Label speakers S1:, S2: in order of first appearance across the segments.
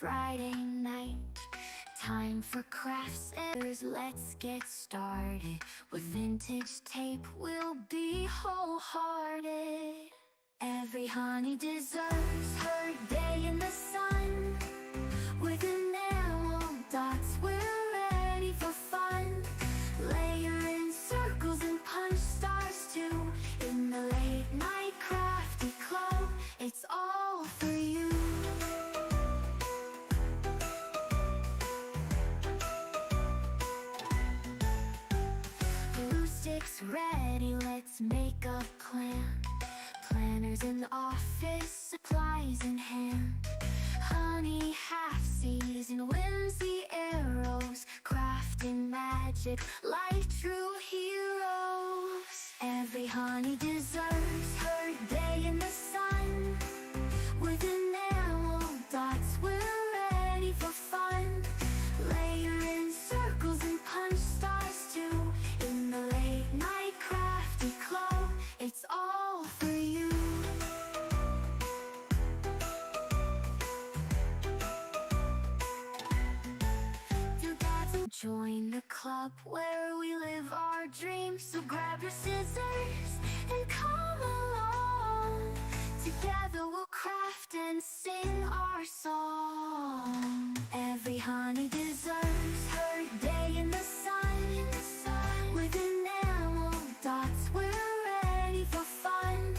S1: Friday night, time for crafts. Let's get started. With vintage tape, we'll be wholehearted. Every honey deserves her day in the sun. With enamel dots, we're ready for fun. Layer in circles and punch stars too. In the Late Night Crafty Club, it's all for you. Glue sticks ready, let's make a plan. Planners in the office, supplies in hand. Honey half-season, whimsy arrows, crafting magic like true heroes. Every honey deserves her day in the sun. With enamel dots, we're ready for fun. Layer in circles and punch stars too. In the Late Night Crafty Club, it's all for you. Join the club where we live our dreams. So grab your scissors and come along. Together we'll craft and sing our song. Every honey deserves her day in the sun. With enamel dots, we're ready for fun.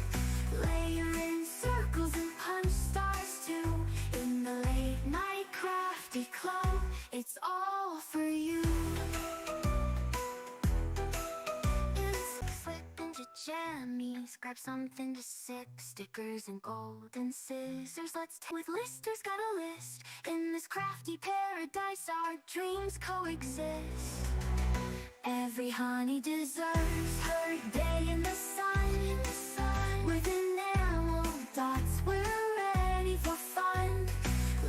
S1: Layer in circles and punch stars too. In the Late Night Crafty Club, it's all for you. It's flipping to jammies, grab something to sip. Stickers and golden scissors, let's with listers got a list. In this crafty paradise, our dreams coexist. Every honey deserves her day in the sun. With enamel dots, we're ready for fun.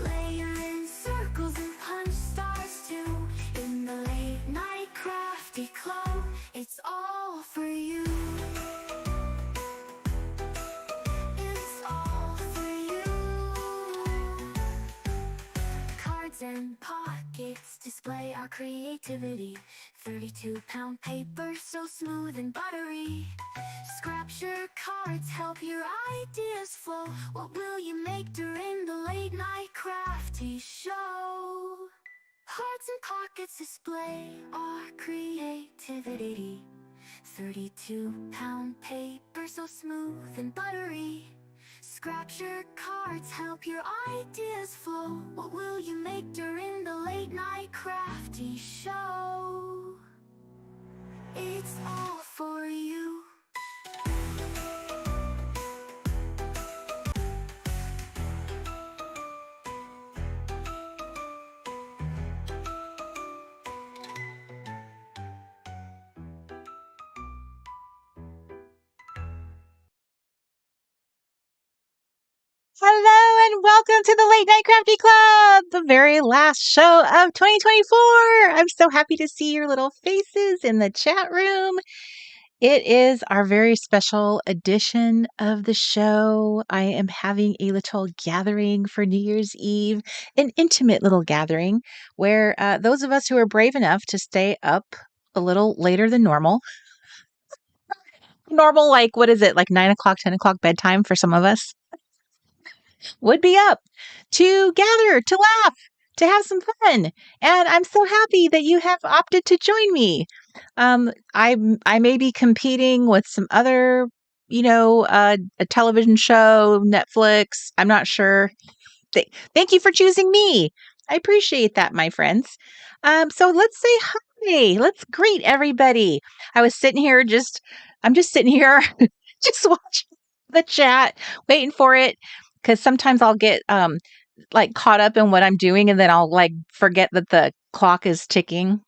S1: Layer in circles and punch stars too. In the Late Night Crafty Club, it's all for you. It's all for you. Cards and pockets display our creativity. 32-pound paper, so smooth and buttery. Scrapture cards help your ideas flow. What will you make during the Late Night Crafty show? Cards and pockets display our creativity. 32-pound paper, so smooth and buttery. Scrapture cards help your ideas flow. What will you make during the Late Night Crafty show? It's all for you.
S2: Hello and welcome to the Late Night Crafty Club, the very last show of 2024. I'm so happy to see your little faces in the chat room. It is our very special edition of the show. I am having a little gathering for New Year's Eve, an intimate little gathering where those of us who are brave enough to stay up a little later than normal, like, what is it, like 9 o'clock, 10 o'clock bedtime for some of us, would be up to gather, to laugh, to have some fun. And I'm so happy that you have opted to join me. I may be competing with some other, a television show, Netflix. I'm not sure. Thank you for choosing me. I appreciate that, my friends. So let's say hi. Let's greet everybody. I'm just sitting here, just watching the chat, waiting for it. Because sometimes I'll get caught up in what I'm doing and then I'll forget that the clock is ticking.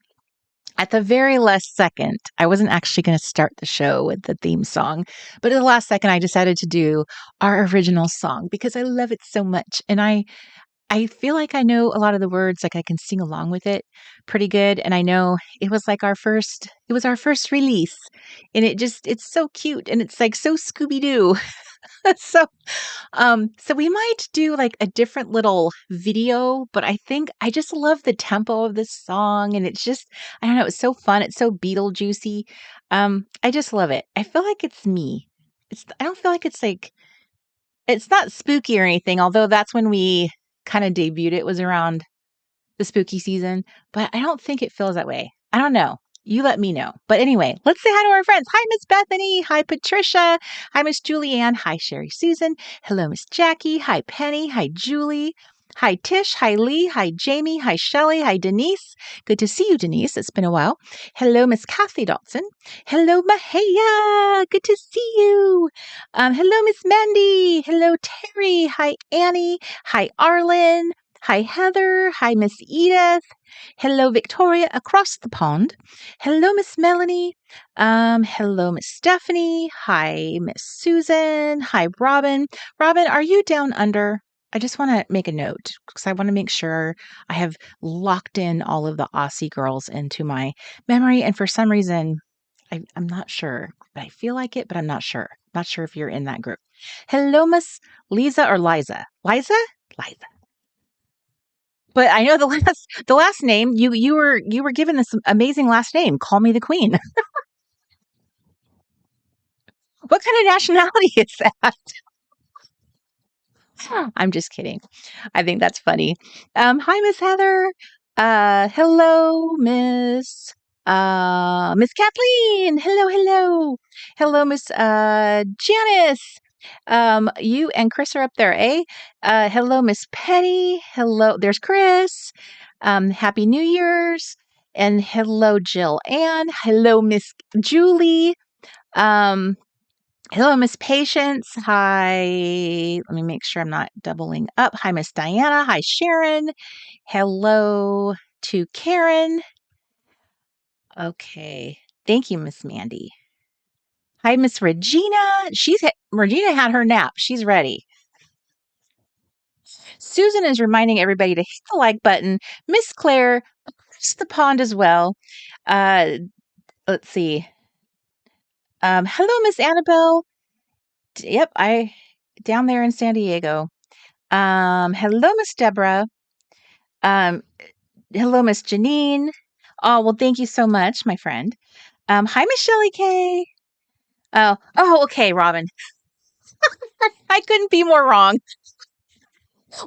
S2: At the very last second, I wasn't actually going to start the show with the theme song, but at the last second, I decided to do our original song because I love it so much. And I feel like I know a lot of the words, like I can sing along with it pretty good. And I know it was our first release, and it's so cute and it's so Scooby-Doo. So we might do like a different little video, but I just love the tempo of this song, and I don't know, it's so fun. It's so Beetlejuicy. I just love it. I feel like it's me. I don't feel like it's not spooky or anything, although that's when we kind of debuted. It was around the spooky season, but I don't think it feels that way. I don't know. You let me know. But anyway, let's say hi to our friends. Hi, Miss Bethany. Hi, Patricia. Hi, Miss Julianne. Hi, Sherry Susan. Hello, Miss Jackie. Hi, Penny. Hi, Julie. Hi, Tish. Hi, Lee. Hi, Jamie. Hi, Shelley. Hi, Denise. Good to see you, Denise. It's been a while. Hello, Miss Kathy Dotson. Hello, Mahaya. Good to see you. Hello, Miss Mandy. Hello, Terry. Hi, Annie. Hi, Arlen. Hi, Heather. Hi, Miss Edith. Hello, Victoria across the pond. Hello, Miss Melanie. Hello, Miss Stephanie. Hi, Miss Susan. Hi, Robin. Robin, are you down under? I just want to make a note because I want to make sure I have locked in all of the Aussie girls into my memory. And for some reason, I'm not sure, but I feel like it, but I'm not sure. Not sure if you're in that group. Hello, Miss Lisa or Liza. Liza? Liza. But I know the last name you were given this amazing last name. Call me the queen. What kind of nationality is that? I'm just kidding. I think that's funny. Hi, Miss Heather. Hello, Miss Kathleen. Hello. Hello, Miss Janice. You and Chris are up there, eh? Hello, Miss Penny. Hello, there's Chris. Happy New Year's. And hello, Jill Ann. Hello, Miss Julie. Um, Hello, Miss Patience. Hi. Let me make sure I'm not doubling up. Hi, Miss Diana. Hi, Sharon. Hello to Karen. Okay. Thank you, Miss Mandy. Hi, Miss Regina. Regina had her nap. She's ready. Susan is reminding everybody to hit the like button. Miss Claire across the pond as well. Uh, let's see. Hello, Miss Annabelle. Yep, I down there in San Diego. Hello, Miss Deborah. Um, hello, Miss Janine. Oh, well, thank you so much, my friend. Hi, Miss Shelley K. Okay, Robin. I couldn't be more wrong.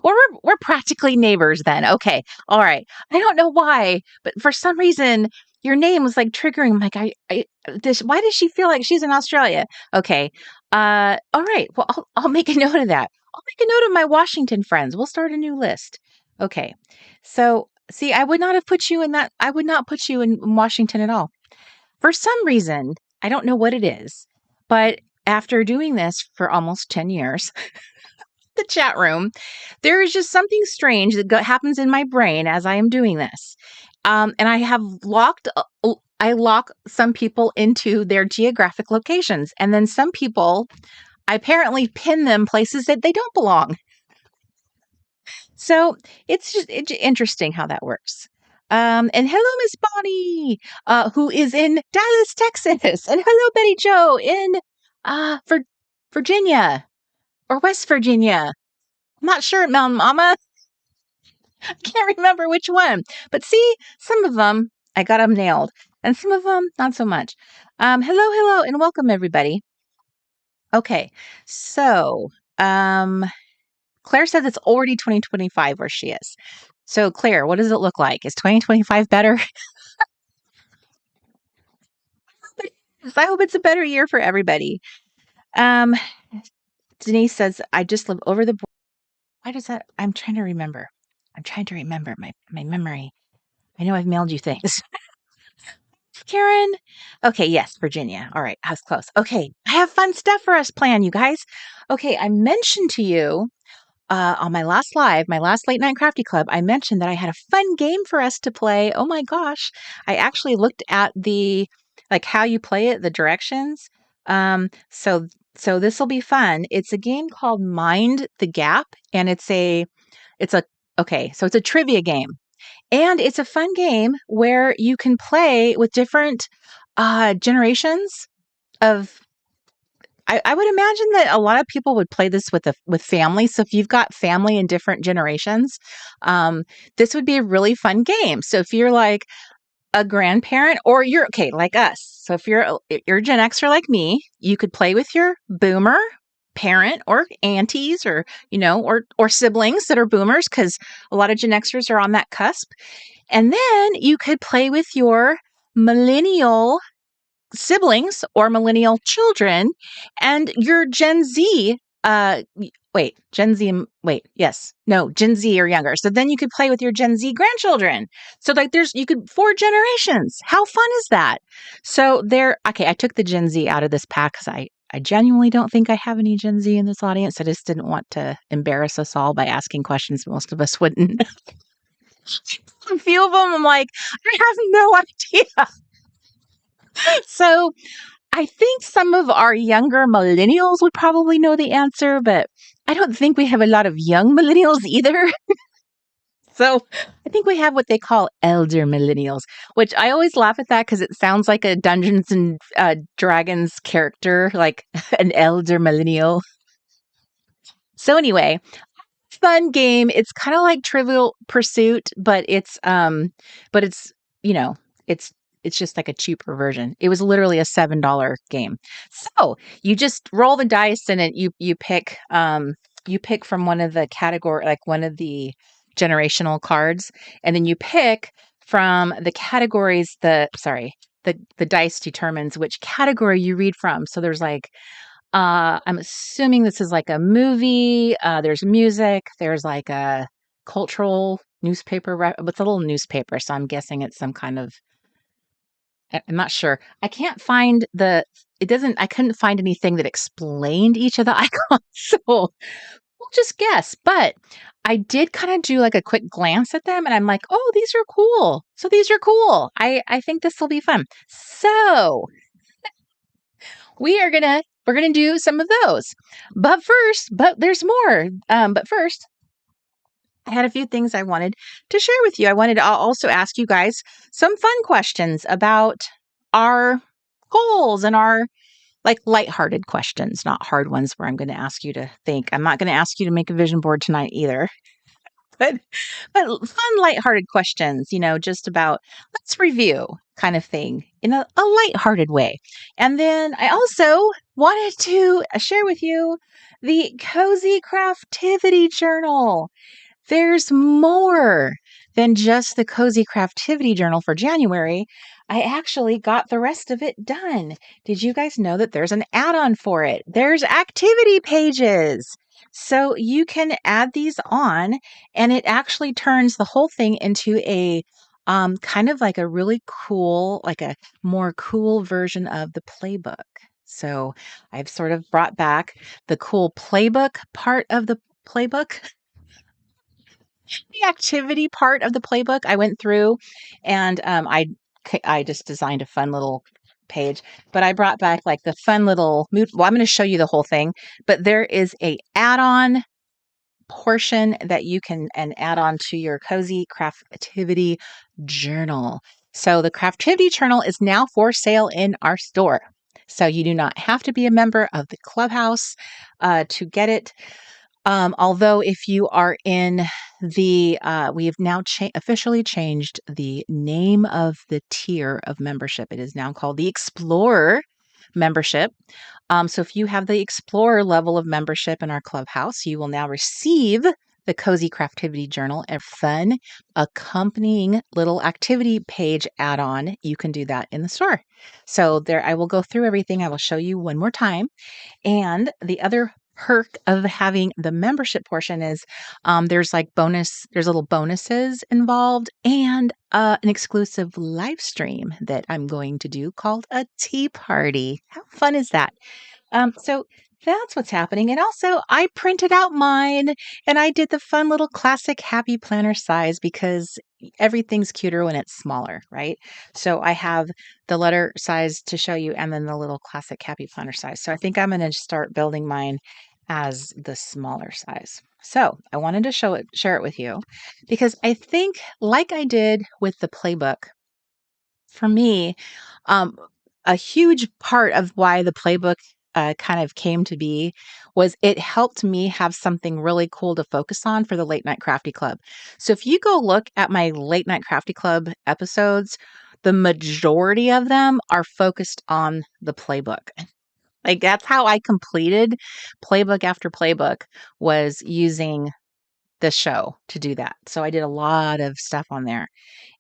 S2: Well, we're practically neighbors then. Okay. All right. I don't know why, but for some reason your name was like triggering. I'm like, why does she feel like she's in Australia? Okay. All right. Well, I'll make a note of that. I'll make a note of my Washington friends. We'll start a new list. Okay. So see, I would not have put you in that. I would not put you in Washington at all. For some reason, I don't know what it is, but after doing this for almost 10 years, the chat room, there is just something strange that happens in my brain as I am doing this. And I lock some people into their geographic locations. And then some people, I apparently pin them places that they don't belong. So it's interesting how that works. And hello, Miss Bonnie, who is in Dallas, Texas. And hello, Betty Joe in Virginia or West Virginia. I'm not sure, Mountain Mama. I can't remember which one. But see, some of them, I got them nailed. And some of them, not so much. Hello, and welcome, everybody. Okay, so Claire says it's already 2025 where she is. So, Claire, what does it look like? Is 2025 better? I hope it's a better year for everybody. Denise says, I just live over the border. Why does that? I'm trying to remember my memory. I know I've mailed you things. Karen. Okay, yes, Virginia. All right, I was close. Okay, I have fun stuff for us planned, you guys. Okay, I mentioned to you on my last Late Night Crafty Club, I mentioned that I had a fun game for us to play. Oh my gosh. I actually looked at how you play it, the directions. So this will be fun. It's a game called Mind the Gap, and it's a trivia game. And it's a fun game where you can play with different generations of I would imagine that a lot of people would play this with family. So if you've got family in different generations, this would be a really fun game. So if you're like a grandparent or you're okay, like us. So if you're a Gen Xer like me, you could play with your boomer parent or aunties or, or siblings that are boomers, because a lot of Gen Xers are on that cusp. And then you could play with your millennial siblings or millennial children and your Gen Z. Gen Z. Yes, no, Gen Z or younger. So then you could play with your Gen Z grandchildren. So like you could 4 generations. How fun is that? So okay, I took the Gen Z out of this pack because I genuinely don't think I have any Gen Z in this audience. I just didn't want to embarrass us all by asking questions most of us wouldn't. A few of them, I'm like, I have no idea. So I think some of our younger millennials would probably know the answer, but I don't think we have a lot of young millennials either. So I think we have what they call elder millennials, which I always laugh at that because it sounds like a Dungeons and Dragons character, like an elder millennial. So anyway, fun game. It's kind of like Trivial Pursuit, but it's you know, it's it's just like a cheaper version. It was literally a $7 game. So you just roll the dice and you pick from one of the category, like one of the generational cards, and then you pick from the categories. The dice determines which category you read from. So there's like I'm assuming this is like a movie. There's music. There's like a cultural newspaper. It's a little newspaper, so I'm guessing it's some kind of. I'm not sure. I can't find the. It doesn't. I couldn't find anything that explained each of the icons, so we'll just guess. But I did kind of do like a quick glance at them, and I'm like, oh, these are cool. So these are cool. I think this will be fun. So we're gonna do some of those. But there's more. But first, I had a few things I wanted to share with you. I'll also ask you guys some fun questions about our goals and our like lighthearted questions, not hard ones where I'm going to ask you to think. I'm not going to ask you to make a vision board tonight either. But fun lighthearted questions, just about let's review kind of thing in a lighthearted way. And then I also wanted to share with you the Cozy Craftivity Journal. There's more than just the Cozy Craftivity Journal for January. I actually got the rest of it done. Did you guys know that there's an add-on for it? There's activity pages. So you can add these on, and it actually turns the whole thing into a kind of like a really cool, like a more cool version of the playbook. So I've sort of brought back the cool playbook part of the playbook. The activity part of the playbook I went through, and I just designed a fun little page, but I brought back like the fun little mood. Well, I'm going to show you the whole thing, but there is a add-on portion that you can add on to your Cozy Craftivity Journal. So the Craftivity Journal is now for sale in our store. So you do not have to be a member of the clubhouse to get it. Although if you are in we have now officially changed the name of the tier of membership. It is now called the Explorer membership. So if you have the Explorer level of membership in our clubhouse, you will now receive the Cozy Craftivity Journal, a fun accompanying little activity page add-on. You can do that in the store. So there, I will go through everything. I will show you one more time. And the other perk of having the membership portion is there's little bonuses involved, and an exclusive live stream that I'm going to do called a tea party. How fun is that? So that's what's happening. And also I printed out mine and I did the fun little classic happy planner size because everything's cuter when it's smaller, right? So I have the letter size to show you and then the little classic happy planner size. So I think I'm going to start building mine as the smaller size. So I wanted to share it with you because I think, like I did with the playbook, for me, a huge part of why the playbook kind of came to be was it helped me have something really cool to focus on for the Late Night Crafty Club. So if you go look at my Late Night Crafty Club episodes, the majority of them are focused on the playbook. Like that's how I completed playbook after playbook, was using the show to do that. So I did a lot of stuff on there.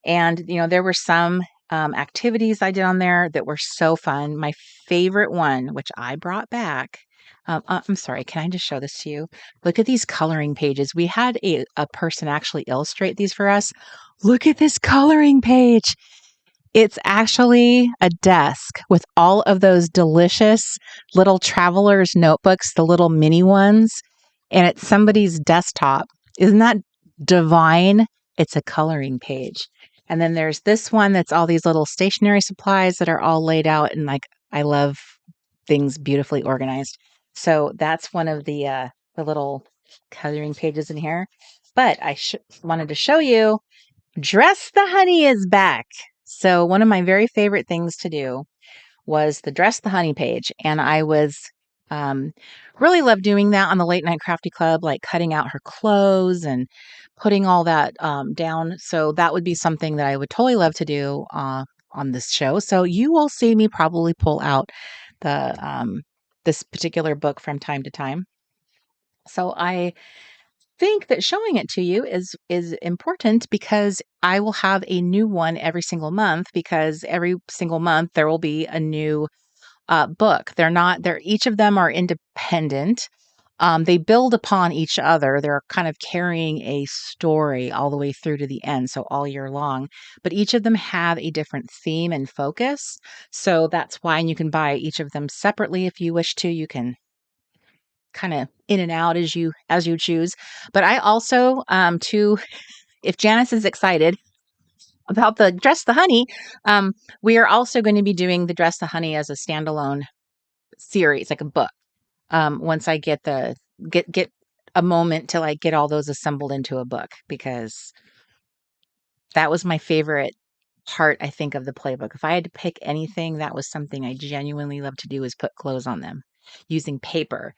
S2: And, there were some activities I did on there that were so fun. My favorite one, which I brought back, I'm sorry, can I just show this to you? Look at these coloring pages. We had a person actually illustrate these for us. Look at this coloring page. It's actually a desk with all of those delicious little traveler's notebooks, the little mini ones, and it's somebody's desktop. Isn't that divine? It's a coloring page. And then there's this one that's all these little stationery supplies that are all laid out, and like I love things beautifully organized. So that's one of the little coloring pages in here. But I wanted to show you Dress the Honey is back. So one of my very favorite things to do was the Dress the Honey page. And I was really loved doing that on the Late Night Crafty Club, like cutting out her clothes and putting all that down. So that would be something that I would totally love to do on this show. So you will see me probably pull out the this particular book from time to time. So I think that showing it to you is important because I will have a new one every single month, because every single month there will be a new book. They're each of them are independent. They build upon each other. They're kind of carrying a story all the way through to the end, so all year long. But each of them have a different theme and focus. So that's why, and you can buy each of them separately if you wish to. You can kind of in and out as you choose. But I also too, if Janice is excited about the Dress the Honey, we are also going to be doing the Dress the Honey as a standalone series, like a book. Once I get get a moment to like get all those assembled into a book, because that was my favorite part, I think, of the playbook. If I had to pick anything, that was something I genuinely love to do, is put clothes on them using paper.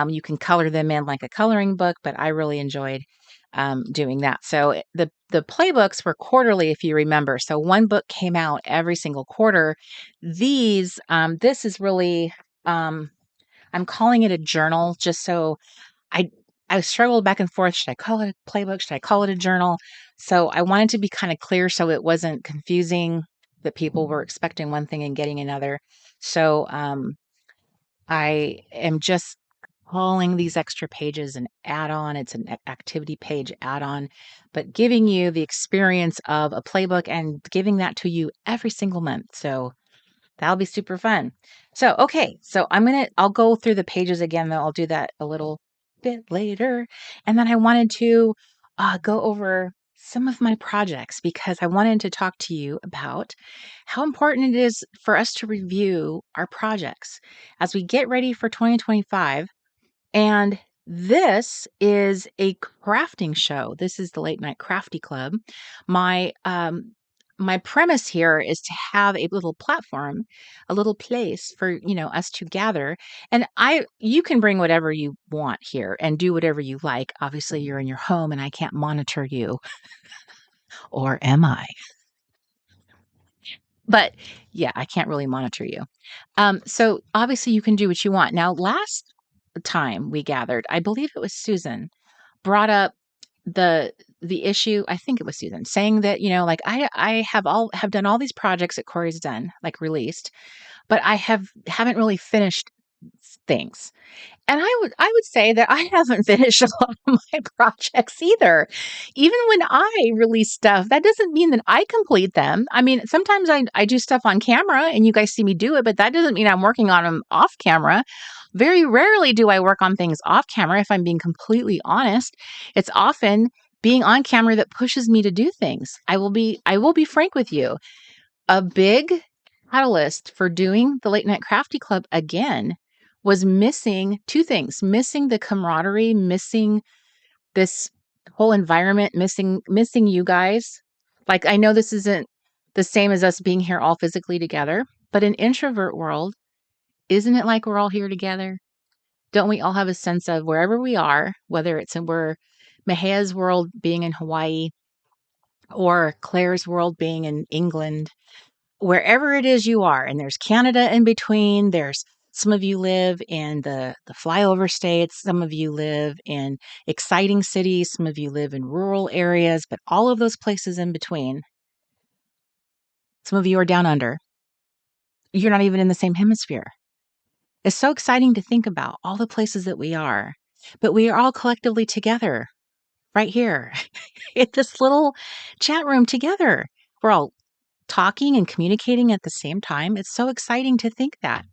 S2: You can color them in like a coloring book, but I really enjoyed doing that. So the playbooks were quarterly, if you remember. So one book came out every single quarter. This is really, I'm calling it a journal, just so I I struggled back and forth. Should I call it a playbook? Should I call it a journal? So I wanted to be kind of clear so it wasn't confusing, that people were expecting one thing and getting another. So I am just calling these extra pages an add-on. It's an activity page add-on, but giving you the experience of a playbook and giving that to you every single month. So that'll be super fun. So, okay. So I'll go through the pages again, though. I'll do that a little bit later. And then I wanted to go over some of my projects, because I wanted to talk to you about how important it is for us to review our projects as we get ready for 2025. And this is a crafting show. This is the Late Night Crafty Club. My premise here is to have a little platform, a little place for, us to gather. And you can bring whatever you want here and do whatever you like. Obviously, you're in your home and I can't monitor you, or am I? But yeah, I can't really monitor you. So obviously you can do what you want. Now, last time we gathered, I believe it was Susan brought up the issue. I think it was Susan saying that, like I have done all these projects that Corey's done, like released, but haven't really finished things. And I would say that I haven't finished a lot of my projects either. Even when I release stuff, that doesn't mean that I complete them. I mean, sometimes I do stuff on camera and you guys see me do it, but that doesn't mean I'm working on them off camera. Very rarely do I work on things off camera, if I'm being completely honest. It's often being on camera that pushes me to do things. I will be frank with you. A big catalyst for doing the Late Night Crafty Club again was missing two things: missing the camaraderie, missing this whole environment, missing you guys. Like, I know this isn't the same as us being here all physically together, but in introvert world, Isn't it like we're all here together? Don't we all have a sense of wherever we are, whether it's in where Mahea's world being in Hawaii or Claire's world being in England, wherever it is you are, and there's Canada in between, there's some of you live in the flyover states, some of you live in exciting cities, some of you live in rural areas, but all of those places in between, some of you are down under. You're not even in the same hemisphere. It's so exciting to think about all the places that we are, but we are all collectively together right here in this little chat room together. We're all talking and communicating at the same time. It's so exciting to think that.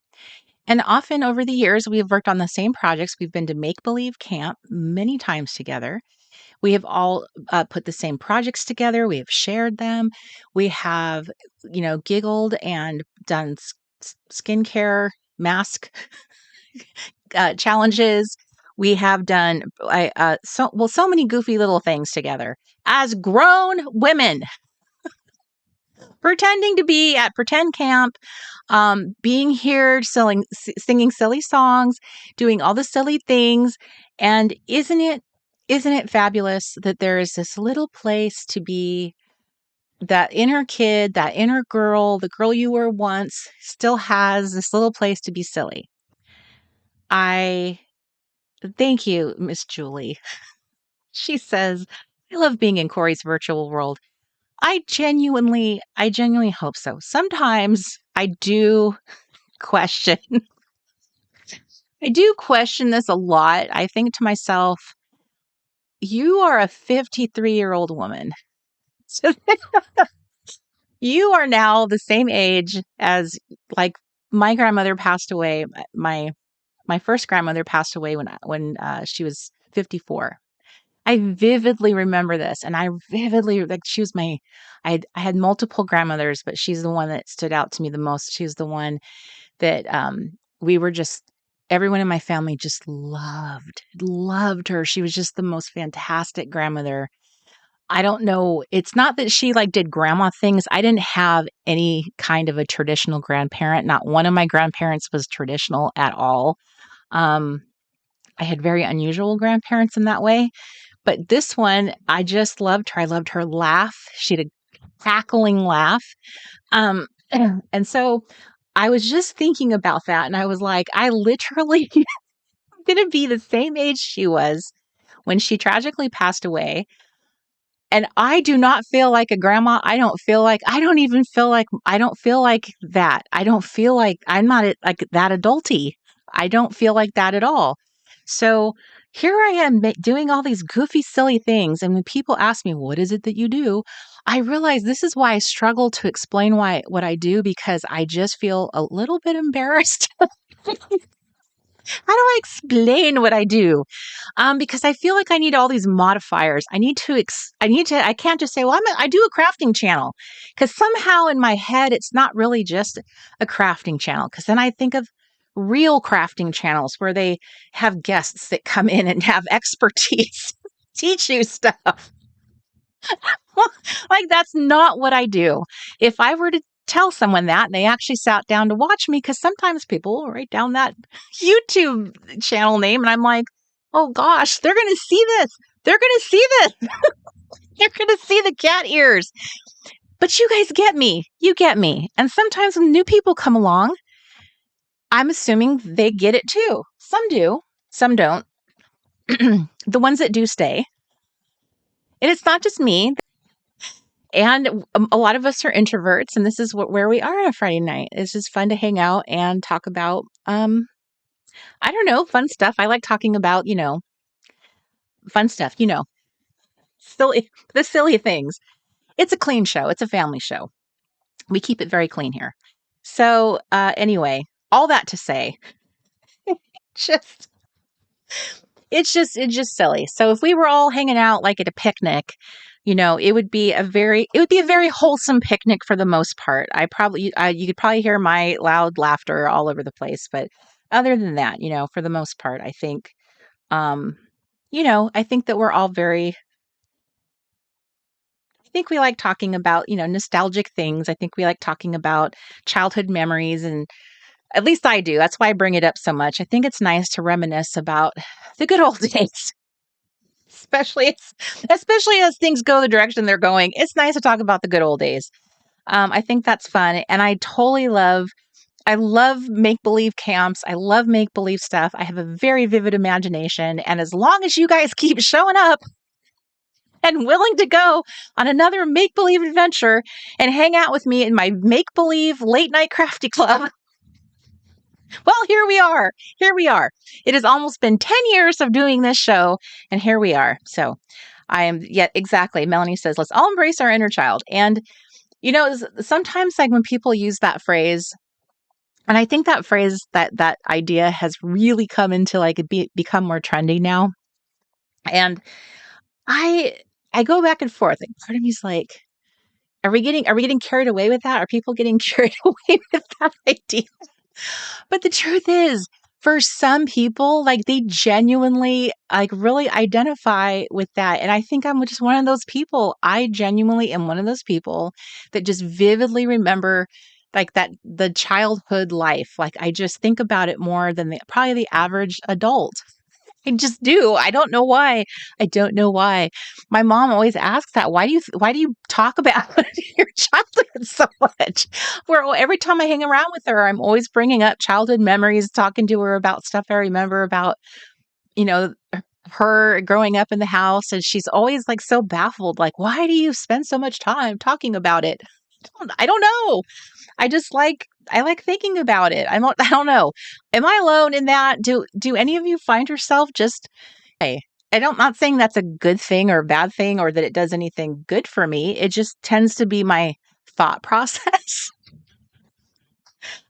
S2: And often over the years, we have worked on the same projects. We've been to Make Believe Camp many times together. We have all put the same projects together. We have shared them. We have, giggled and done skincare mask challenges. We have done so many goofy little things together as grown women, pretending to be at pretend camp, being here, singing silly songs, doing all the silly things. And isn't it fabulous that there is this little place to be, that inner kid, that inner girl, the girl you were once still has this little place to be silly. I thank you, Miss Julie. She says, I love being in Corey's virtual world. I genuinely hope so. Sometimes I do question, I do question this a lot. I think to myself, you are a 53-year-old woman. So you are now the same age as, like, my grandmother passed away. My first grandmother passed away when she was 54. I vividly remember this, and I vividly, like, she was I had multiple grandmothers, but she's the one that stood out to me the most. She's the one that we were just everyone in my family just loved her. She was just the most fantastic grandmother. I don't know. It's not that she like did grandma things. I didn't have any kind of a traditional grandparent. Not one of my grandparents was traditional at all. Um, I had very unusual grandparents in that way. But this one, I just loved her. I loved her laugh. She had a cackling laugh. Um, and so I was just thinking about that. And I was like, I literally am going to be the same age she was when she tragically passed away. And I do not feel like a grandma. I don't even feel like, I don't feel like that. I don't feel like I'm not like that adulty. I don't feel like that at all. So here I am doing all these goofy, silly things. And when people ask me, what is it that you do? I realize this is why I struggle to explain what I do, because I just feel a little bit embarrassed. How do I explain what I do? Because I feel like I need all these modifiers. I can't just say, well, I do a crafting channel, because somehow in my head, it's not really just a crafting channel. Because then I think of real crafting channels where they have guests that come in and have expertise, teach you stuff. Like, that's not what I do. If I were to tell someone that and they actually sat down to watch me, because sometimes people will write down that YouTube channel name and I'm like, oh gosh, they're going to see this. They're going to see this. They're going to see the cat ears. But you guys get me. You get me. And sometimes when new people come along, I'm assuming they get it too. Some do, some don't. The ones that do stay. And it's not just me. And a lot of us are introverts, and this is where we are on a Friday night. It's just fun to hang out and talk about, I don't know, fun stuff. I like talking about, fun stuff, silly, the silly things. It's a clean show. It's a family show. We keep it very clean here. So anyway, all that to say, just it's just silly. So if we were all hanging out like at a picnic, it would be a very wholesome picnic for the most part. You could probably hear my loud laughter all over the place, but other than that, for the most part, um, I think that we're all I think we like talking about, nostalgic things. I think we like talking about childhood memories and At least I do. That's why I bring it up so much. I think it's nice to reminisce about the good old days, especially especially as things go the direction they're going. It's nice to talk about the good old days. I think that's fun, and I love make believe camps. I love make believe stuff. I have a very vivid imagination, and as long as you guys keep showing up and willing to go on another make believe adventure and hang out with me in my make believe late night crafty club. Well, here we are. Here we are. It has almost been 10 years of doing this show, and here we are. So I am, yet exactly. Melanie says, let's all embrace our inner child. And, sometimes like when people use that phrase, and I think that phrase, that idea has really come into like become more trendy now. And I go back and forth. Like part of me's like, are we getting carried away with that? Are people getting carried away with that idea? But the truth is, for some people, like they genuinely like really identify with that. And I think I'm just one of those people. I genuinely am one of those people that just vividly remember like that the childhood life. Like I just think about it more than probably the average adult. I just do. I don't know why. I don't know why. My mom always asks that. Why do you talk about your childhood so much? Where every time I hang around with her, I'm always bringing up childhood memories, talking to her about stuff I remember about, you know, her growing up in the house. And she's always like so baffled. Like, why do you spend so much time talking about it? I don't know. I like thinking about it. I don't know. Am I alone in that? Do any of you find yourself just hey, I'm not saying that's a good thing or a bad thing or that it does anything good for me. It just tends to be my thought process.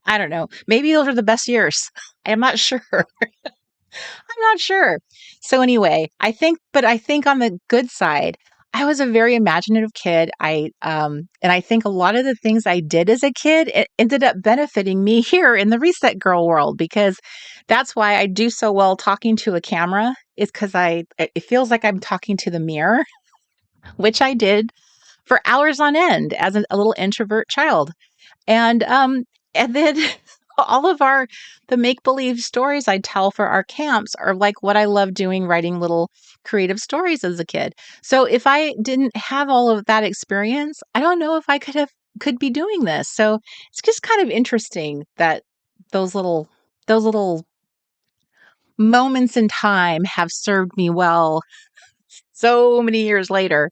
S2: I don't know. Maybe those are the best years. I'm not sure. I'm not sure. So anyway, I think on the good side, I was a very imaginative kid. And I think a lot of the things I did as a kid, it ended up benefiting me here in the Reset Girl world because that's why I do so well talking to a camera is because it feels like I'm talking to the mirror, which I did for hours on end as a little introvert child. And and then all of the make-believe stories I tell for our camps are like what I love doing, writing little creative stories as a kid. So if I didn't have all of that experience, I don't know if I could be doing this. So it's just kind of interesting that those little moments in time have served me well so many years later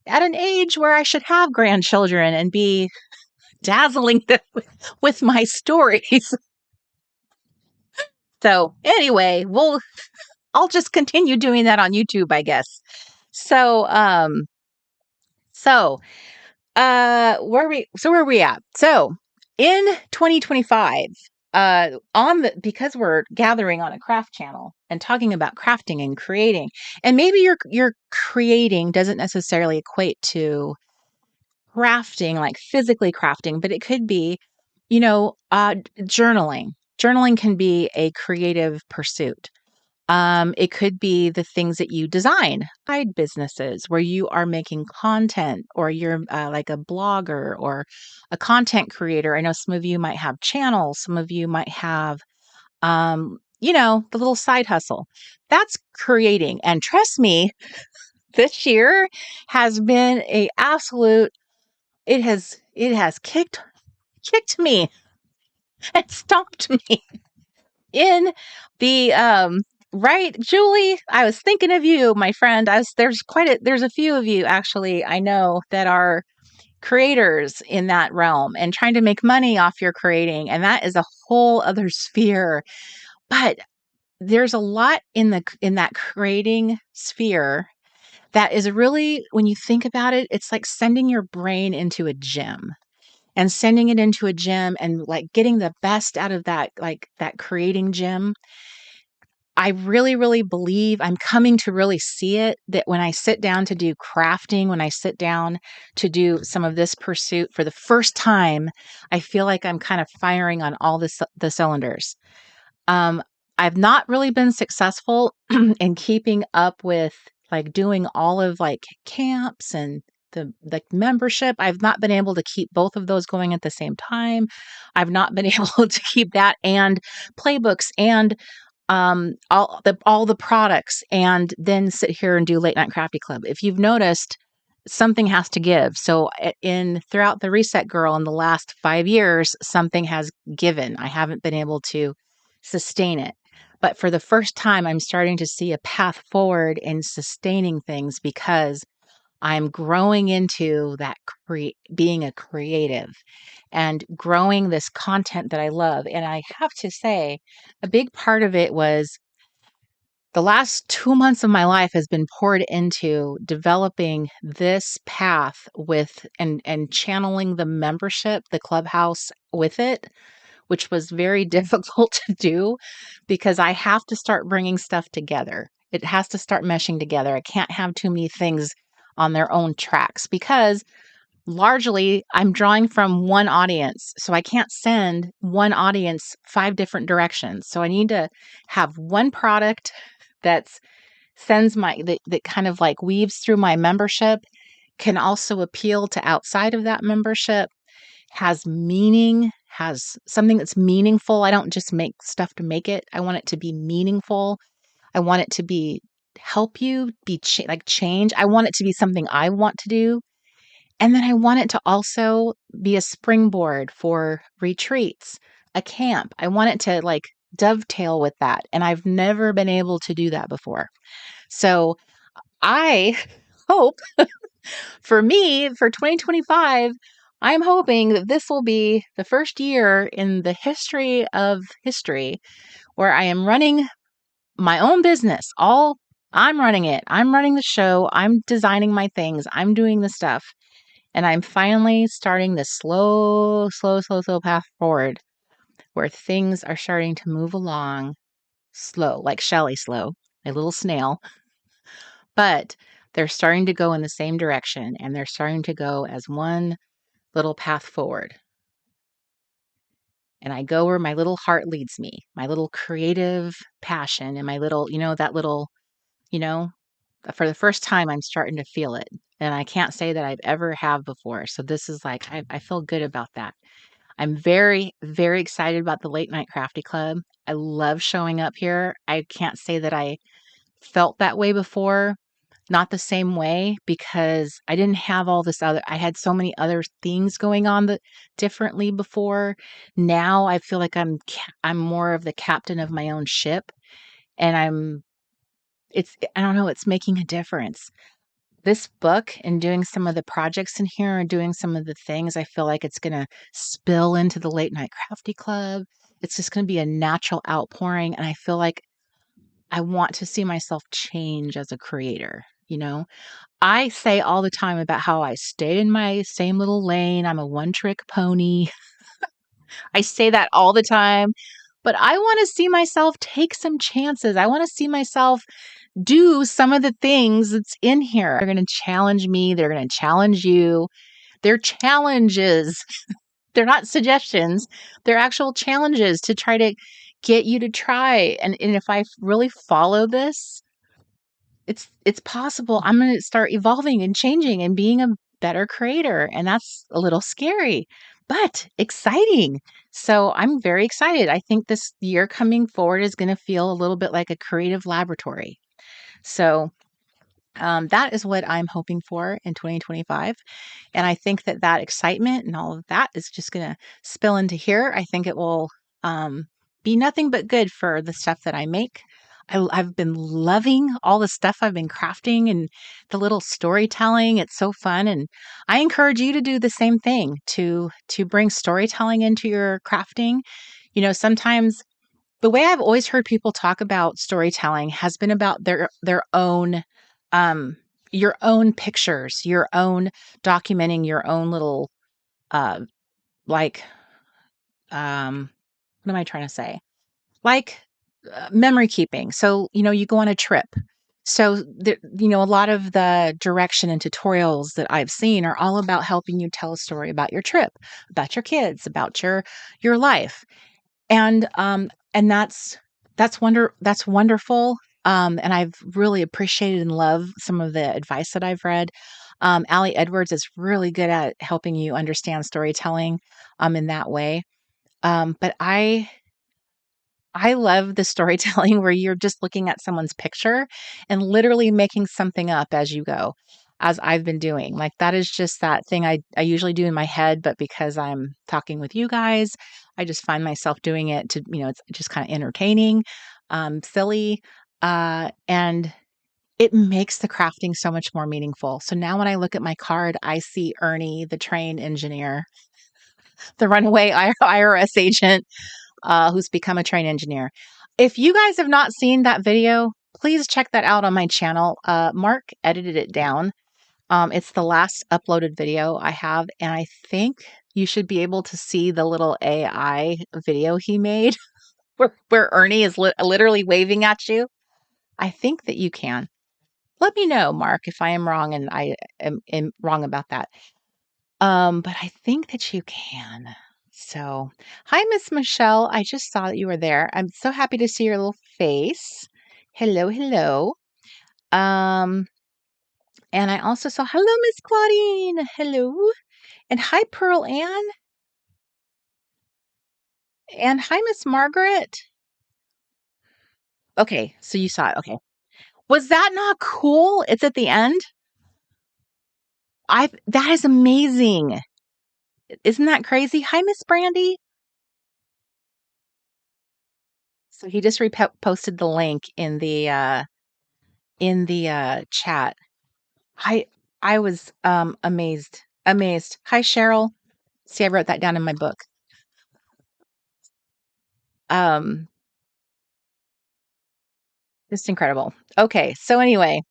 S2: at an age where I should have grandchildren and be dazzling them with my stories. So anyway, I'll just continue doing that on YouTube, I guess. So so where are we at? So in 2025, because we're gathering on a craft channel and talking about crafting and creating, and maybe your creating doesn't necessarily equate to crafting, like physically crafting, but it could be, journaling. Journaling can be a creative pursuit. It could be the things that you design, side businesses where you are making content or you're like a blogger or a content creator. I know some of you might have channels, some of you might have, the little side hustle. That's creating. And trust me, this year has been a absolute, it has kicked me and stomped me in the right, Julie. I was thinking of you, my friend. There's a few of you actually I know that are creators in that realm and trying to make money off your creating, and that is a whole other sphere. But there's a lot in that creating sphere that is really, when you think about it, it's like sending your brain into a gym and sending it into a gym and like getting the best out of that, like that creating gym. I really, really believe I'm coming to really see it that when I sit down to do crafting, when I sit down to do some of this pursuit for the first time, I feel like I'm kind of firing on all the cylinders. Um, I've not really been successful in keeping up with like doing all of like camps and the membership. I've not been able to keep both of those going at the same time. I've not been able to keep that and playbooks and all the products and then sit here and do Late Night Crafty Club. If you've noticed, something has to give. So in throughout the Reset Girl in the last 5 years, something has given. I haven't been able to sustain it. But for the first time, I'm starting to see a path forward in sustaining things because I'm growing into that being a creative and growing this content that I love. And I have to say, a big part of it was the last 2 months of my life has been poured into developing this path with and channeling the membership, the clubhouse with it, which was very difficult to do because I have to start bringing stuff together. It has to start meshing together. I can't have too many things on their own tracks because largely I'm drawing from one audience. So I can't send one audience 5 different directions. So I need to have one product that's that kind of like weaves through my membership, can also appeal to outside of that membership, has meaning, has something that's meaningful. I don't just make stuff to make it. I want it to be meaningful. I want it to be help you be like change. I want it to be something I want to do. And then I want it to also be a springboard for retreats, a camp. I want it to like dovetail with that. And I've never been able to do that before. So I hope for me, for 2025, I'm hoping that this will be the first year in the history of history where I am running my own business. I'm running it. I'm running the show. I'm designing my things. I'm doing the stuff. And I'm finally starting this slow path forward where things are starting to move along slow, like Shelley slow, a little snail. But they're starting to go in the same direction and they're starting to go as one little path forward. And I go where my little heart leads me, my little creative passion and my little, that little, you know, for the first time, I'm starting to feel it. And I can't say that I've ever have before. So this is like, I feel good about that. I'm very, very excited about the Late Night Crafty Club. I love showing up here. I can't say that I felt that way before. Not the same way because I didn't have all this I had so many other things going on that differently before. Now I feel like I'm more of the captain of my own ship and I don't know, it's making a difference. This book and doing some of the projects in here and doing some of the things, I feel like it's going to spill into the Late Night Crafty Club. It's just going to be a natural outpouring. And I feel like I want to see myself change as a creator. I say all the time about how I stayed in my same little lane. I'm a one-trick pony. I say that all the time, but I want to see myself take some chances. I want to see myself do some of the things that's in here. They're going to challenge me. They're going to challenge you. They're challenges. They're not suggestions. They're actual challenges to try to get you to try. And if I really follow this, it's possible I'm going to start evolving and changing and being a better creator. And that's a little scary, but exciting. So I'm very excited. I think this year coming forward is going to feel a little bit like a creative laboratory. So that is what I'm hoping for in 2025. And I think that excitement and all of that is just going to spill into here. I think it will be nothing but good for the stuff that I make. I've been loving all the stuff I've been crafting and the little storytelling. It's so fun. And I encourage you to do the same thing, to bring storytelling into your crafting. Sometimes the way I've always heard people talk about storytelling has been about their own your own pictures, your own documenting your own little uh like what am I trying to say? Like memory keeping. So, you go on a trip. So, a lot of the direction and tutorials that I've seen are all about helping you tell a story about your trip, about your kids, about your life. And that's wonderful. And I've really appreciated and love some of the advice that I've read. Allie Edwards is really good at helping you understand storytelling in that way. But I love the storytelling where you're just looking at someone's picture and literally making something up as you go, as I've been doing. Like that is just that thing I usually do in my head, but because I'm talking with you guys, I just find myself doing it to, it's just kind of entertaining, silly, and it makes the crafting so much more meaningful. So now when I look at my card, I see Ernie, the train engineer, the runaway IRS agent, who's become a train engineer. If you guys have not seen that video, please check that out on my channel. Mark edited it down. It's the last uploaded video I have, and I think you should be able to see the little AI video he made where Ernie is literally waving at you. I think that you can. Let me know, Mark, if I am wrong and I am wrong about that. But I think that you can. So, hi, Miss Michelle. I just saw that you were there. I'm so happy to see your little face. Hello, hello. Um, and I also saw, hello, Miss Claudine. Hello. And hi, Pearl Ann. And hi, Miss Margaret. Okay, so you saw it. Okay. Was that not cool? It's at the end. That is amazing. Isn't that crazy? Hi, Miss Brandy. So he just reposted the link in the chat. I I was amazed. Amazed. Hi, Cheryl. See, I wrote that down in my book. Um, just incredible. Okay, so anyway,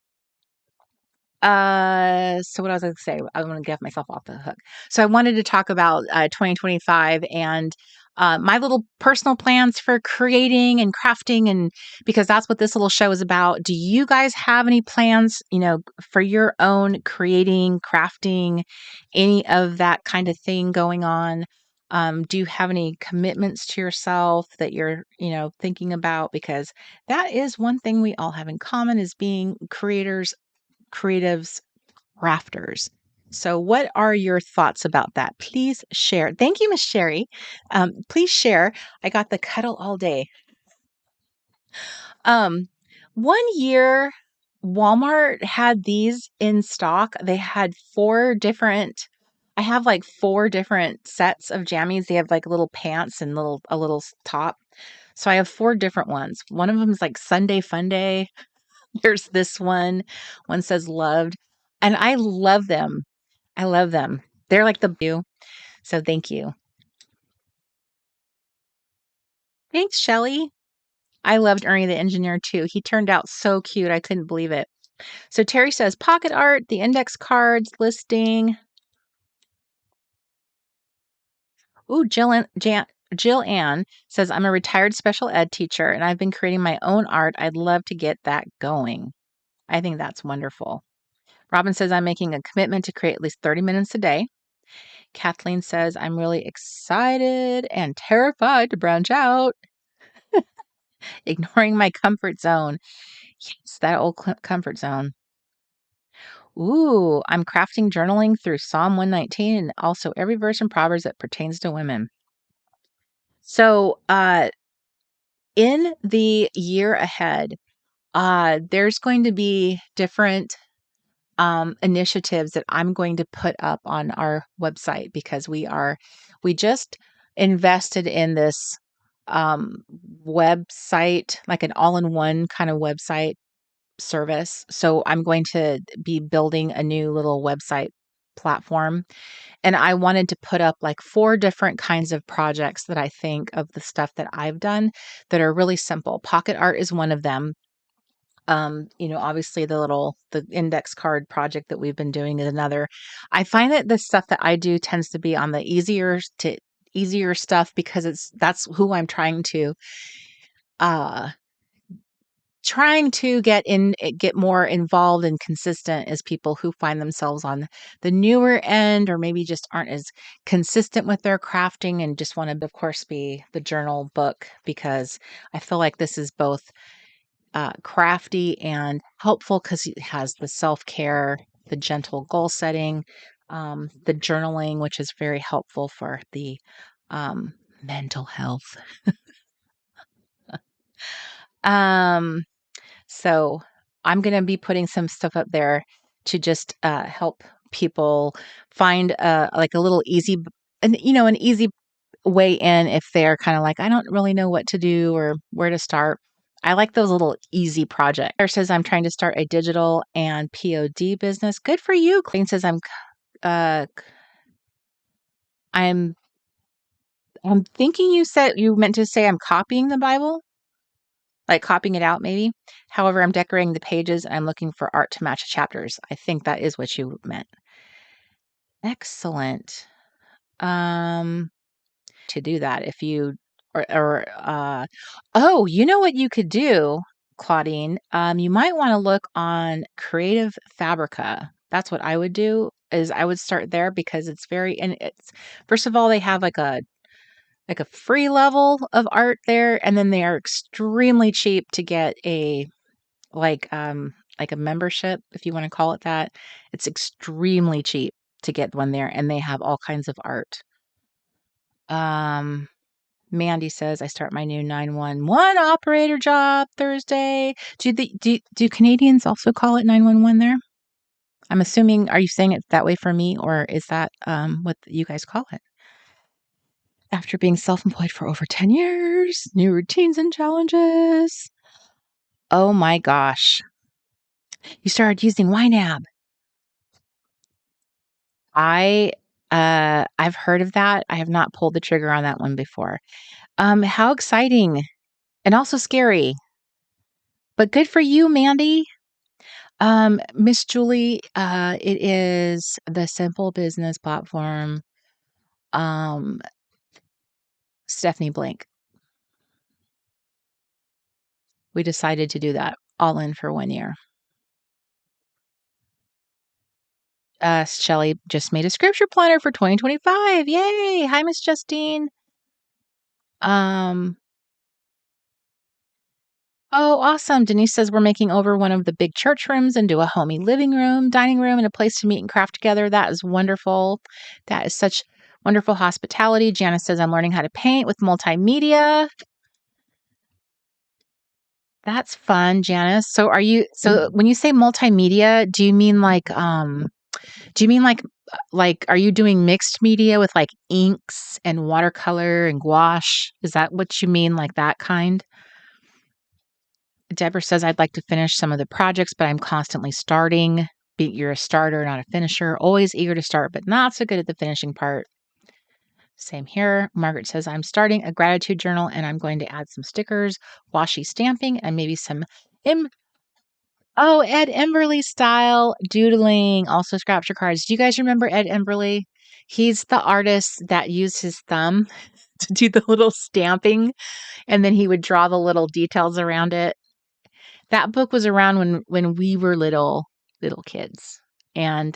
S2: so what I was going to say, I want to get myself off the hook. So I wanted to talk about 2025 and my little personal plans for creating and crafting, and because that's what this little show is about. Do you guys have any plans, for your own creating, crafting, any of that kind of thing going on? Do you have any commitments to yourself that you're, thinking about? Because that is one thing we all have in common is being creators, creatives, rafters. So, what are your thoughts about that? Please share. Thank you, Miss Sherry. Please share. I got the cuddle all day. Um, one year, Walmart had these in stock. They had four different. I have like four different sets of jammies. They have like little pants and a little top. So I have four different ones. One of them is like Sunday Fun Day. There's this one. One says loved. And I love them. I love them. They're like the blue. So thank you. Thanks, Shelly. I loved Ernie the engineer too. He turned out so cute. I couldn't believe it. So Terry says pocket art, the index cards, listing. Ooh, Jill Ann says, I'm a retired special ed teacher and I've been creating my own art. I'd love to get that going. I think that's wonderful. Robin says, I'm making a commitment to create at least 30 minutes a day. Kathleen says, I'm really excited and terrified to branch out, ignoring my comfort zone. Yes, that old comfort zone. Ooh, I'm crafting journaling through Psalm 119 and also every verse in Proverbs that pertains to women. So, in the year ahead, there's going to be different initiatives that I'm going to put up on our website because we just invested in this website, like an all-in-one kind of website service. So I'm going to be building a new little website platform. And I wanted to put up like four different kinds of projects that I think of the stuff that I've done that are really simple. Pocket art is one of them. Obviously the index card project that we've been doing is another. I find that the stuff that I do tends to be on the easier stuff because that's who I'm uh trying to get more involved and consistent as people who find themselves on the newer end or maybe just aren't as consistent with their crafting and just want to of course be the journal book because I feel like this is both crafty and helpful because it has the self-care the gentle goal setting, the journaling, which is very helpful for the mental health. Um, so I'm going to be putting some stuff up there to just help people find like a little easy, an easy way in if they're kind of like, I don't really know what to do or where to start. I like those little easy projects. Claire says, I'm trying to start a digital and POD business. Good for you. Queen says, uh, I'm thinking you meant to say I'm copying the Bible, like copying it out maybe. However, I'm decorating the pages and I'm looking for art to match the chapters. I think that is what you meant. Excellent. To do that if you oh, you know what you could do, Claudine? You might want to look on Creative Fabrica. That's what I would do, is I would start there because it's first of all, they have like a free level of art there, and then they are extremely cheap to get like a membership, if you want to call it that. It's extremely cheap to get one there, and they have all kinds of art. Mandy says, I start my new 911 operator job Thursday. Do Canadians also call it 911 there? I'm assuming, are you saying it that way for me, or is that what you guys call it? After being self-employed for over 10 years, new routines and challenges. Oh my gosh. You started using YNAB. I've heard of that. I have not pulled the trigger on that one before. How exciting and also scary, but good for you, Mandy. Miss Julie, it is the Simple Business Platform. Stephanie Blank. We decided to do that all in for 1 year. Shelly just made a scripture planner for 2025. Yay! Hi, Miss Justine. Oh, awesome. Denise says we're making over one of the big church rooms into a homey living room, dining room, and a place to meet and craft together. That is wonderful. That is such wonderful hospitality. Janice says I'm learning how to paint with multimedia. That's fun, Janice. So when you say multimedia, do you mean like are you doing mixed media with like inks and watercolor and gouache? Is that what you mean, like that kind? Deborah says, I'd like to finish some of the projects, but I'm constantly starting. You're a starter, not a finisher. Always eager to start, but not so good at the finishing part. Same here. Margaret says, I'm starting a gratitude journal and I'm going to add some stickers, washi stamping, and maybe some Ed Emberley style doodling. Also, Scrapture Cards. Do you guys remember Ed Emberley? He's the artist that used his thumb to do the little stamping, and then he would draw the little details around it. That book was around when we were little kids, and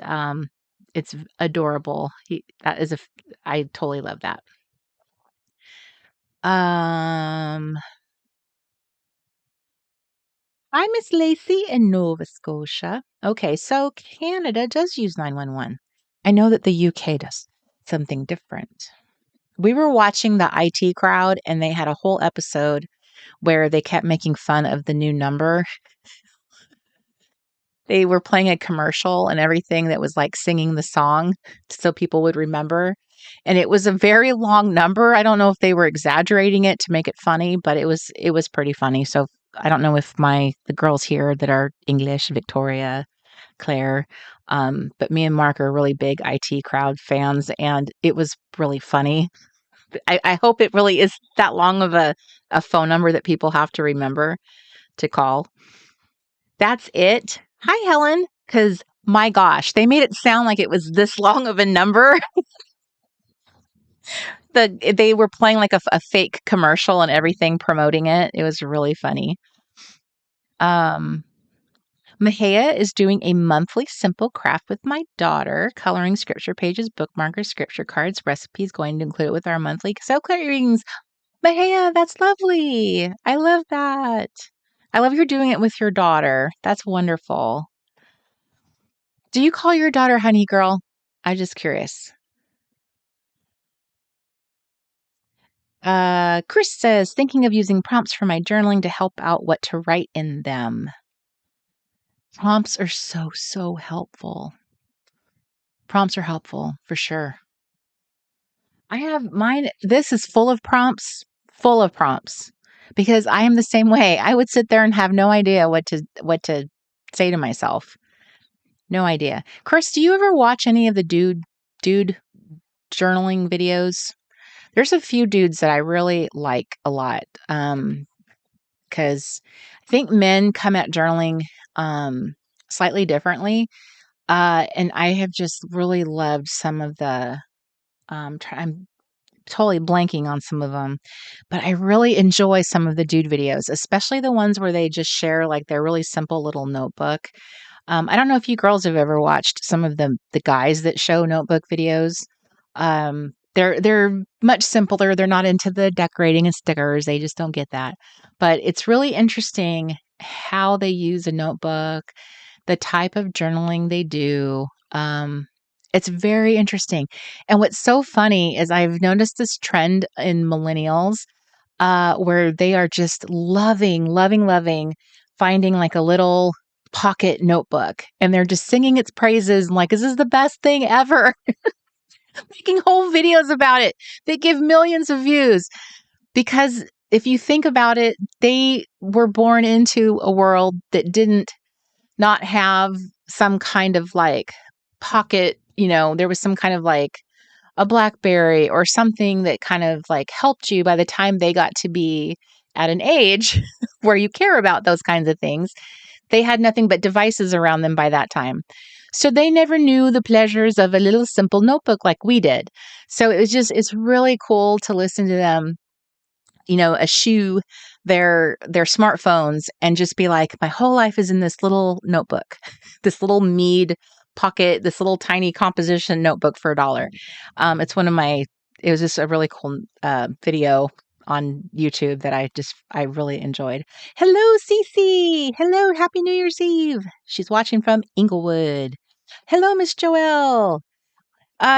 S2: it's adorable. I totally love that. Hi, Miss Lacey in Nova Scotia. Okay, so Canada does use 911. I know that the UK does something different. We were watching the IT Crowd, and they had a whole episode where they kept making fun of the new number. They were playing a commercial and everything that was like singing the song so people would remember. And it was a very long number. I don't know if they were exaggerating it to make it funny, but it was pretty funny. So I don't know if the girls here that are English, Victoria, Claire, but me and Mark are really big IT Crowd fans, and it was really funny. I hope it really is that long of a phone number that people have to remember to call. That's it. Hi, Helen. Because my gosh, they made it sound like it was this long of a number. They were playing like a fake commercial and everything promoting it. It was really funny. Mahea is doing a monthly simple craft with my daughter, coloring scripture pages, bookmarkers, scripture cards, recipes, going to include it with our monthly self-care readings. Mahea, that's lovely. I love that. I love you're doing it with your daughter. That's wonderful. Do you call your daughter honey girl? I'm just curious. Chris says, thinking of using prompts for my journaling to help out what to write in them. Prompts are so helpful. Prompts are helpful for sure. I have mine. This is full of prompts, because I am the same way. I would sit there and have no idea what to say to myself. No idea. Chris, do you ever watch any of the dude journaling videos? There's a few dudes that I really like a lot. Because I think men come at journaling slightly differently. And I have just really loved some of the I'm totally blanking on some of them, but I really enjoy some of the dude videos, especially the ones where they just share like their really simple little notebook. I don't know if you girls have ever watched some of the guys that show notebook videos. They're much simpler. They're not into the decorating and stickers. They just don't get that. But it's really interesting how they use a notebook, the type of journaling they do. It's very interesting. And what's so funny is I've noticed this trend in millennials where they are just loving finding like a little pocket notebook and they're just singing its praises and like, this is the best thing ever. Making whole videos about it. They give millions of views because if you think about it, they were born into a world that didn't not have some kind of like pocket, there was some kind of like a BlackBerry or something that kind of like helped you by the time they got to be at an age where you care about those kinds of things. They had nothing but devices around them by that time. So they never knew the pleasures of a little simple notebook like we did. So it's really cool to listen to them, eschew their smartphones and just be like, my whole life is in this little notebook, this little Mead pocket, this little tiny composition notebook for $1. It was just a really cool video on YouTube that I really enjoyed. Hello, Cece. Hello, Happy New Year's Eve. She's watching from Inglewood. Hello, Miss Joelle.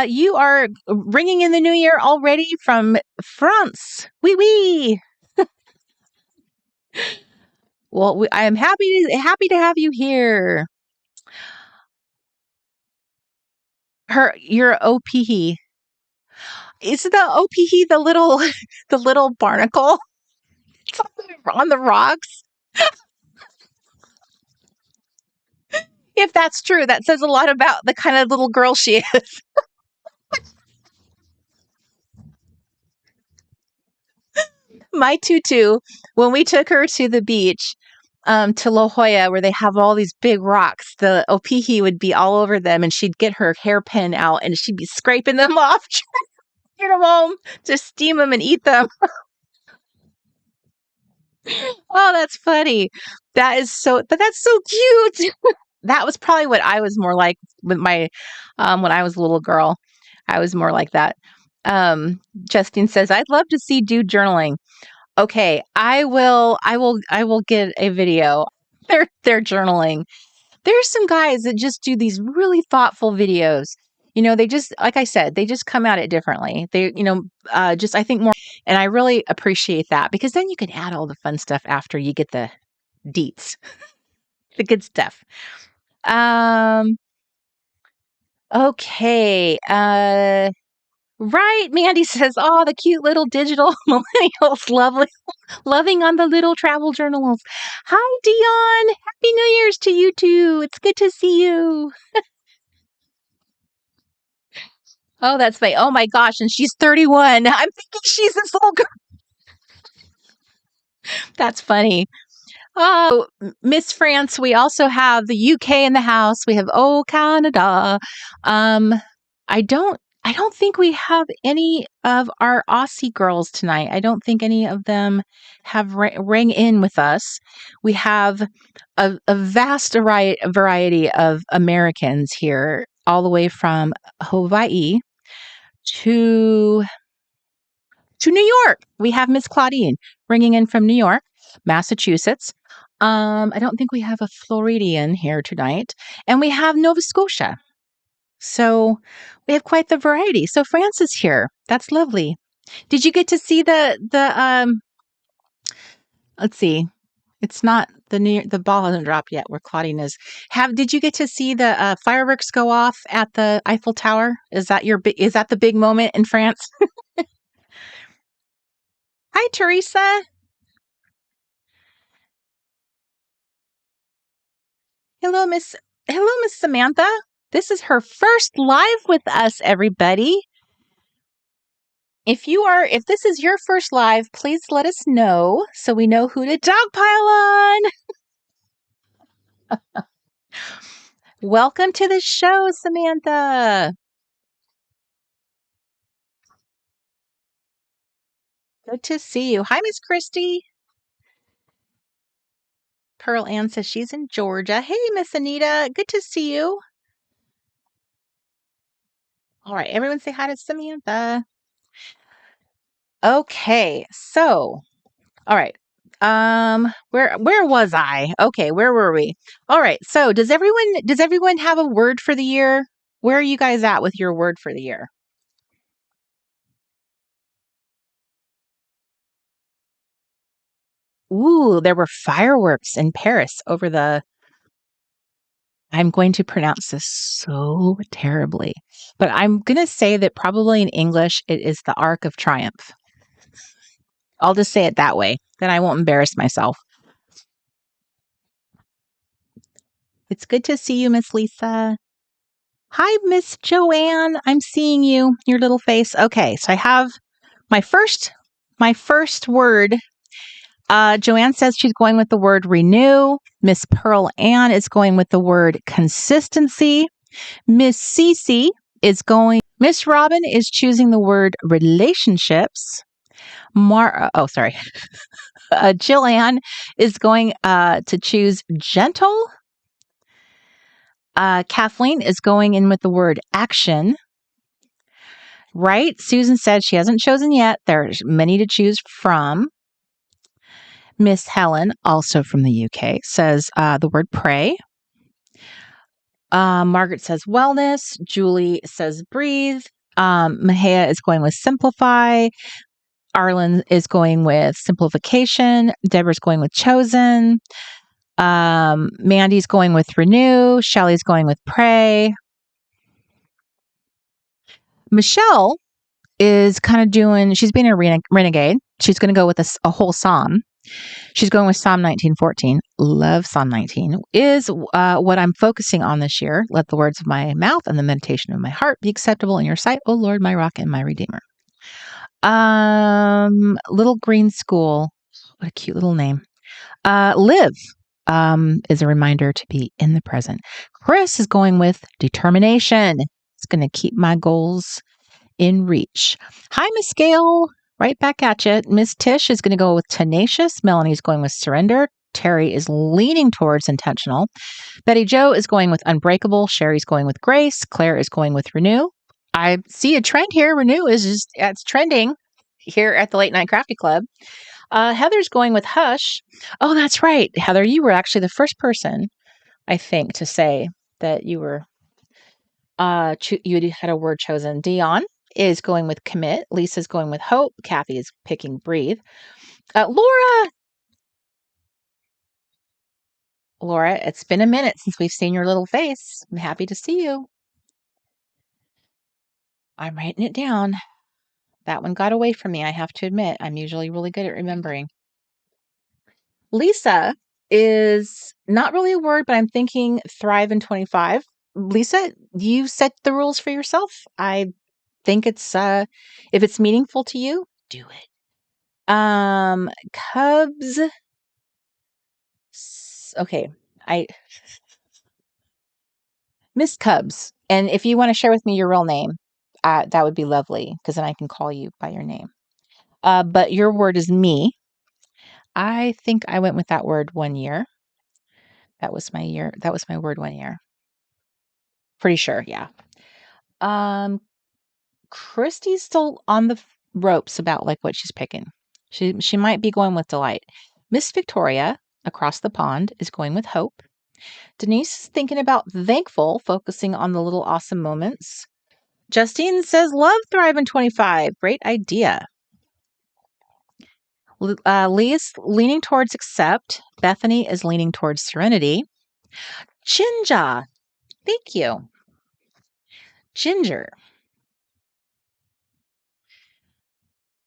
S2: You are ringing in the new year already from France. Oui, oui. Well, I am happy to have you here. Your OPE. Is the OPE the little barnacle? It's on the rocks. If that's true, that says a lot about the kind of little girl she is. My tutu, when we took her to the beach, to La Jolla, where they have all these big rocks, the opihi would be all over them, and she'd get her hairpin out, and she'd be scraping them off, get them home to steam them and eat them. Oh, that's funny. That's so cute. That was probably what I was more like with my, when I was a little girl. I was more like that. Justine says, I'd love to see dude journaling. Okay, I will get a video. They're journaling. There's some guys that just do these really thoughtful videos. They just, like I said, they just come at it differently. They, just I think more, and I really appreciate that because then you can add all the fun stuff after you get the deets, the good stuff. Okay. Right. Mandy says, oh, the cute little digital millennials, loving on the little travel journals. Hi, Dion. Happy New Year's to you too. It's good to see you. Oh, that's funny. Oh my gosh. And she's 31. I'm thinking she's this little girl. That's funny. Oh, Miss France, we also have the UK in the house. We have Canada. I don't think we have any of our Aussie girls tonight. I don't think any of them have rang in with us. We have a vast variety of Americans here, all the way from Hawaii to New York. We have Miss Claudine ringing in from New York, Massachusetts. I don't think we have a Floridian here tonight, and we have Nova Scotia. So we have quite the variety. So France is here. That's lovely. Did you get to see the let's see. It's not the ball hasn't dropped yet where Claudine is. Did you get to see the fireworks go off at the Eiffel Tower? Is that the big moment in France? Hi, Teresa. Hello, Miss Samantha. This is her first live with us, everybody. If this is your first live, please let us know so we know who to dogpile on. Welcome to the show, Samantha. Good to see you. Hi, Miss Christy. Pearl Ann says she's in Georgia. Hey, Miss Anita. Good to see you. All right, everyone say hi to Samantha. Okay, so all right. Where was I? Okay, where were we? All right. So does everyone have a word for the year? Where are you guys at with your word for the year? Ooh, there were fireworks in Paris over the I'm going to pronounce this so terribly, but I'm going to say that probably in English it is the Arc of Triumph. I'll just say it that way. Then I won't embarrass myself. It's good to see you, Miss Lisa. Hi, Miss Joanne. I'm seeing you, your little face. Okay, so I have my first word. Joanne says she's going with the word renew. Miss Pearl Ann is going with the word consistency. Miss Cece is going. Miss Robin is choosing the word relationships. Jillian is going to choose gentle. Kathleen is going in with the word action. Right? Susan said she hasn't chosen yet. There's many to choose from. Miss Helen, also from the UK, says the word pray. Margaret says wellness. Julie says breathe. Mahea is going with simplify. Arlen is going with simplification. Deborah's going with chosen. Mandy's going with renew. Shelley's going with pray. Michelle is kind of she's being a renegade. She's going to go with a whole psalm. She's going with Psalm 19:14. Love Psalm 19. Is what I'm focusing on this year. Let the words of my mouth and the meditation of my heart be acceptable in your sight, O Lord, my rock and my redeemer. Little Green School. What a cute little name. Live is a reminder to be in the present. Chris is going with determination. It's going to keep my goals in reach. Hi, Miss Gail. Right back at you. Miss Tish is going to go with tenacious. Melanie's going with surrender. Terry is leaning towards intentional. Betty Jo is going with unbreakable. Sherry's going with grace. Claire is going with renew. I see a trend here. Renew it's trending here at the Late Night Crafty Club. Heather's going with hush. Oh, that's right. Heather, you were actually the first person, I think, to say that you were you had a word chosen. Dion is going with commit. Lisa's going with hope. Kathy is picking breathe. Laura, it's been a minute since we've seen your little face. I'm happy to see you. I'm writing it down. That one got away from me, I have to admit. I'm usually really good at remembering. Lisa is not really a word, but I'm thinking thrive in 25. Lisa, you set the rules for yourself. I think it's if it's meaningful to you, do it. Cubs. Okay, I Miss Cubs. And if you want to share with me your real name, that would be lovely because then I can call you by your name. But your word is me. I think I went with that word 1 year. That was my year. That was my word 1 year. Pretty sure, yeah. Christy's still on the ropes about like what she's picking. She might be going with delight. Miss Victoria across the pond is going with hope. Denise is thinking about thankful, focusing on the little awesome moments. Justine says love thrive in 25. Great idea. Lee is leaning towards accept. Bethany is leaning towards serenity. Jinja. Thank you. Ginger.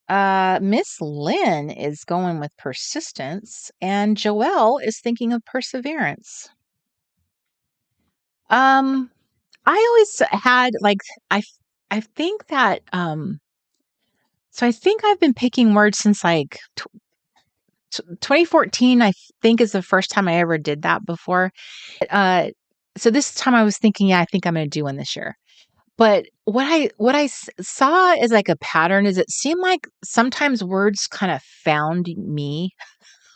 S2: Miss Lynn is going with persistence, and Joelle is thinking of perseverance. I always had like I think that so I think I've been picking words since like 2014. I think is the first time I ever did that before. Uh, so this time I was thinking, yeah, I think I'm going to do one this year. But what I saw as like a pattern is it seemed like sometimes words kind of found me,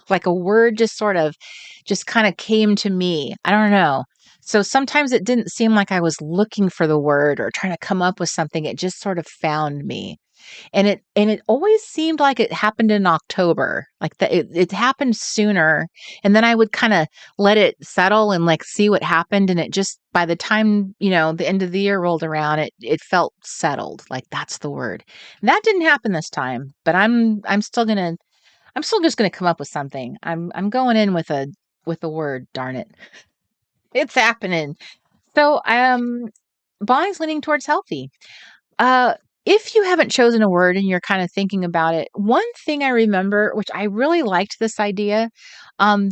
S2: like a word just kind of came to me. I don't know. So sometimes it didn't seem like I was looking for the word or trying to come up with something. It just sort of found me. And it always seemed like it happened in October, like that it happened sooner, and then I would kind of let it settle and like see what happened, and it just by the time the end of the year rolled around, it felt settled, like that's the word. And that didn't happen this time, but I'm still just gonna come up with something. I'm going in with a word. Darn it, it's happening. So Bonnie's leaning towards healthy. Uh, if you haven't chosen a word and you're kind of thinking about it, one thing I remember, which I really liked this idea, um,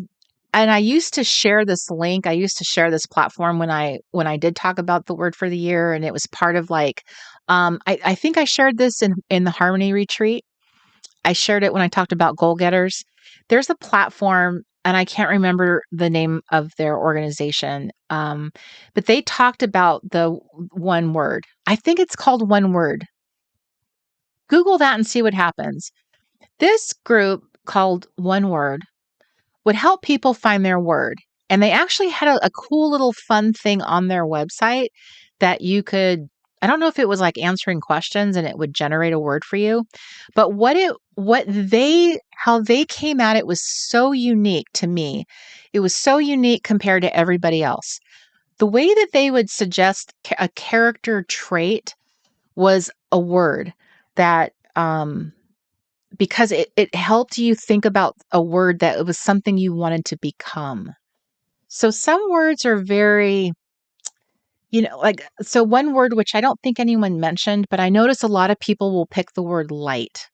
S2: and I used to share this link. I used to share this platform when I did talk about the word for the year, and it was part of like, I think I shared this in the Harmony Retreat. I shared it when I talked about goal getters. There's a platform, and I can't remember the name of their organization, but they talked about the one word. I think it's called One Word. Google that and see what happens. This group called One Word would help people find their word. And they actually had a cool little fun thing on their website that you could, I don't know if it was like answering questions and it would generate a word for you, but how they came at it was so unique to me. It was so unique compared to everybody else. The way that they would suggest a character trait was a word that, because it helped you think about a word that it was something you wanted to become. So some words are very, like, so one word, which I don't think anyone mentioned, but I notice a lot of people will pick the word light.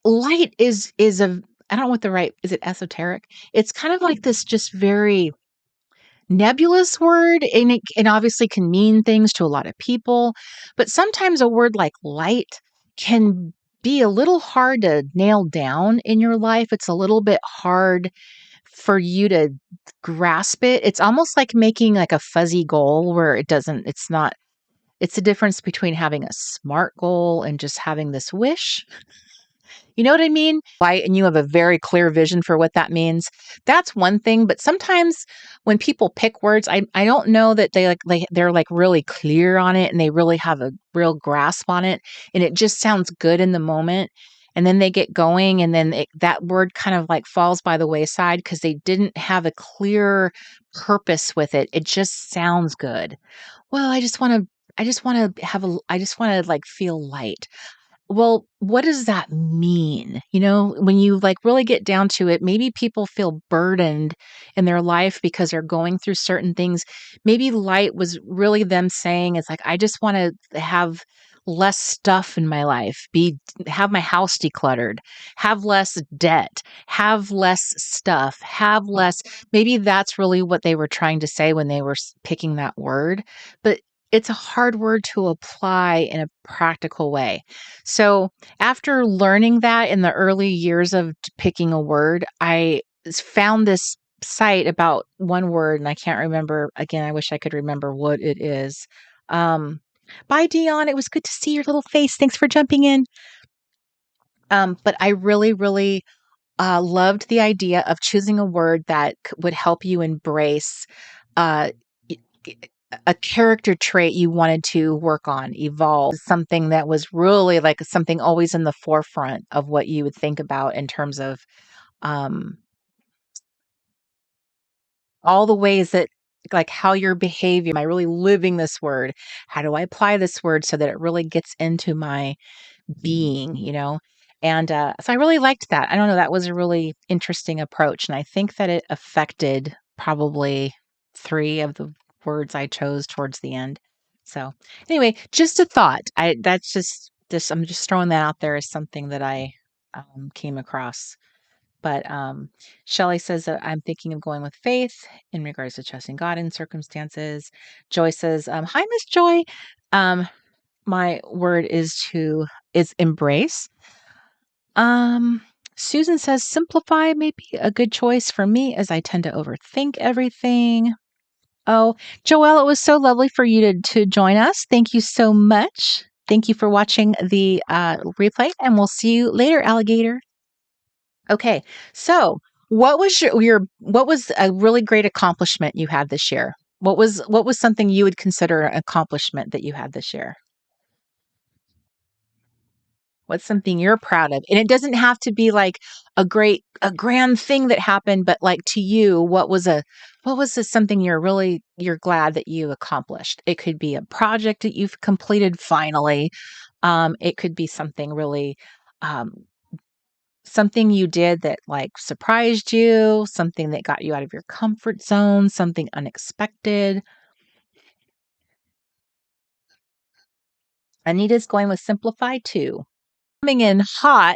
S2: Light is I don't know what the right, is it esoteric? It's kind of like this just very nebulous word, and it obviously can mean things to a lot of people, but sometimes a word like light can be a little hard to nail down in your life. It's a little bit hard for you to grasp it. It's almost like making like a fuzzy goal where it's the difference between having a smart goal and just having this wish. You know what I mean? Right, and you have a very clear vision for what that means. That's one thing, but sometimes when people pick words, I don't know that they're like really clear on it and they really have a real grasp on it, and it just sounds good in the moment. And then they get going, and then that word kind of like falls by the wayside because they didn't have a clear purpose with it. It just sounds good. Well, I just want to like feel light. Well, what does that mean? When you like really get down to it, maybe people feel burdened in their life because they're going through certain things. Maybe light was really them saying, it's like, I just want to have less stuff in my life, have my house decluttered, have less debt, have less stuff, have less. Maybe that's really what they were trying to say when they were picking that word. But it's a hard word to apply in a practical way. So after learning that in the early years of picking a word, I found this site about one word, and I can't remember. Again, I wish I could remember what it is. Bye, Dion. It was good to see your little face. Thanks for jumping in. But I really, really loved the idea of choosing a word that would help you embrace uh, a character trait you wanted to work on, evolve, something that was really like something always in the forefront of what you would think about in terms of um, all the ways that, like, how your behavior, am I really living this word? How do I apply this word so that it really gets into my being, you know? And so I really liked that. I don't know, that was a really interesting approach. And I think that it affected probably 3 of the words I chose towards the end. So anyway, just a thought. That's just this, I'm just throwing that out there as something that I came across. But Shelley says that I'm thinking of going with faith in regards to trusting God in circumstances. Joy says, "Hi, Miss Joy. Um, my word is embrace." Um, Susan says, "Simplify may be a good choice for me as I tend to overthink everything." Oh, Joelle, it was so lovely for you to join us. Thank you so much. Thank you for watching the replay, and we'll see you later, alligator. Okay, so what was what was a really great accomplishment you had this year? What was something you would consider an accomplishment that you had this year? What's something you're proud of? And it doesn't have to be like a grand thing that happened, but like to you, something you're glad that you accomplished? It could be a project that you've completed finally. It could be something really um, something you did that like surprised you, something that got you out of your comfort zone, something unexpected. Anita's going with simplify too. Coming in hot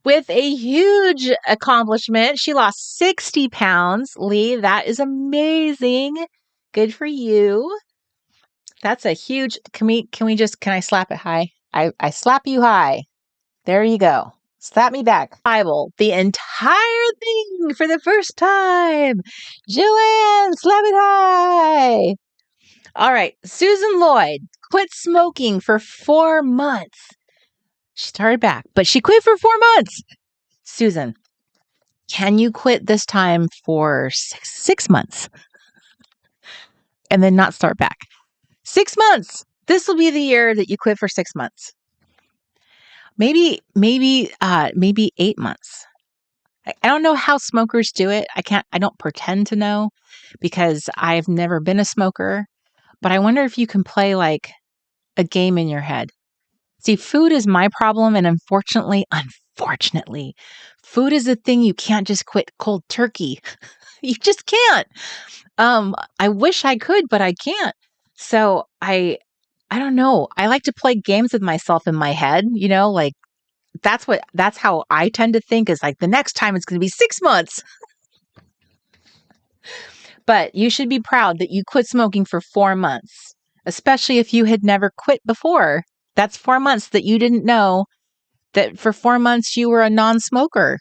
S2: with a huge accomplishment. She lost 60 pounds. Lee, that is amazing. Good for you. That's a huge, can I slap it high? I slap you high. There you go. Slap me back. Bible, the entire thing for the first time. Joanne, slap it high. All right. Susan Lloyd quit smoking for 4 months. She started back, but she quit for 4 months. Susan, can you quit this time for 6 months and then not start back? 6 months. This will be the year that you quit for 6 months. Maybe 8 months. I don't know how smokers do it. I don't pretend to know because I've never been a smoker, but I wonder if you can play like a game in your head. See, food is my problem. And unfortunately, food is a thing you can't just quit cold turkey. You just can't. I wish I could, but I can't. So I don't know. I like to play games with myself in my head, like that's how I tend to think is like the next time it's going to be 6 months. But you should be proud that you quit smoking for 4 months, especially if you had never quit before. That's 4 months that you didn't know that for 4 months you were a non-smoker.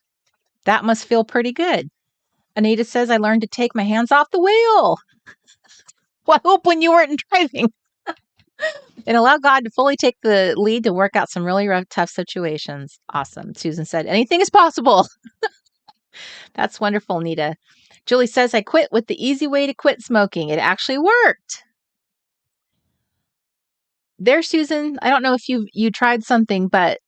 S2: That must feel pretty good. Anita says, I learned to take my hands off the wheel. Well, I hope when you weren't driving. And allow God to fully take the lead to work out some really rough, tough situations. Awesome. Susan said, anything is possible. That's wonderful, Anita. Julie says, I quit with the easy way to quit smoking. It actually worked. There, Susan. I don't know if you tried something, but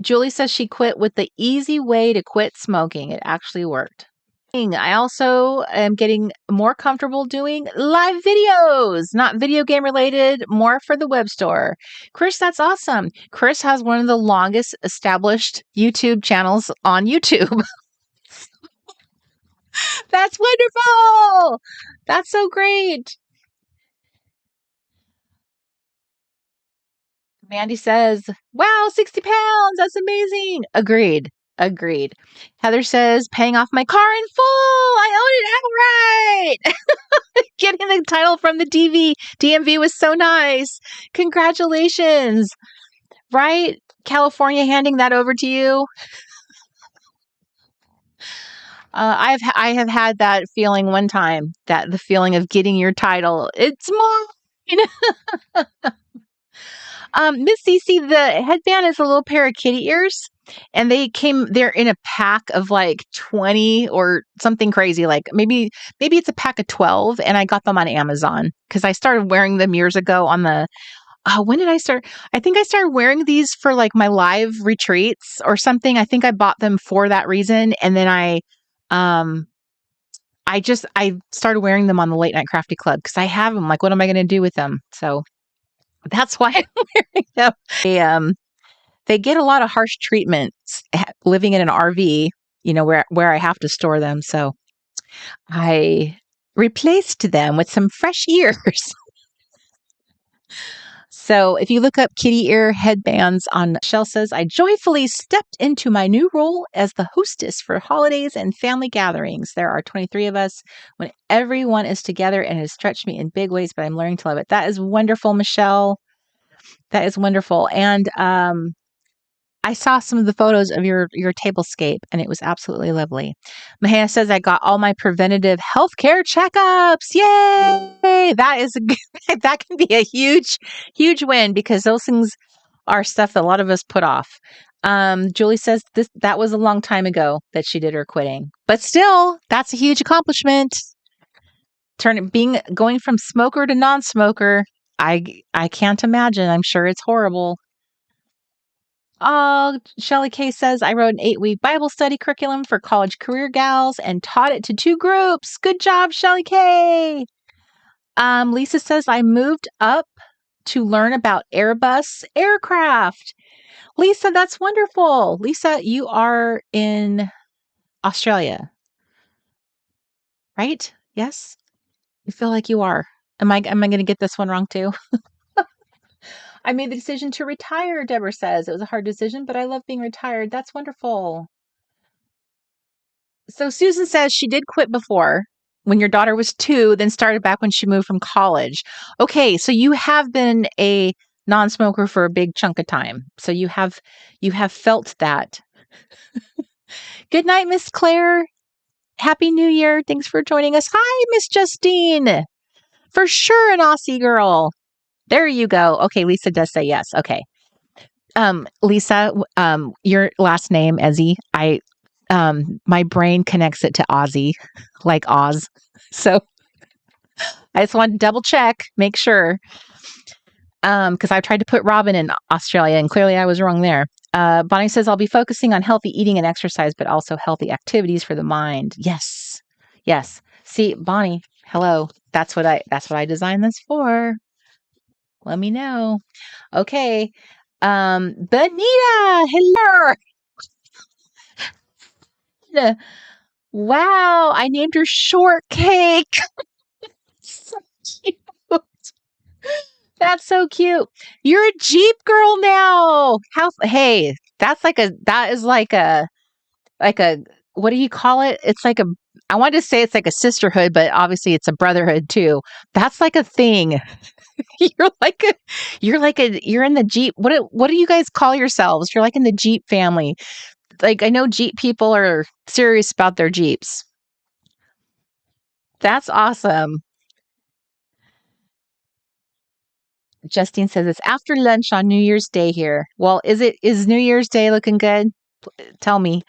S2: Julie says she quit with the easy way to quit smoking. It actually worked. I also am getting more comfortable doing live videos, not video game related, more for the web store. Chris, that's awesome. Chris has one of the longest established YouTube channels on YouTube. That's wonderful. That's so great. Mandy says, wow, 60 pounds. That's amazing. Agreed. Heather says, paying off my car in full. I own it outright. Getting the title from the DMV was so nice. Congratulations. Right? California handing that over to you. I have had that feeling one time, that the feeling of getting your title. It's mine. Miss Cece, the headband is a little pair of kitty ears, and they're in a pack of like 20 or something crazy. Like maybe it's a pack of 12, and I got them on Amazon because I started wearing them years ago on the, when did I start? I think I started wearing these for like my live retreats or something. I think I bought them for that reason. And then I started wearing them on the Late Night Crafty Club because I have them. Like, what am I going to do with them? So that's why I'm wearing them. They get a lot of harsh treatments living in an RV, where I have to store them. So I replaced them with some fresh ears. So if you look up kitty ear headbands on Michelle says, I joyfully stepped into my new role as the hostess for holidays and family gatherings. There are 23 of us when everyone is together and it has stretched me in big ways, but I'm learning to love it. That is wonderful, Michelle. That is wonderful. And I saw some of the photos of your tablescape and it was absolutely lovely. Mahia says, I got all my preventative healthcare checkups. Yay! That is that can be a huge, huge win because those things are stuff that a lot of us put off. Julie says that was a long time ago that she did her quitting, but still, that's a huge accomplishment. Going from smoker to non-smoker. I can't imagine. I'm sure it's horrible. Oh, Shelly K says, I wrote an 8-week Bible study curriculum for college career gals and taught it to 2 groups. Good job, Shelly K. Lisa says, I moved up to learn about Airbus aircraft. Lisa, that's wonderful. Lisa, you are in Australia, right? Yes? You feel like you are. Am I going to get this one wrong too? I made the decision to retire, Deborah says. It was a hard decision, but I love being retired. That's wonderful. So Susan says she did quit before when your daughter was 2, then started back when she moved from college. Okay, so you have been a non-smoker for a big chunk of time. So you have felt that. Good night, Miss Claire. Happy New Year. Thanks for joining us. Hi, Miss Justine. For sure an Aussie girl. There you go. Okay, Lisa does say yes. Okay. Lisa, your last name, Ezzy, my brain connects it to Aussie, like Oz. So I just wanted to double check, make sure. Because I tried to put Robin in Australia and clearly I was wrong there. Bonnie says, I'll be focusing on healthy eating and exercise, but also healthy activities for the mind. Yes. Yes. See, Bonnie, hello. That's what I designed this for. Let me know. Okay. Benita, hello. Wow, I named her Shortcake. So cute. That's so cute. You're a Jeep girl now. Hey, that is like a what do you call it? It's like I wanted to say it's like a sisterhood, but obviously it's a brotherhood too. That's like a thing. You're in the Jeep. What do you guys call yourselves? You're like in the Jeep family. Like I know Jeep people are serious about their Jeeps. That's awesome. Justine says it's after lunch on New Year's Day here. Well, is New Year's Day looking good? Tell me.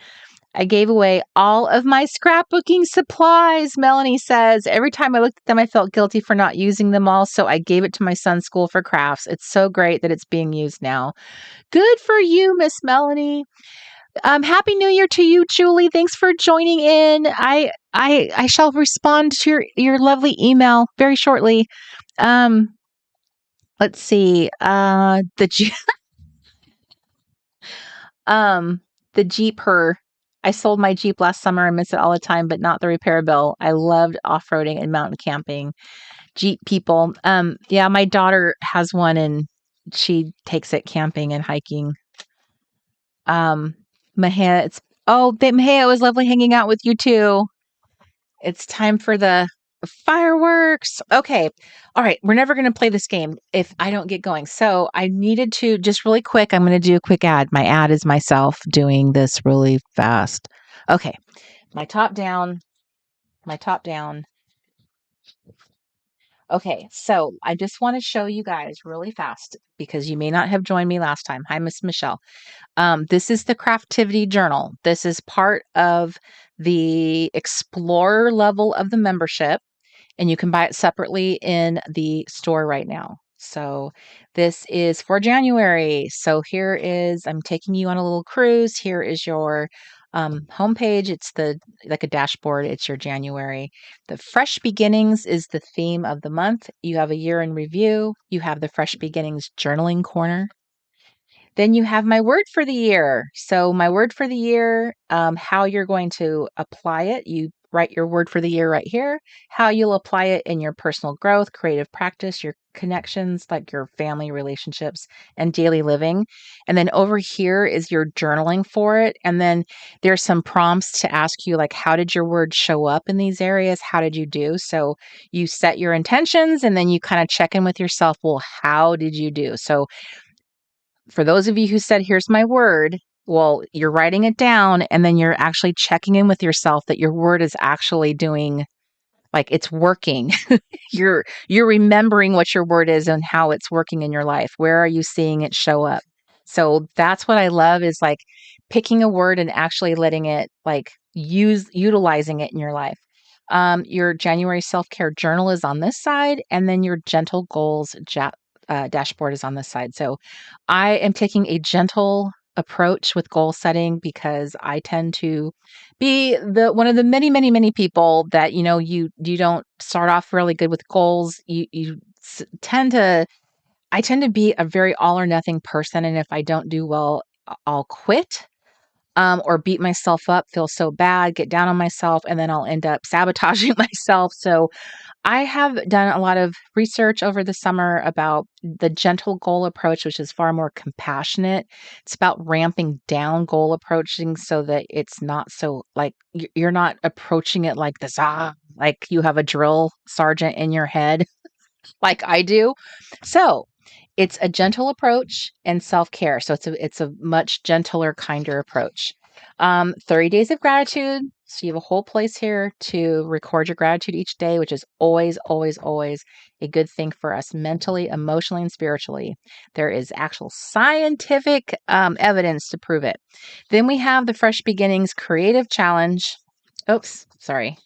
S2: I gave away all of my scrapbooking supplies, Melanie says. Every time I looked at them, I felt guilty for not using them all, so I gave it to my son's school for crafts. It's so great that it's being used now. Good for you, Miss Melanie. Happy New Year to you, Julie. Thanks for joining in. I shall respond to your lovely email very shortly. Let's see. The Jeep her. I sold my Jeep last summer. I miss it all the time, but not the repair bill. I loved off-roading and mountain camping. Jeep people. Yeah, my daughter has one and she takes it camping and hiking. Mahia, Mahia, it was lovely hanging out with you too. It's time for the fireworks. Okay. All right. We're never going to play this game if I don't get going. So I needed to just really quick. I'm going to do a quick ad. My ad is myself doing this really fast. Okay. My top down. Okay. So I just want to show you guys really fast because you may not have joined me last time. Hi, Miss Michelle. This is the Craftivity journal. This is part of the Explorer level of the membership. And you can buy it separately in the store right now. So this is for January. So I'm taking you on a little cruise. Here is your homepage, it's like a dashboard. It's your January. The fresh beginnings is the theme of the month. You have a year in review. You have the fresh beginnings journaling corner. Then you have my word for the year. So my word for the year, how you're going to apply it. You write your word for the year right here, how you'll apply it in your personal growth, creative practice, your connections, like your family relationships and daily living. And then over here is your journaling for it. And then there's some prompts to ask you, like, how did your word show up in these areas? How did you do? So you set your intentions and then you kind of check in with yourself. Well, how did you do? So for those of you who said, here's my word, well, you're writing it down and then you're actually checking in with yourself that your word is actually doing, like, it's working. You're remembering what your word is and how it's working in your life. Where are you seeing it show up? So that's what I love, is like picking a word and actually letting it, like, utilizing it in your life. Your January self-care journal is on this side, and then your gentle goals dashboard is on this side. So I am taking a gentle approach with goal setting because I tend to be the one of the many people that, you don't start off really good with goals. Tend to I tend to be a very all or nothing person, and if I don't do well, I'll quit. Or beat myself up, feel so bad, get down on myself, and then I'll end up sabotaging myself. So I have done a lot of research over the summer about the gentle goal approach, which is far more compassionate. It's about ramping down goal approaching so that it's not so, like, you're not approaching it like this, like you have a drill sergeant in your head, like I do. So it's a gentle approach and self-care. So it's a much gentler, kinder approach. 30 days of gratitude. So you have a whole place here to record your gratitude each day, which is always, always, always a good thing for us mentally, emotionally, and spiritually. There is actual scientific evidence to prove it. Then we have the Fresh Beginnings Creative Challenge. Oops, sorry.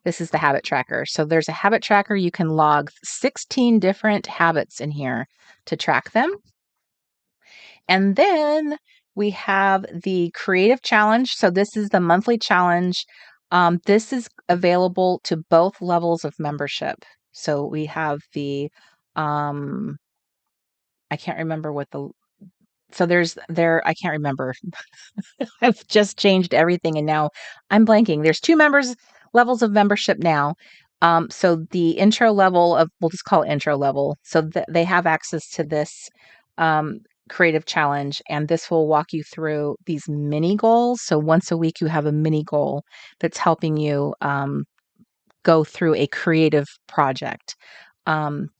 S2: This is the habit tracker. So there's a habit tracker. You can log 16 different habits in here to track them. And then we have the creative challenge. So this is the monthly challenge. This is available to both levels of membership. So we have the, I can't remember what the, so I can't remember. I've just changed everything and now I'm blanking. There's two levels of membership now. So the intro level we'll just call it intro level. So they have access to this creative challenge, and this will walk you through these mini goals. So once a week you have a mini goal that's helping you go through a creative project.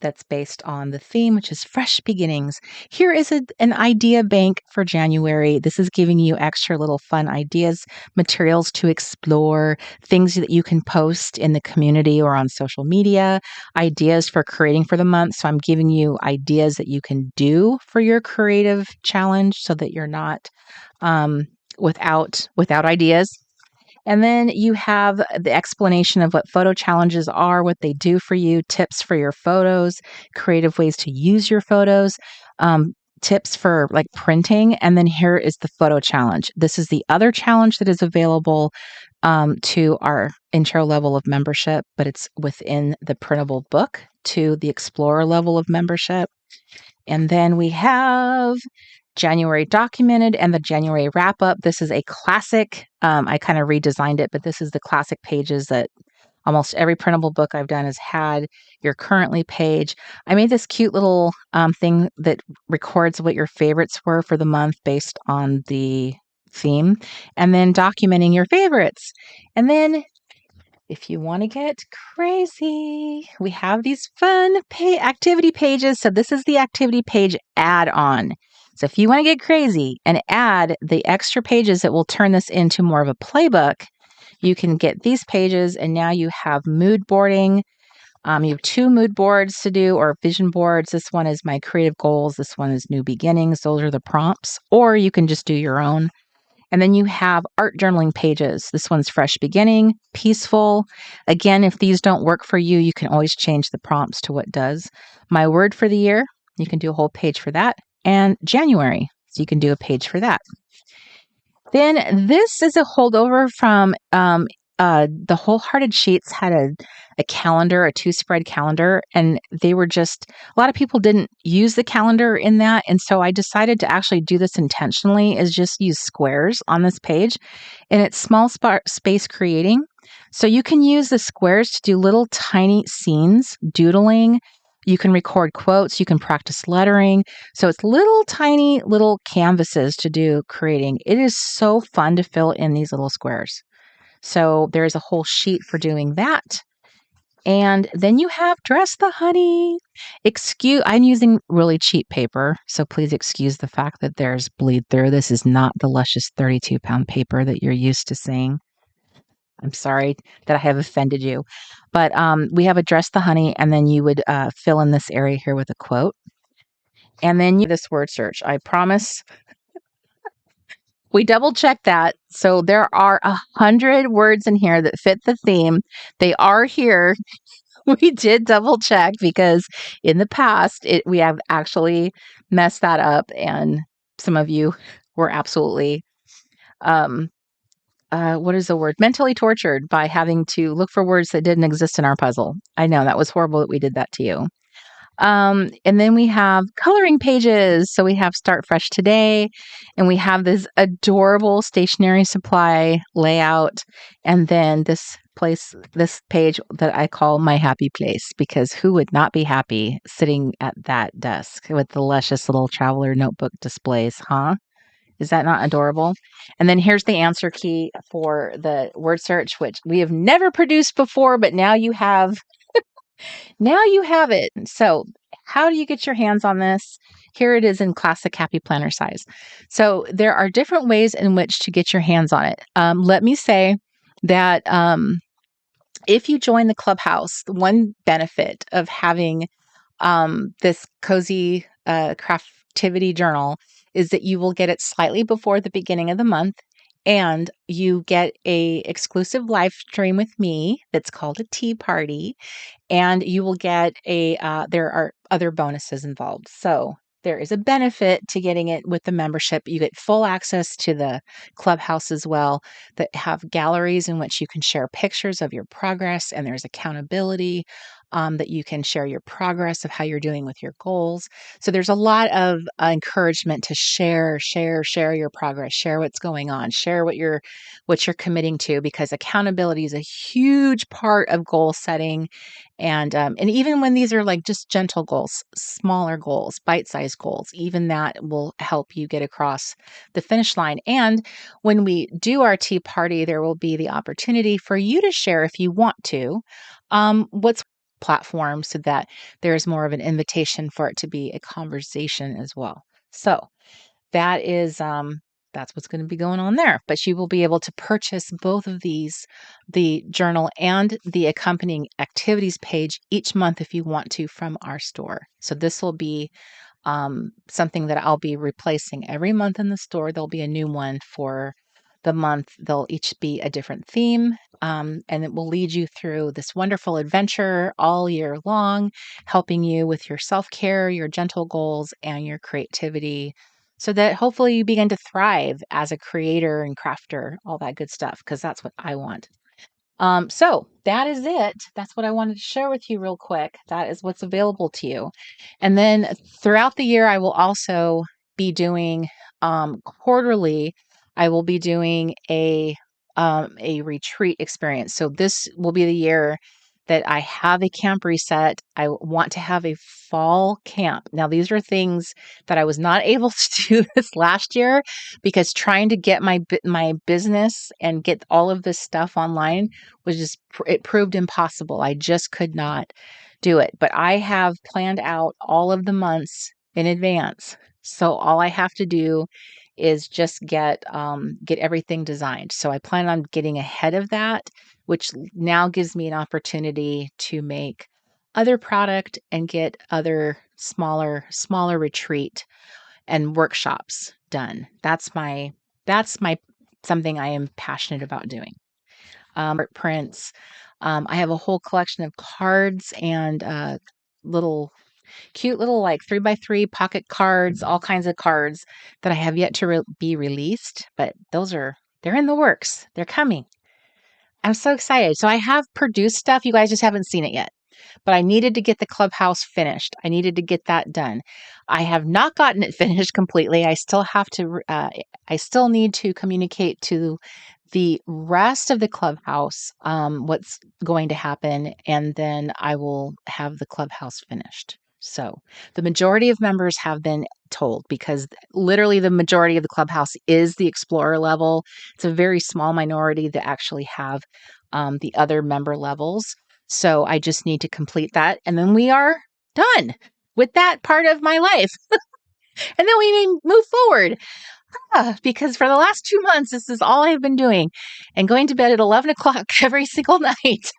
S2: That's based on the theme, which is fresh beginnings. Here is an idea bank for January. This is giving you extra little fun ideas, materials to explore, things that you can post in the community or on social media, ideas for creating for the month. So I'm giving you ideas that you can do for your creative challenge so that you're not without ideas. And then you have the explanation of what photo challenges are, what they do for you, tips for your photos, creative ways to use your photos, tips for like printing. And then here is the photo challenge. This is the other challenge that is available to our intro level of membership, but it's within the printable book to the explorer level of membership. And then we have January documented and the January wrap up. This is a classic. I kind of redesigned it, but this is the classic pages that almost every printable book I've done has had. Your currently page. I made this cute little thing that records what your favorites were for the month based on the theme, and then documenting your favorites. And then if you want to get crazy, we have these fun activity pages. So this is the activity page add-on. So if you want to get crazy and add the extra pages that will turn this into more of a playbook, you can get these pages, and now you have mood boarding. You have 2 mood boards to do, or vision boards. This one is my creative goals. This one is new beginnings. Those are the prompts, or you can just do your own. And then you have art journaling pages. This one's fresh beginning, peaceful. Again, if these don't work for you, you can always change the prompts to what does. My word for the year, you can do a whole page for that. And January, so you can do a page for that. Then this is a holdover from the Wholehearted Sheets had a calendar, a 2-spread calendar, and they were just a lot of people didn't use the calendar in that, and so I decided to actually do this intentionally is just use squares on this page, and it's small space creating. So you can use the squares to do little tiny scenes, doodling. You can record quotes, you can practice lettering. So it's little tiny little canvases to do creating. It is so fun to fill in these little squares. So there's a whole sheet for doing that. And then you have Dress the Honey. I'm using really cheap paper, so please excuse the fact that there's bleed through. This is not the luscious 32-pound paper that you're used to seeing. I'm sorry that I have offended you. But we have Address the Honey, and then you would fill in this area here with a quote. And then this word search. I promise we double checked that. So there are 100 words in here that fit the theme. They are here. We did double check because in the past we have actually messed that up, and some of you were absolutely what is the word? Mentally tortured by having to look for words that didn't exist in our puzzle. I know that was horrible that we did that to you. And then we have coloring pages. So we have Start Fresh Today, and we have this adorable stationery supply layout. And then this page that I call My Happy Place, because who would not be happy sitting at that desk with the luscious little traveler notebook displays, huh? Is that not adorable? And then here's the answer key for the word search, which we have never produced before, but now you have. Now you have it. So how do you get your hands on this? Here it is in classic Happy Planner size. So there are different ways in which to get your hands on it. Let me say that if you join the Clubhouse, the one benefit of having this cozy Craftivity journal is that you will get it slightly before the beginning of the month, and you get a exclusive live stream with me that's called a tea party, and you will get there are other bonuses involved. So there is a benefit to getting it with the membership. You get full access to the Clubhouse as well, that have galleries in which you can share pictures of your progress, and there's accountability that you can share your progress of how you're doing with your goals. So there's a lot of encouragement to share your progress, share what's going on, share what you're committing to, because accountability is a huge part of goal setting. And even when these are like just gentle goals, smaller goals, bite-sized goals, even that will help you get across the finish line. And when we do our tea party, there will be the opportunity for you to share, if you want to, what's platform, so that there's more of an invitation for it to be a conversation as well. So that is that's what's going to be going on there. But you will be able to purchase both of these, the journal and the accompanying activities page, each month if you want to, from our store. So this will be something that I'll be replacing every month in the store. There'll be a new one for the month. They'll each be a different theme, and it will lead you through this wonderful adventure all year long, helping you with your self-care, your gentle goals, and your creativity, so that hopefully you begin to thrive as a creator and crafter, all that good stuff, because that's what I want. So that is it. That's what I wanted to share with you real quick. That is what's available to you. And then throughout the year, I will also be doing quarterly. I will be doing a retreat experience. So this will be the year that I have a camp reset. I want to have a fall camp. Now, these are things that I was not able to do this last year, because trying to get my business and get all of this stuff online was just, it proved impossible. I just could not do it. But I have planned out all of the months in advance. So all I have to do is just get everything designed. So I plan on getting ahead of that, which now gives me an opportunity to make other product and get other smaller retreat and workshops done. That's my something I am passionate about doing. Art prints. I have a whole collection of cards and little cute little like 3x3 pocket cards, all kinds of cards that I have yet to be released, but they're in the works. They're coming. I'm so excited. So I have produced stuff. You guys just haven't seen it yet, but I needed to get the clubhouse finished. I needed to get that done. I have not gotten it finished completely. I still have to, I still need to communicate to the rest of the clubhouse what's going to happen, and then I will have the clubhouse finished. So the majority of members have been told, because literally the majority of the clubhouse is the explorer level. It's a very small minority that actually have the other member levels. So I just need to complete that, and then we are done with that part of my life. And then we may move forward. Because for the last 2 months, this is all I've been doing, and going to bed at 11 o'clock every single night,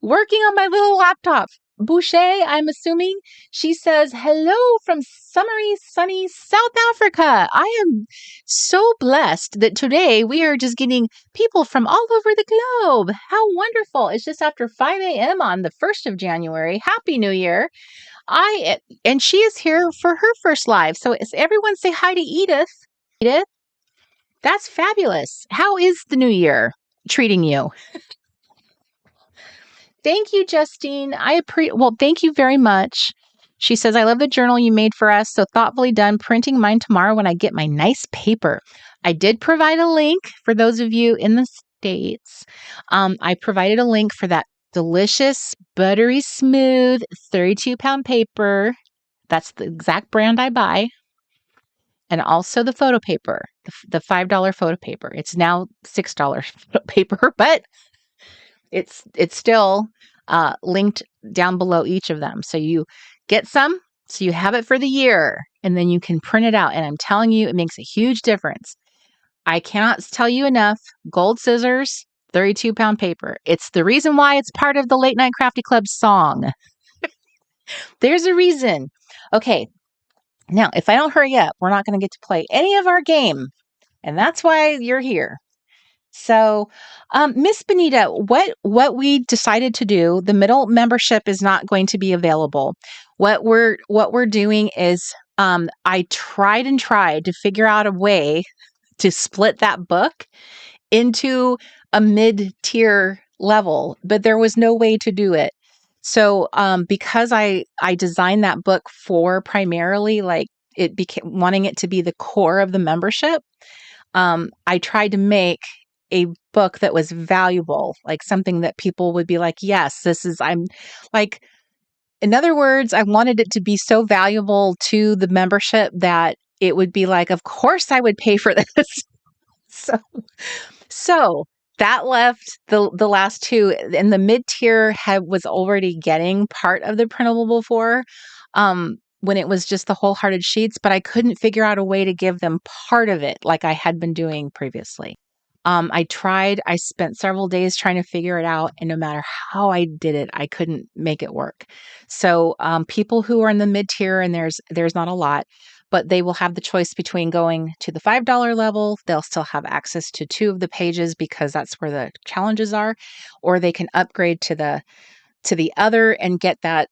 S2: working on my little laptop. Boucher, I'm assuming, she says, hello from summery, sunny South Africa. I am so blessed that today we are just getting people from all over the globe. How wonderful. It's just after 5 a.m. on the 1st of January. Happy New Year. And she is here for her first live. So everyone say hi to Edith. Edith, that's fabulous. How is the new year treating you? Thank you, Justine. Thank you very much. She says, I love the journal you made for us. So thoughtfully done. Printing mine tomorrow when I get my nice paper. I did provide a link for those of you in the States. I provided a link for that delicious, buttery smooth 32-pound paper. That's the exact brand I buy. And also the photo paper, the $5 photo paper. It's now $6 photo paper, but it's still linked down below each of them. So you get some, so you have it for the year, and then you can print it out. And I'm telling you, it makes a huge difference. I cannot tell you enough. Gold scissors, 32-pound paper. It's the reason why it's part of the Late Night Crafty Club song. There's a reason. Okay. Now, if I don't hurry up, we're not going to get to play any of our game. And that's why you're here. So, Miss Benita, what we decided to do, the middle membership is not going to be available. What we're doing is, I tried to figure out a way to split that book into a mid-tier level, but there was no way to do it. So, because I designed that book for primarily like it became wanting it to be the core of the membership, I tried to make a book that was valuable, like something that people would be like, yes, I'm like, in other words, I wanted it to be so valuable to the membership that it would be like, of course I would pay for this. So that left the last two, and the mid-tier was already getting part of the printable before, when it was just the wholehearted sheets, but I couldn't figure out a way to give them part of it like I had been doing previously. I spent several days trying to figure it out, and no matter how I did it, I couldn't make it work. So people who are in the mid-tier, and there's not a lot, but they will have the choice between going to the $5 level. They'll still have access to 2 of the pages because that's where the challenges are, or they can upgrade to the other and get that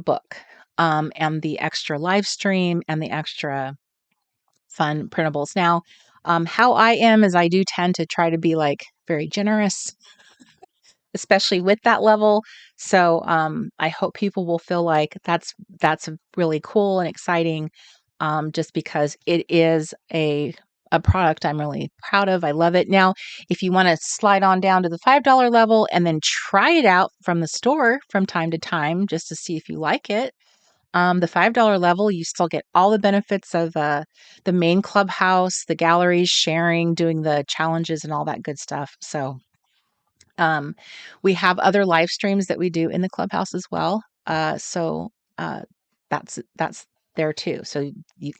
S2: book, and the extra live stream and the extra fun printables. Now, how I am is I do tend to try to be like very generous, especially with that level. So I hope people will feel like that's really cool and exciting, just because it is a product I'm really proud of. I love it. Now, if you want to slide on down to the $5 level and then try it out from the store from time to time just to see if you like it, the $5 level, you still get all the benefits of the main clubhouse, the galleries, sharing, doing the challenges and all that good stuff. So we have other live streams that we do in the clubhouse as well. So that's there too. So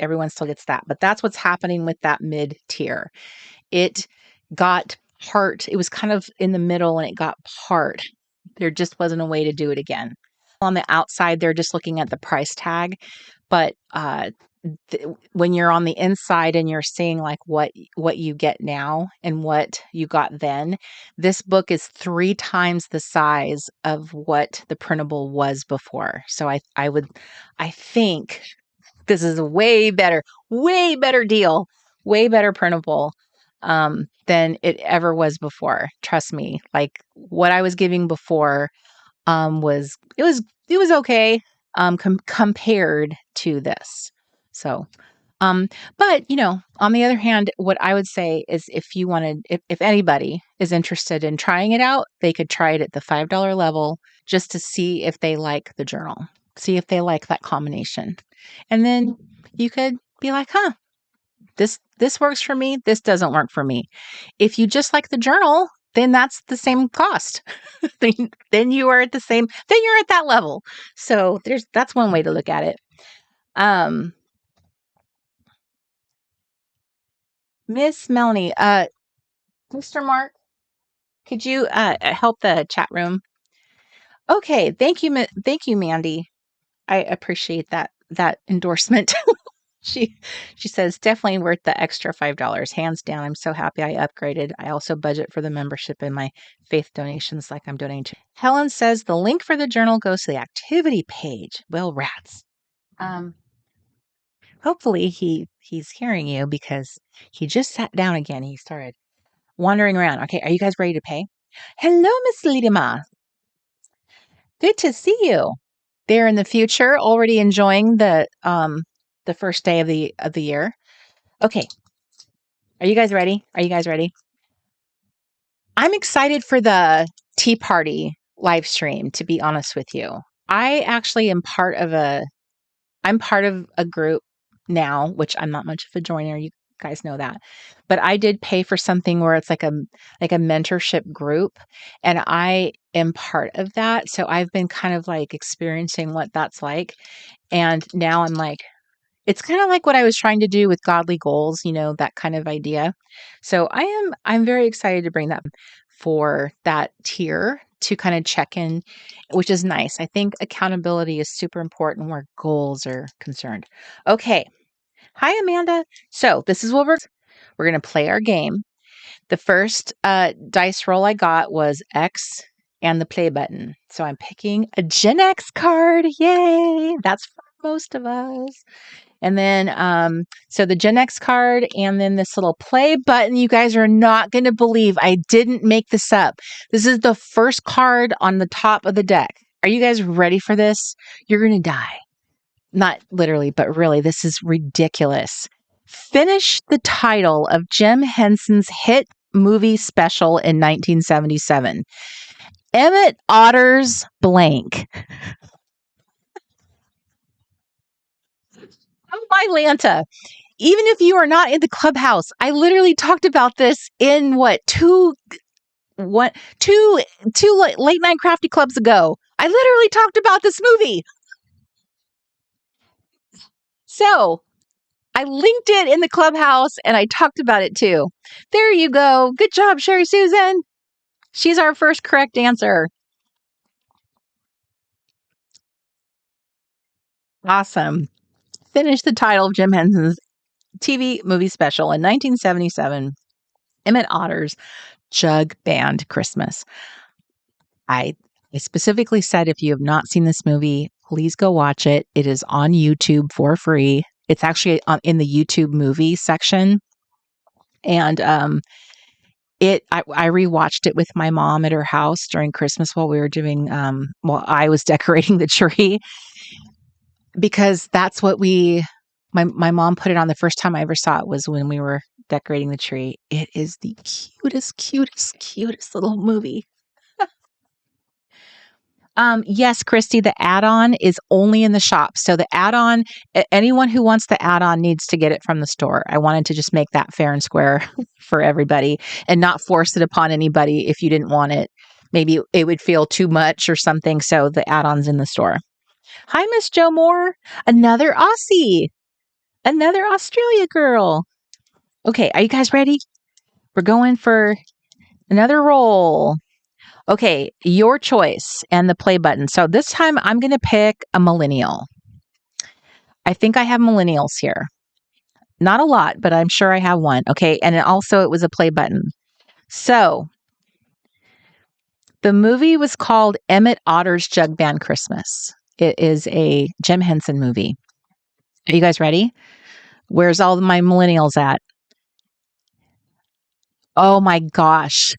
S2: everyone still gets that. But that's what's happening with that mid tier. It got part. It was kind of in the middle, and it got part. There just wasn't a way to do it again. On the outside, they're just looking at the price tag, but when you're on the inside and you're seeing like what you get now and what you got then, this book is 3 times the size of what the printable was before. So I think this is a way better deal, way better printable than it ever was before. Trust me. Like what I was giving before was okay compared to this. So, but on the other hand, what I would say is if anybody is interested in trying it out, they could try it at the $5 level just to see if they like the journal, see if they like that combination. And then you could be like, huh, this works for me. This doesn't work for me. If you just like the journal, then that's the same cost. then you are at then you're at that level. So that's one way to look at it. Miss Melanie, Mr. Mark, could you help the chat room? Okay, thank you, Mandy. I appreciate that endorsement. She says definitely worth the extra $5. Hands down. I'm so happy I upgraded. I also budget for the membership in my faith donations like I'm donating to. Helen says the link for the journal goes to the activity page. Well, rats. Hopefully he's hearing you because he just sat down again. He started wandering around. Okay, are you guys ready to pay? Hello, Miss Lidima. Good to see you. There in the future, already enjoying the first day of the year. Okay. Are you guys ready? I'm excited for the tea party live stream, to be honest with you. I actually am part of a group now, which I'm not much of a joiner. You guys know that. But I did pay for something where it's like a mentorship group, and I am part of that. So I've been kind of like experiencing what that's like. And now I'm like, it's kind of like what I was trying to do with Godly Goals, that kind of idea. So I'm very excited to bring that for that tier to kind of check in, which is nice. I think accountability is super important where goals are concerned. Okay. Hi, Amanda. So this is what we're going to play our game. The first dice roll I got was X and the play button. So I'm picking a Gen X card. Yay. That's for most of us. And then, so the Gen X card and then this little play button. You guys are not going to believe I didn't make this up. This is the first card on the top of the deck. Are you guys ready for this? You're going to die. Not literally, but really, this is ridiculous. Finish the title of Jim Henson's hit movie special in 1977. Emmett Otter's blank. Oh my Lanta. Even if you are not in the clubhouse, I literally talked about this in two late night crafty clubs ago. I literally talked about this movie. So I linked it in the clubhouse and I talked about it too. There you go. Good job, Sherry Susan. She's our first correct answer. Awesome. Finish the title of Jim Henson's TV movie special in 1977. Emmett Otter's Jug Band Christmas. I specifically said if you have not seen this movie, please go watch it. It is on YouTube for free. It's actually in the YouTube movie section. And I rewatched it with my mom at her house during Christmas while we were doing while I was decorating the tree, because that's what my mom put it on the first time I ever saw it was when we were decorating the tree. It is the cutest little movie. Yes, Christy, the add-on is only in the shop. So the add-on, anyone who wants the add-on needs to get it from the store. I wanted to just make that fair and square for everybody and not force it upon anybody if you didn't want it. Maybe it would feel too much or something. So the add-on's in the store. Hi, Miss Jo Moore. Another Aussie. Another Australia girl. Okay, are you guys ready? We're going for another roll. Okay, your choice and the play button. So this time I'm going to pick a millennial. I think I have millennials here. Not a lot, but I'm sure I have one. Okay. And it was a play button. So the movie was called Emmett Otter's Jug Band Christmas. It is a Jim Henson movie. Are you guys ready? Where's all my millennials at? Oh my gosh.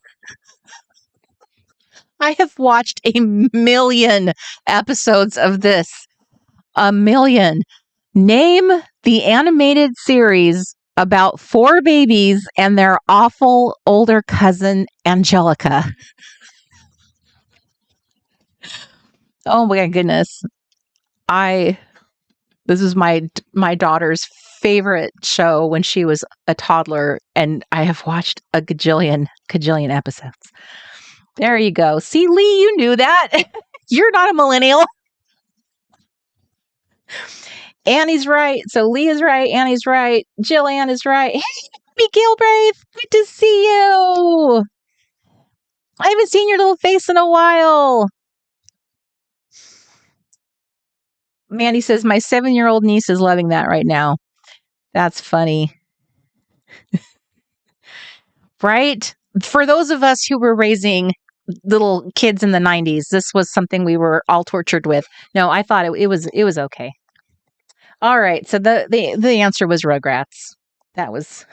S2: I have watched a million episodes of this. A million. Name the animated series about 4 babies and their awful older cousin, Angelica. Oh my goodness. This is my daughter's favorite show when she was a toddler, and I have watched a gajillion episodes. There you go. See, Lee, you knew that. You're not a millennial. Annie's right. So Lee is right. Annie's right. Jillian is right. Hey, Abby Gilbrave. Good to see you. I haven't seen your little face in a while. Mandy says, my 7-year-old niece is loving that right now. That's funny. Right? For those of us who were raising little kids in the 90s, this was something we were all tortured with. No, I thought it was okay. All right. So the answer was Rugrats. That was.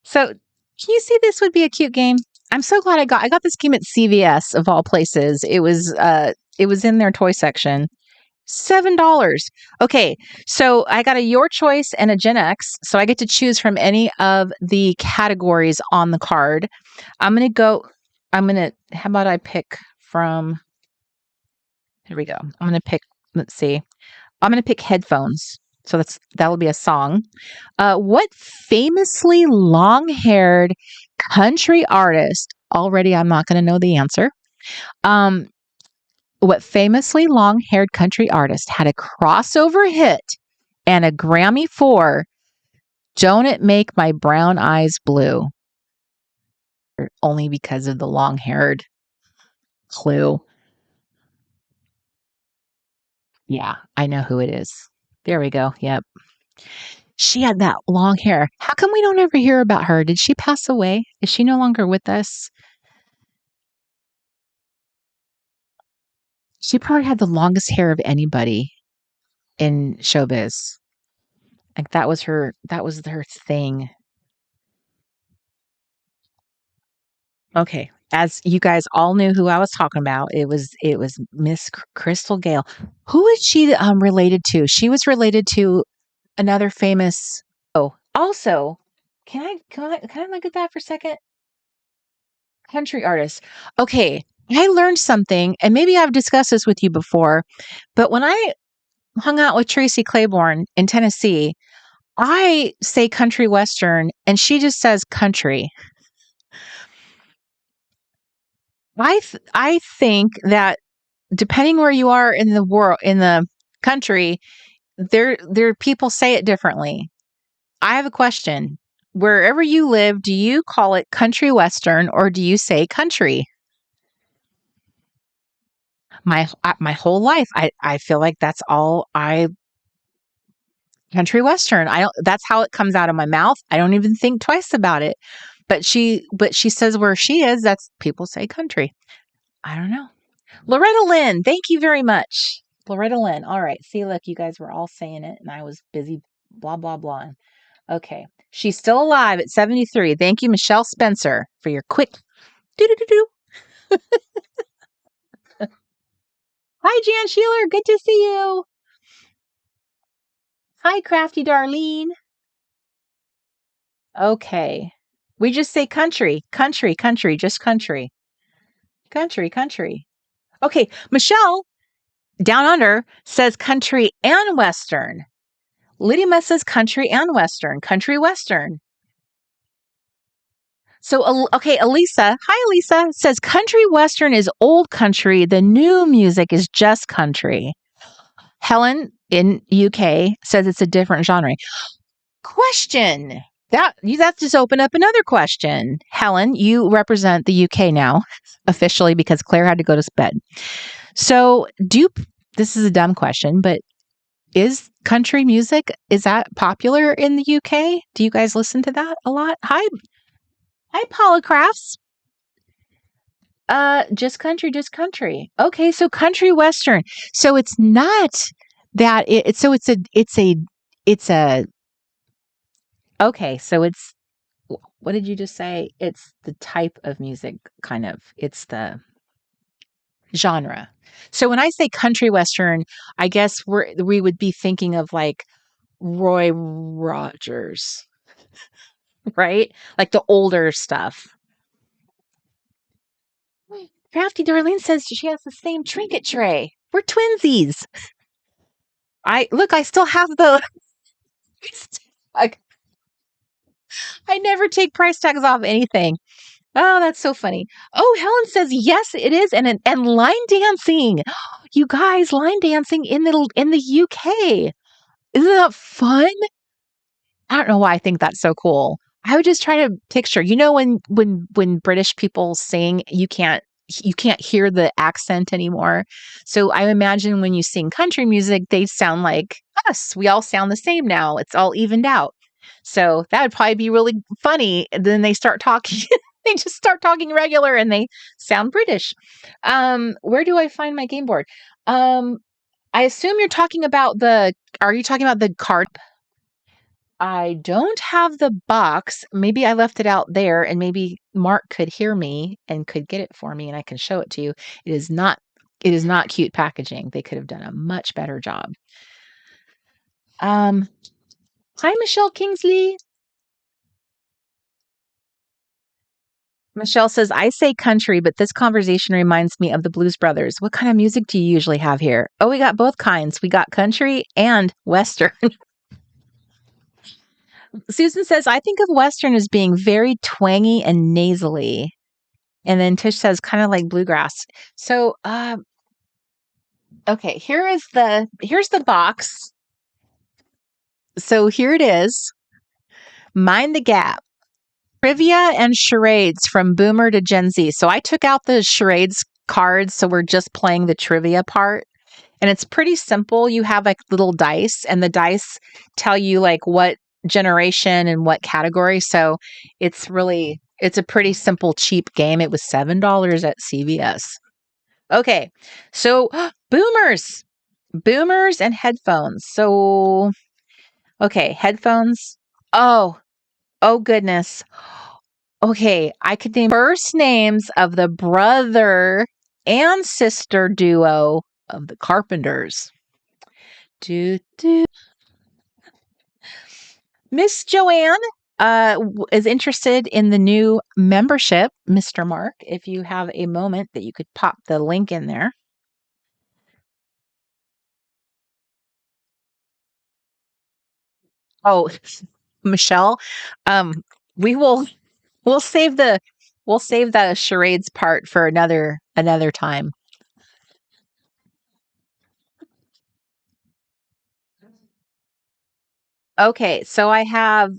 S2: So can you see this would be a cute game? I'm so glad I got this game at CVS of all places. It was in their toy section. $7. Okay, so I got a Your Choice and a Gen X, so I get to choose from any of the categories on the card. How about I pick from, here we go. I'm going to pick, let's see. I'm going to pick headphones. So that'll be a song. What famously long-haired country artist, already I'm not going to know the answer, what famously long-haired country artist had a crossover hit and a Grammy for Don't It Make My Brown Eyes Blue? Only because of the long-haired clue. Yeah, I know who it is. There we go. Yep. She had that long hair. How come we don't ever hear about her? Did she pass away? Is she no longer with us? She probably had the longest hair of anybody in showbiz. Like that was her thing. Okay. As you guys all knew who I was talking about, it was Miss Crystal Gale. Who is she related to? She was related to another famous. Oh, also, can I look at that for a second? Country artist. Okay, I learned something, and maybe I've discussed this with you before, but when I hung out with Tracy Claiborne in Tennessee, I say country western, and she just says country. I think that depending where you are in the world, in the country, there people say it differently. I have a question. Wherever you live, do you call it country western or do you say country? My whole life, I feel like that's all country western. That's how it comes out of my mouth. I don't even think twice about it. But she says where she is, that's people say country. I don't know. Loretta Lynn, thank you very much. Loretta Lynn. All right. See, look, you guys were all saying it and I was busy blah, blah, blah. Okay. She's still alive at 73. Thank you, Michelle Spencer, for your quick do-do-do-do. Hi, Jan Sheeler. Good to see you. Hi, Crafty Darlene. Okay. We just say country, country, country, just country. Country, country. Okay. Michelle, down under, says country and western. Lydia says country and western. Country western. So, okay, Elisa. Hi, Elisa. Says country western is old country. The new music is just country. Helen in UK says it's a different genre. Question. That just opened up another question. Helen, you represent the UK now, officially, because Claire had to go to bed. So, this is a dumb question, but is country music, is that popular in the UK? Do you guys listen to that a lot? Hi, Paula Crafts. Just country, just country. Okay, so country western. So it's not that so it's a okay, so it's what did you just say? It's the type of music, kind of. It's the genre. So when I say country western, I guess we would be thinking of like Roy Rogers, right? Like the older stuff. Crafty Darlene says she has the same trinket tray. We're twinsies. I still have the I never take price tags off anything. Oh, that's so funny. Oh, Helen says yes, it is, and line dancing. You guys, line dancing in the UK. Isn't that fun? I don't know why I think that's so cool. I would just try to picture, when British people sing, you can't hear the accent anymore. So I imagine when you sing country music, they sound like us. We all sound the same now. It's all evened out. So that would probably be really funny. Then they start talking. They just start talking regular and they sound British. Where do I find my game board? I assume you're talking about are you talking about the card? I don't have the box. Maybe I left it out there and maybe Mark could hear me and could get it for me and I can show it to you. It is not cute packaging. They could have done a much better job. Hi Michelle Kingsley. Michelle says, I say country, but this conversation reminds me of the Blues Brothers. What kind of music do you usually have here? Oh, we got both kinds. We got country and Western. Susan says, I think of Western as being very twangy and nasally. And then Tish says, kind of like bluegrass. So, okay, here's the box. So here it is. Mind the Gap. Trivia and charades from Boomer to Gen Z. So I took out the charades cards, so we're just playing the trivia part. And it's pretty simple. You have like little dice, and the dice tell you like what generation and what category. So it's a pretty simple, cheap game. It was $7 at CVS. Okay, so boomers and headphones. So, okay, headphones. Oh goodness. Okay, I could name first names of the brother and sister duo of the Carpenters. Miss Joanne is interested in the new membership, Mr. Mark. If you have a moment that you could pop the link in there. Oh, Michelle, we'll save the charades part for another time. Okay, so I have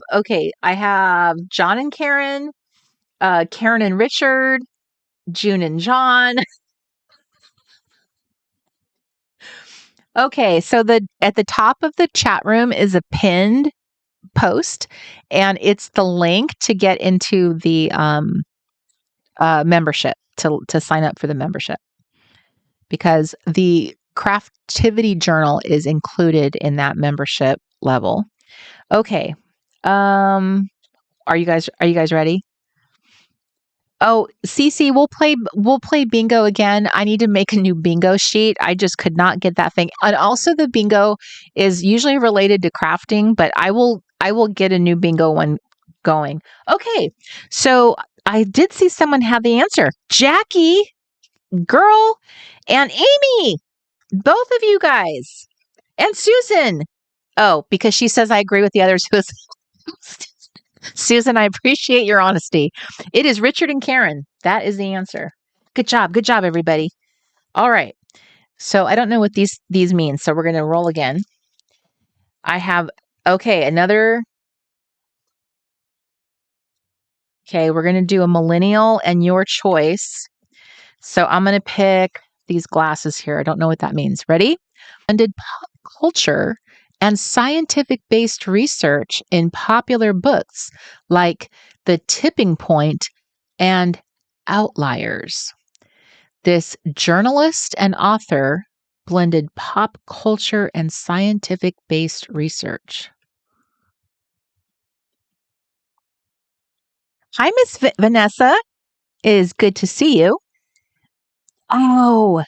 S2: John and Karen, Karen and Richard, June and John. Okay, so at the top of the chat room is a pinned post, and it's the link to get into the membership to sign up for the membership, because the Craftivity journal is included in that membership level. Okay, are you guys ready? Oh, Cece, we'll play bingo again. I need to make a new bingo sheet. I just could not get that thing. And also the bingo is usually related to crafting, but I will get a new bingo one going. Okay. So I did see someone have the answer. Jackie, girl, and Amy. Both of you guys. And Susan. Oh, because she says I agree with the others who is Susan, I appreciate your honesty. It is Richard and Karen. That is the answer. Good job. Good job, everybody. All right. So I don't know what these mean. So we're going to roll again. I have, okay, we're going to do a millennial and your choice. So I'm going to pick these glasses here. I don't know what that means. Ready? Blended pop culture and scientific-based research in popular books like The Tipping Point and Outliers. This journalist and author blended pop culture and scientific-based research. Hi, Miss Vanessa. It is good to see you. Oh,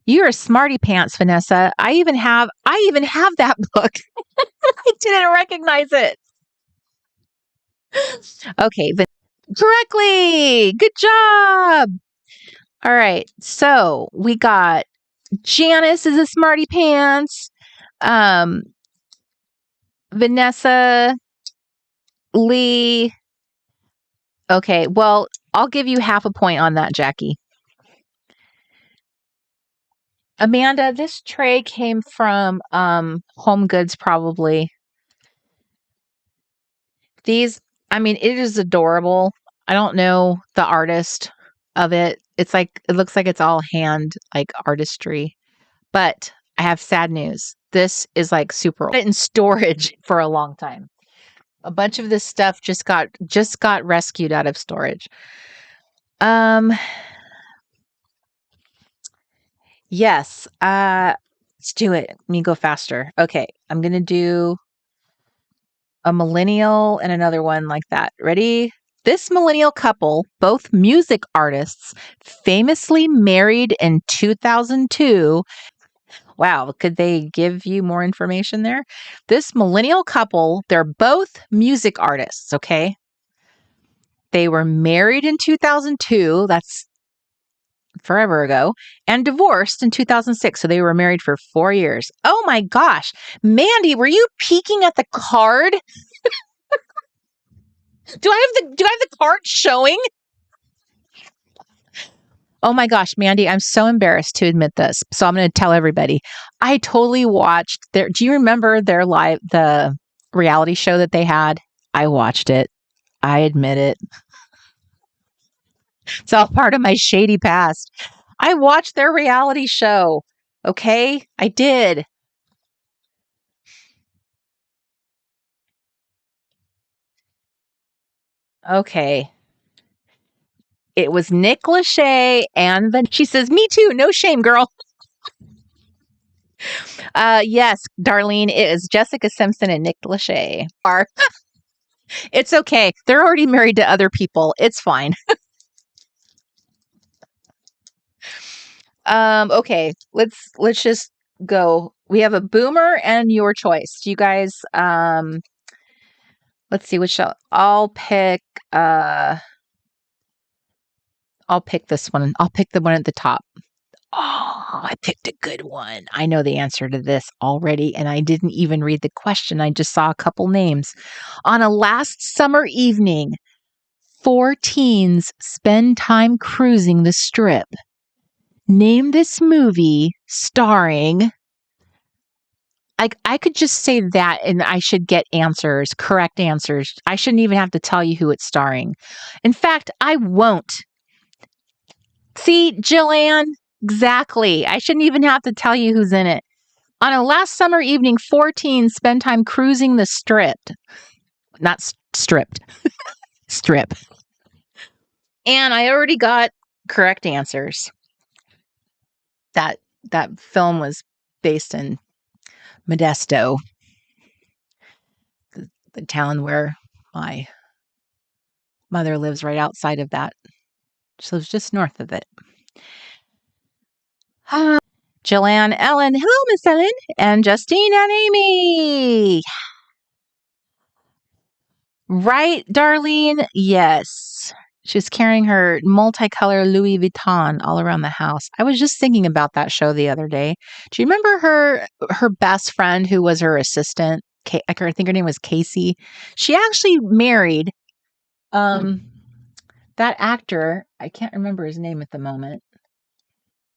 S2: you're a smarty pants, Vanessa. I even have that book. I didn't recognize it. Okay, correctly. Good job. All right. So we got Janice is a smarty pants. Vanessa, Lee. Okay. Well, I'll give you half a point on that, Jackie. Amanda, this tray came from Home Goods, probably. These, I mean, it is adorable. I don't know the artist of it. It's like, it looks like it's all hand, like artistry. But I have sad news. This is like super old. In storage for a long time. A bunch of this stuff just got rescued out of storage. Yes. Let's do it. Let me go faster. Okay. I'm gonna do a millennial and another one like that. Ready? This millennial couple, both music artists, famously married in 2002. Wow, could they give you more information there? This millennial couple, they're both music artists, okay? They were married in 2002, that's forever ago, and divorced in 2006. So they were married for 4 years. Oh my gosh. Mandy, were you peeking at the card? Do I have the card showing? Oh my gosh, Mandy, I'm so embarrassed to admit this. So I'm going to tell everybody. I totally watched do you remember the reality show that they had? I watched it. I admit it. It's all part of my shady past. I watched their reality show. Okay? I did. Okay. It was Nick Lachey and she says, "Me too. No shame, girl." Yes, Darlene, it is Jessica Simpson and Nick Lachey. It's okay. They're already married to other people. It's fine. Okay, let's just go. We have a boomer and your choice. Do you guys let's see which I'll pick this one. I'll pick the one at the top. Oh, I picked a good one. I know the answer to this already, and I didn't even read the question. I just saw a couple names. On a last summer evening, 4 teens spend time cruising the strip. Name this movie starring. I could just say that and I should get answers, correct answers. I shouldn't even have to tell you who it's starring. In fact, I won't. See, Jillian, exactly. I shouldn't even have to tell you who's in it. On a last summer evening, 4 teens spend time cruising the strip. Not stripped. Strip. And I already got correct answers. That film was based in Modesto, the town where my mother lives right outside of that. She lives just north of it. Joanne, Ellen, hello, Miss Ellen, and Justine and Amy. Right, Darlene? Yes. She's carrying her multicolor Louis Vuitton all around the house. I was just thinking about that show the other day. Do you remember her best friend who was her assistant? I think her name was Casey. She actually married that actor. I can't remember his name at the moment.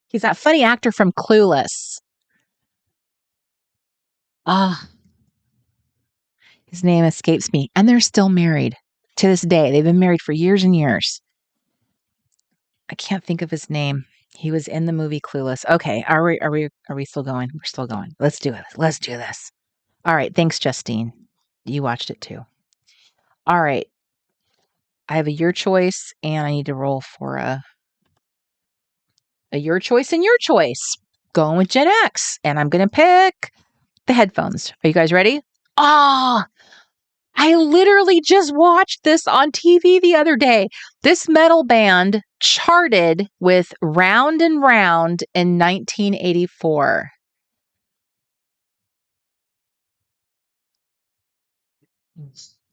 S2: He's that funny actor from Clueless. His name escapes me. And they're still married to this day. They've been married for years and years. I can't think of his name. He was in the movie Clueless. Okay, are we still going? We're still going. Let's do it. Let's do this. All right, thanks, Justine. You watched it too. All right. I have a your choice, and I need to roll for a your choice and your choice. Going with Gen X, and I'm going to pick the headphones. Are you guys ready? Ah, I literally just watched this on TV the other day. This metal band charted with Round and Round in 1984.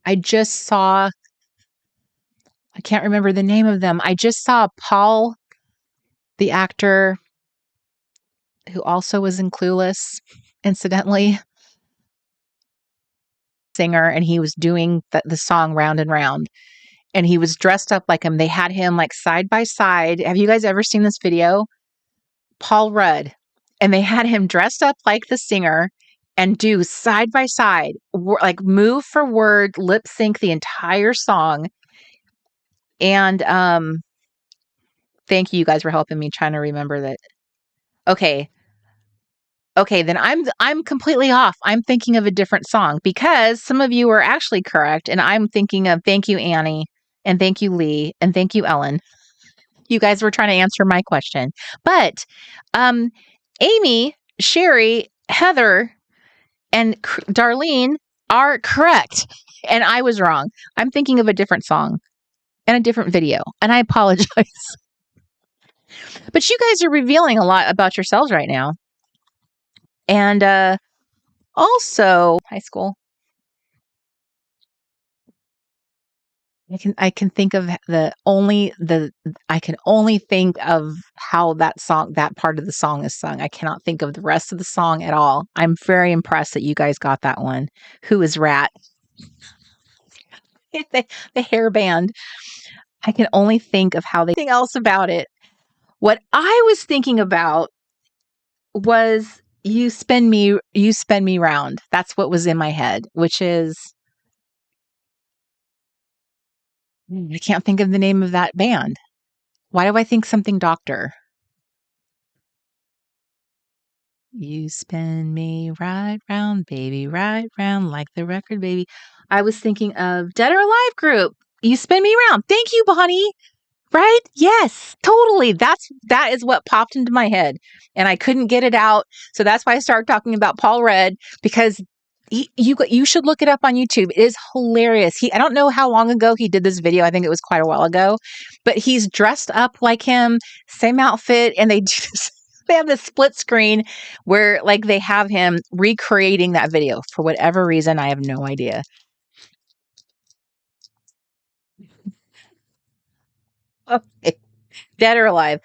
S2: I just saw, I can't remember the name of them. I just saw Paul, the actor who also was in Clueless, incidentally, singer, and he was doing the song Round and Round. And he was dressed up like him. They had him like side by side. Have you guys ever seen this video? Paul Rudd. And they had him dressed up like the singer and do side by side, like move for word, lip sync the entire song. And thank you guys for helping me trying to remember that. Okay. Okay, then I'm completely off. I'm thinking of a different song because some of you are actually correct, and I'm thinking of Thank You, Annie, and Thank You, Lee, and Thank You, Ellen. You guys were trying to answer my question. But Amy, Sherry, Heather, and Darlene are correct. And I was wrong. I'm thinking of a different song and a different video. And I apologize. But you guys are revealing a lot about yourselves right now. And also high school. I can think of I can only think of how that part of the song is sung. I cannot think of the rest of the song at all. I'm very impressed that you guys got that one. Who is Rat? the hair band. I can only think of how anything else about it. What I was thinking about was you spin me round. That's what was in my head, which is I can't think of the name of that band. Why do I think something doctor? You spin me right round, baby, right round like the record, baby. I was thinking of Dead or Alive group. You spin me round. Thank you, Bonnie. Right? Yes, totally. That is what popped into my head, and I couldn't get it out. So that's why I started talking about Paul Rudd because you should look it up on YouTube. It is hilarious. I don't know how long ago he did this video. I think it was quite a while ago, but he's dressed up like him, same outfit, and they have this split screen where like they have him recreating that video for whatever reason. I have no idea. Okay. Dead or Alive.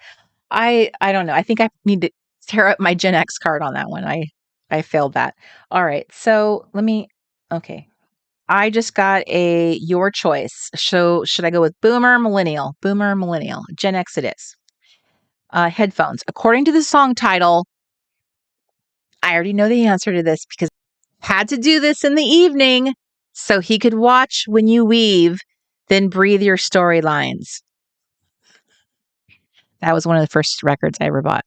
S2: I don't know. I think I need to tear up my Gen X card on that one. I failed that. All right. So okay. I just got a your choice. So should I go with boomer, millennial? Boomer, millennial. Gen X it is. Headphones. According to the song title, I already know the answer to this because I had to do this in the evening so he could watch when you weave, then breathe your storylines. That was one of the first records I ever bought.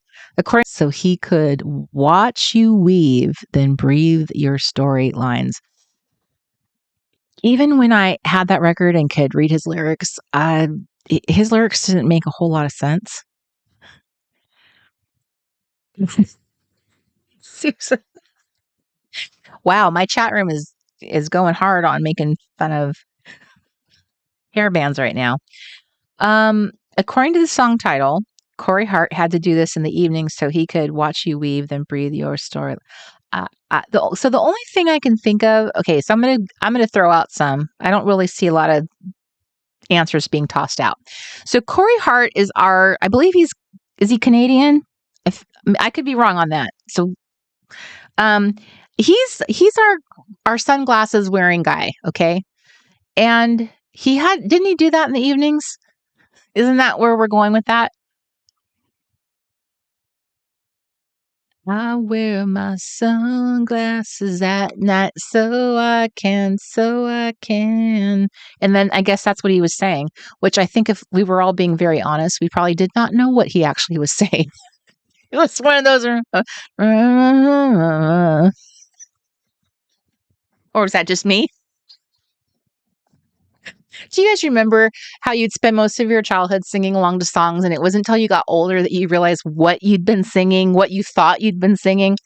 S2: So he could watch you weave, then breathe your storylines. Even when I had that record and could read his lyrics, his lyrics didn't make a whole lot of sense. Susan. Wow, my chat room is going hard on making fun of hair bands right now. According to the song title, Corey Hart had to do this in the evening so he could watch you weave, then breathe your story. So the only thing I can think of, okay, so I'm gonna throw out some. I don't really see a lot of answers being tossed out. So Corey Hart is I believe is he Canadian? I could be wrong on that. So, he's our sunglasses wearing guy, okay, and didn't he do that in the evenings? Isn't that where we're going with that? I wear my sunglasses at night so I can. And then I guess that's what he was saying, which I think if we were all being very honest, we probably did not know what he actually was saying. It was one of those, or was that just me? Do you guys remember how you'd spend most of your childhood singing along to songs, and it wasn't until you got older that you realized what you'd been singing, what you thought you'd been singing?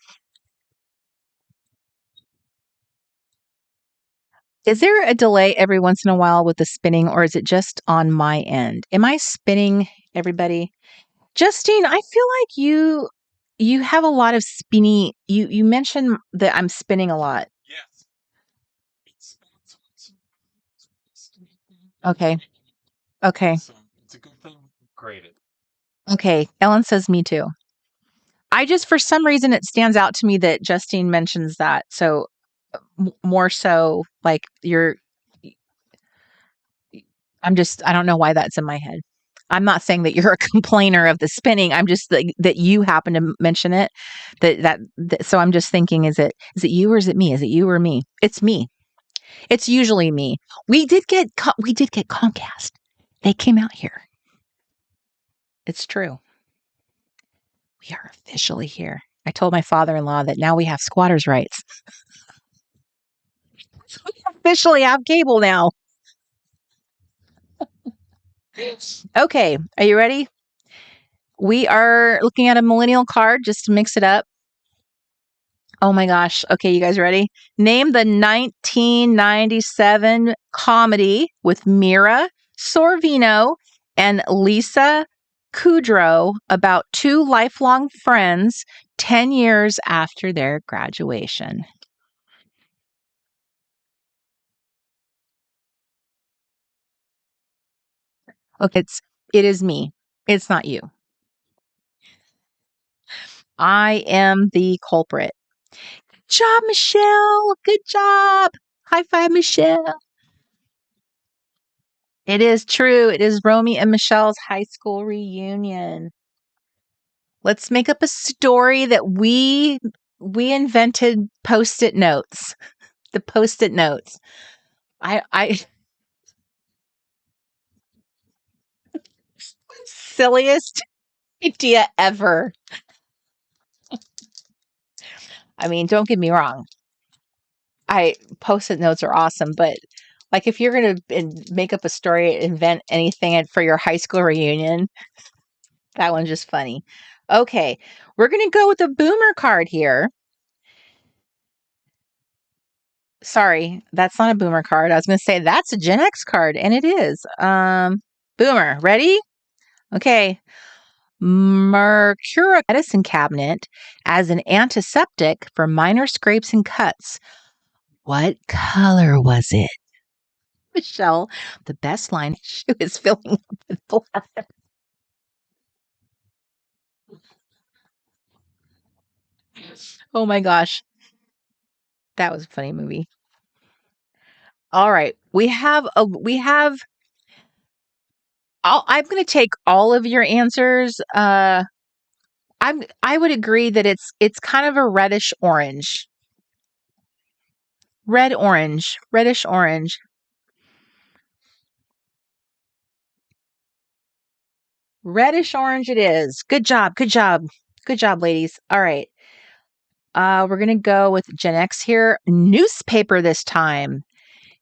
S2: Is there a delay every once in a while with the spinning, or is it just on my end? Am I spinning, everybody? Justine, I feel like you have a lot of spinny. You mentioned that I'm spinning a lot. Okay. Okay. Okay. Ellen says me too. I just, for some reason, it stands out to me that Justine mentions that. So more so like I don't know why that's in my head. I'm not saying that you're a complainer of the spinning. I'm just that you happen to mention it. So I'm just thinking, is it you or is it me? Is it you or me? It's me. It's usually me. We did get Comcast. They came out here. It's true. We are officially here. I told my father-in-law that now we have squatters' rights. So we officially have cable now. Okay, are you ready? We are looking at a millennial card just to mix it up. Oh my gosh. Okay, you guys ready? Name the 1997 comedy with Mira Sorvino and Lisa Kudrow about two lifelong friends 10 years after their graduation. Okay, it is me. It's not you. I am the culprit. Good job, Michelle. Good job. High five, Michelle. It is true. It is Romy and Michelle's high school reunion. Let's make up a story that we invented post-it notes. The post-it notes. I silliest idea ever. I mean, don't get me wrong. Post-it notes are awesome, but like if you're going to make up a story, invent anything for your high school reunion, that one's just funny. Okay, we're going to go with a boomer card here. Sorry, that's not a boomer card. I was going to say that's a Gen X card, and it is. Boomer, ready? Okay. Mercuric medicine cabinet as an antiseptic for minor scrapes and cuts. What color was it? Michelle, the best line she is filling up with blood. Oh my gosh. That was a funny movie. All right. I'm going to take all of your answers. I would agree that it's kind of a reddish orange. Red orange, reddish orange. Reddish orange it is. Good job. Good job. Good job, ladies. All right. We're going to go with Gen X here. Newspaper this time.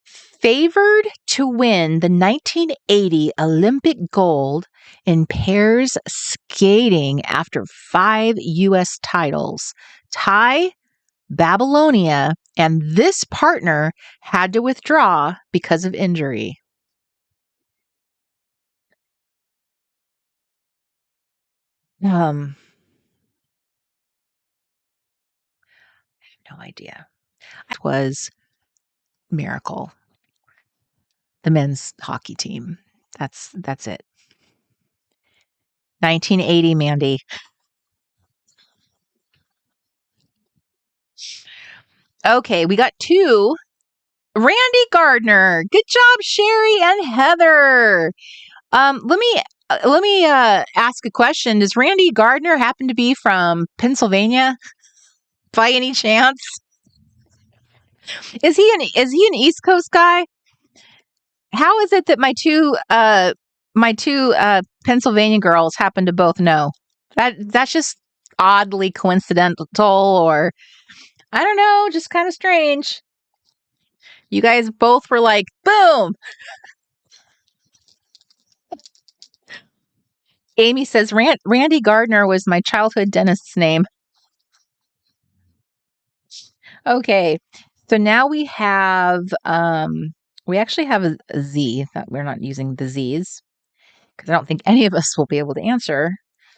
S2: Favored to win the 1980 Olympic gold in pairs skating after 5 U.S. titles. Thai, Babylonia, and this partner had to withdraw because of injury. I have no idea. It was Miracle, the men's hockey team. That's it. 1980, Mandy. Okay, we got two. Randy Gardner. Good job, Sherry and Heather. Let me let me ask a question. Does Randy Gardner happen to be from Pennsylvania by any chance? Is he an East Coast guy? How is it that my two Pennsylvania girls happen to both know? That's just oddly coincidental, or I don't know, just kind of strange. You guys both were like, boom. Amy says Randy Gardner was my childhood dentist's name. Okay. So now we actually have a Z that we're not using the Z's because I don't think any of us will be able to answer.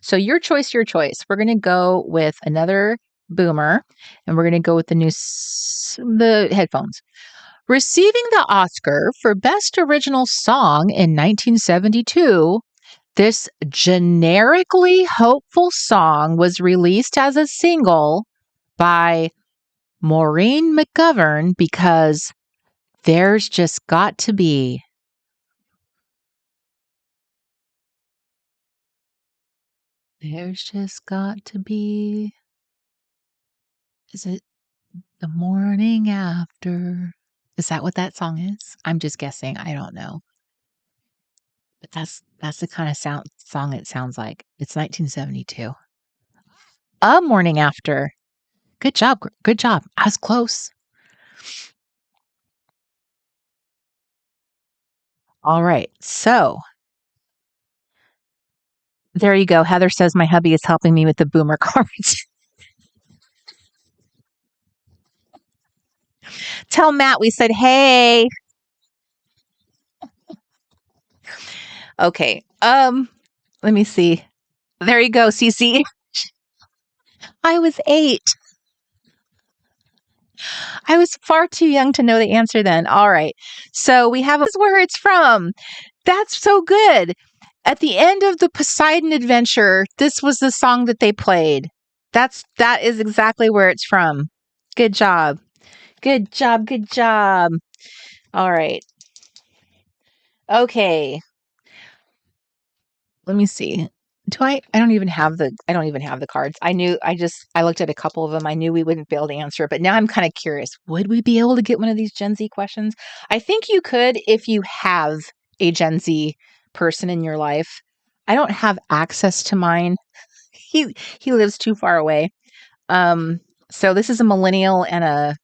S2: So your choice, your choice. We're going to go with another boomer and we're going to go with the headphones. Receiving the Oscar for Best Original Song in 1972, this generically hopeful song was released as a single by Maureen McGovern because there's just got to be. There's just got to be. Is it the morning after? Is that what that song is? I'm just guessing. I don't know. But that's the kind of song it sounds like. It's 1972. A morning after. Good job. Good job. I was close. All right. So there you go. Heather says my hubby is helping me with the boomer cards. Tell Matt we said, hey. Okay. Let me see. There you go, Cece. I was 8. I was far too young to know the answer then. All right. So we have where it's from. That's so good. At the end of the Poseidon adventure, this was the song that they played. That is exactly where it's from. Good job. Good job. Good job. All right. Okay. Let me see. I don't even have the cards. I looked at a couple of them. I knew we wouldn't be able to answer it, but now I'm kind of curious. Would we be able to get one of these Gen Z questions? I think you could if you have a Gen Z person in your life. I don't have access to mine. He lives too far away. So this is a millennial and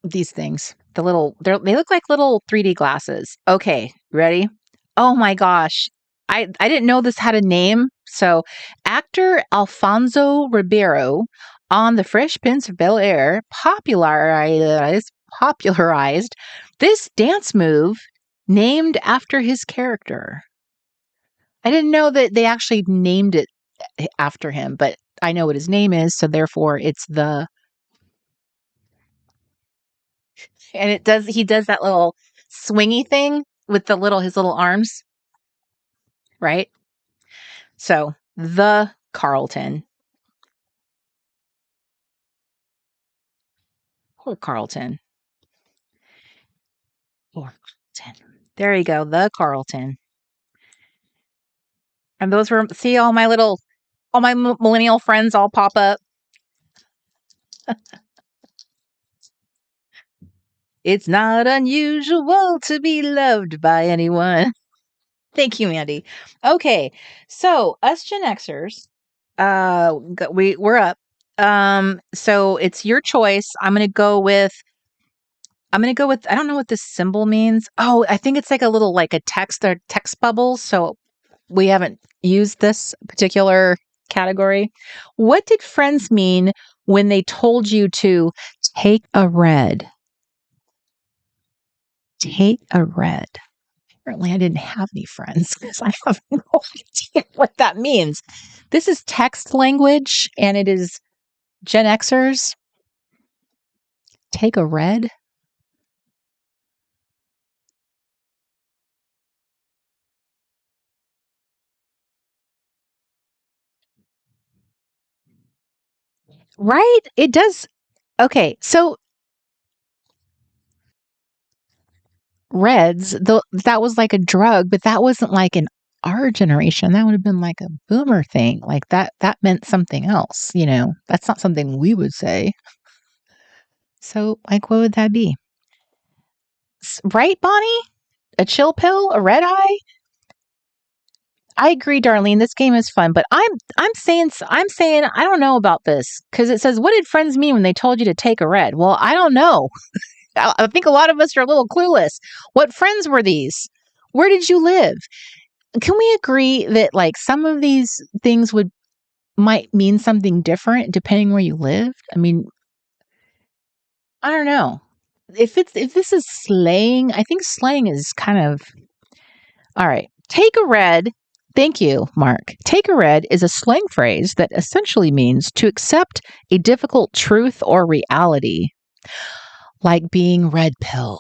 S2: these things. They look like little 3D glasses. Okay, ready? Oh my gosh. I didn't know this had a name. So, actor Alfonso Ribeiro on The Fresh Prince of Bel-Air popularized this dance move named after his character. I didn't know that they actually named it after him, but I know what his name is, so therefore it's and he does that little swingy thing with his little arms, right? So the Carlton. Poor Carlton. Poor Carlton. There you go, the Carlton. And those were see all my millennial friends all pop up. It's not unusual to be loved by anyone. Thank you, Mandy. Okay, so us Gen Xers, we're up. So it's your choice. I'm gonna go with. I don't know what this symbol means. Oh, I think it's like a text bubble. So we haven't used this particular category. What did friends mean when they told you to take a red? Take a red. Apparently, I didn't have any friends because I have no idea what that means. This is text language and it is Gen Xers. Take a red. Right? It does. Okay. So reds, that was like a drug, but that wasn't like in our generation. That would have been like a boomer thing. Like that meant something else, you know. That's not something we would say. So, like, what would that be? Right, Bonnie? A chill pill? A red eye? I agree, Darlene. This game is fun, but I'm saying I don't know about this because it says, "What did friends mean when they told you to take a red?" Well, I don't know. I think a lot of us are a little clueless. What friends were these? Where did you live? Can we agree that like some of these things might mean something different depending where you lived? I mean, I don't know. If this is slang, I think slang is kind of all right. Take a red. Thank you, Mark. Take a red is a slang phrase that essentially means to accept a difficult truth or reality, like being red pilled.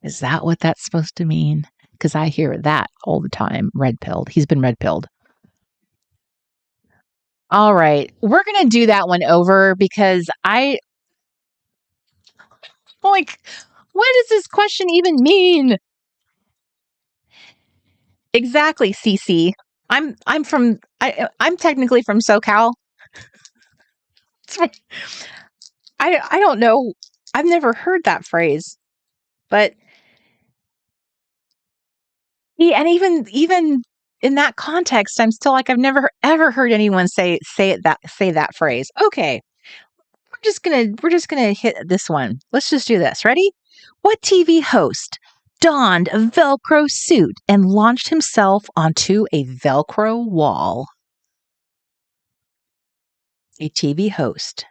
S2: Is that what that's supposed to mean? Because I hear that all the time. Red pilled. He's been red pilled. All right. We're going to do that one over because like, what does this question even mean? Exactly, Cece. I'm technically from SoCal. I don't know. I've never heard that phrase. But and even in that context, I'm still like I've never ever heard anyone say that phrase. Okay. We're just gonna hit this one. Let's just do this. Ready? What TV host donned a Velcro suit and launched himself onto a Velcro wall? A TV host.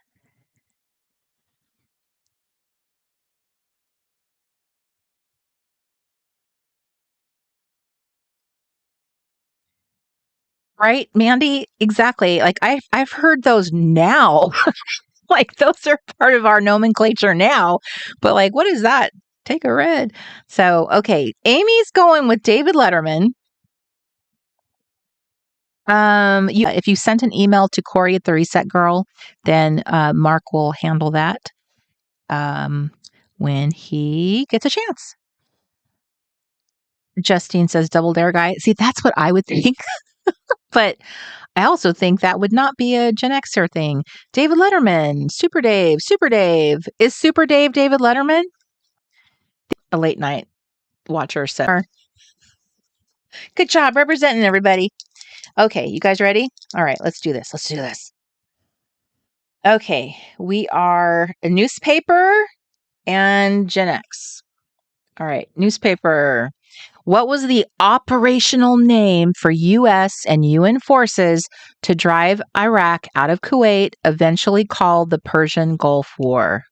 S2: Right, Mandy? Exactly. Like I've heard those now. Like those are part of our nomenclature now. But like, what is that? Take a red. So, okay. Amy's going with David Letterman. If you sent an email to Corey at the Reset Girl, then Mark will handle that when he gets a chance. Justine says double dare guy. See, that's what I would think. But I also think that would not be a Gen Xer thing. David Letterman, Super Dave, Super Dave. Is Super Dave David Letterman? A late night watcher said. Good job representing everybody. Okay, you guys ready? All right, let's do this. Let's do this. Okay, we are a newspaper and Gen X. All right, newspaper. What was the operational name for U.S. and UN forces to drive Iraq out of Kuwait, eventually called the Persian Gulf War?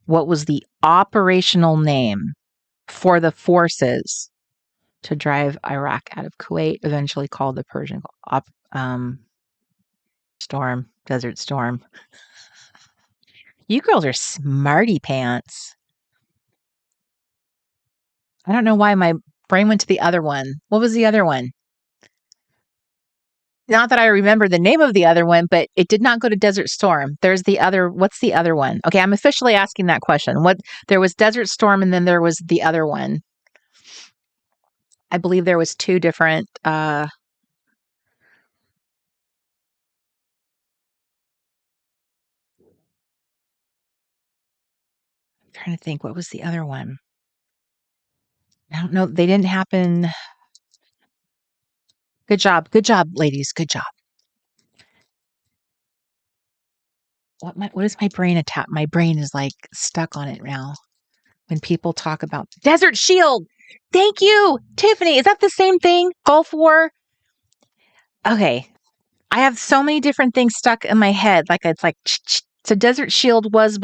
S2: What was the operational name for the forces to drive Iraq out of Kuwait, eventually called the Persian Gulf? Desert Storm. You girls are smarty pants. I don't know why my brain went to the other one. What was the other one? Not that I remember the name of the other one, but it did not go to Desert Storm. There's the other. What's the other one? Okay, I'm officially asking that question. There was Desert Storm and then there was the other one. I believe there was two different I'm trying to think, what was the other one? I don't know. They didn't happen. Good job. Good job, ladies. Good job. What is my brain attack? My brain is like stuck on it now. When people talk about Desert Shield. Thank you, Tiffany. Is that the same thing? Gulf War? Okay. I have so many different things stuck in my head. Like it's like so Desert Shield was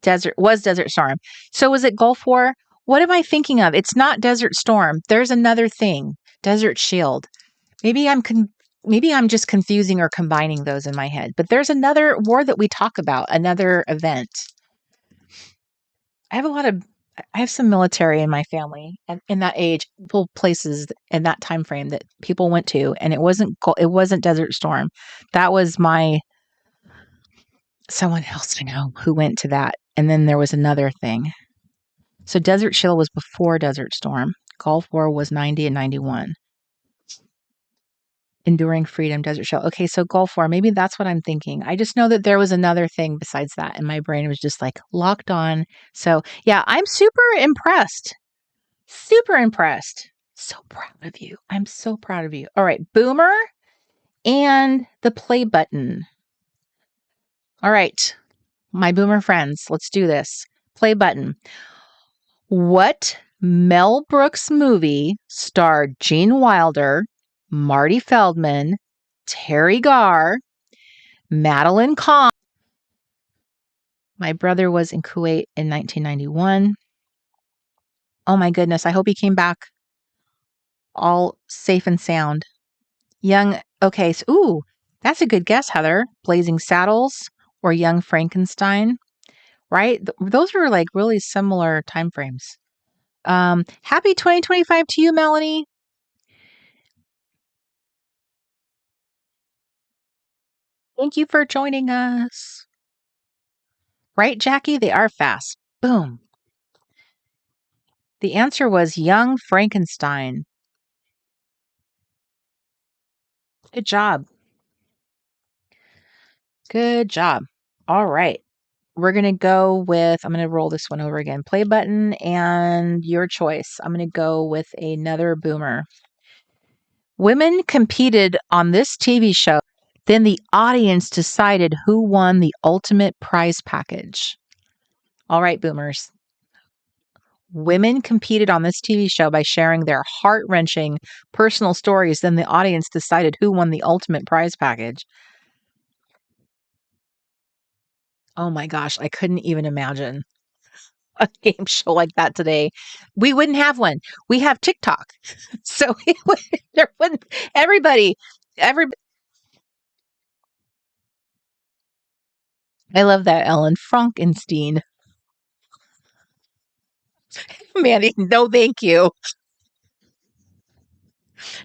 S2: Desert Storm. So was it Gulf War? What am I thinking of? It's not Desert Storm. There's another thing. Desert Shield. Maybe I'm just confusing or combining those in my head. But there's another war that we talk about, another event. I have some military in my family and in that age, places in that time frame that people went to, and it wasn't Desert Storm. That was someone else I know who went to that. And then there was another thing. So Desert Shill was before Desert Storm. Gulf War was 90 and 91. Enduring Freedom, Desert Shill. Okay, so Gulf War, maybe that's what I'm thinking. I just know that there was another thing besides that, and my brain was just like locked on. So yeah, I'm super impressed. Super impressed. So proud of you. I'm so proud of you. All right, Boomer and the play button. All right, my Boomer friends, let's do this. Play button. What Mel Brooks movie starred Gene Wilder, Marty Feldman, Terry Garr, Madeline Kahn? My brother was in Kuwait in 1991. Oh my goodness, I hope he came back all safe and sound. Young, okay, so, ooh, that's a good guess, Heather. Blazing Saddles or Young Frankenstein, right? Those were like really similar time frames. Happy 2025 to you, Melanie. Thank you for joining us. Right, Jackie? They are fast. Boom. The answer was Young Frankenstein. Good job. Good job. All right. We're going to go with, I'm going to roll this one over again. Play button and your choice. I'm going to go with another Boomer. Women competed on this TV show. Then the audience decided who won the ultimate prize package. All right, Boomers. Women competed on this TV show by sharing their heart-wrenching personal stories. Then the audience decided who won the ultimate prize package. Oh my gosh, I couldn't even imagine a game show like that today. We wouldn't have one. We have TikTok. So there wouldn't, everybody. I love that, Ellen. Frankenstein. Mandy, no thank you.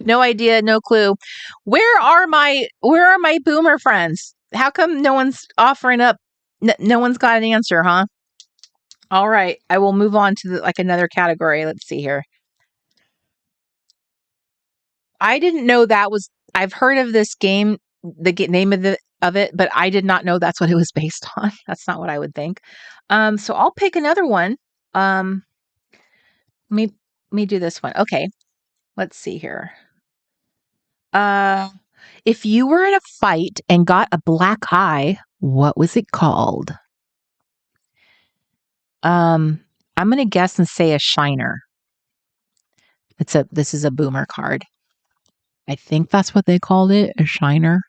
S2: No idea, no clue. Where are my Boomer friends? How come no one's offering up? No one's got an answer, huh? All right, I will move on to another category. Let's see here. I didn't know that was. I've heard of this game, name of it, but I did not know that's what it was based on. That's not what I would think. So I'll pick another one. Let me do this one. Okay, let's see here. If you were in a fight and got a black eye, what was it called? I'm gonna guess and say a shiner. This is a Boomer card. I think that's what they called it, a shiner.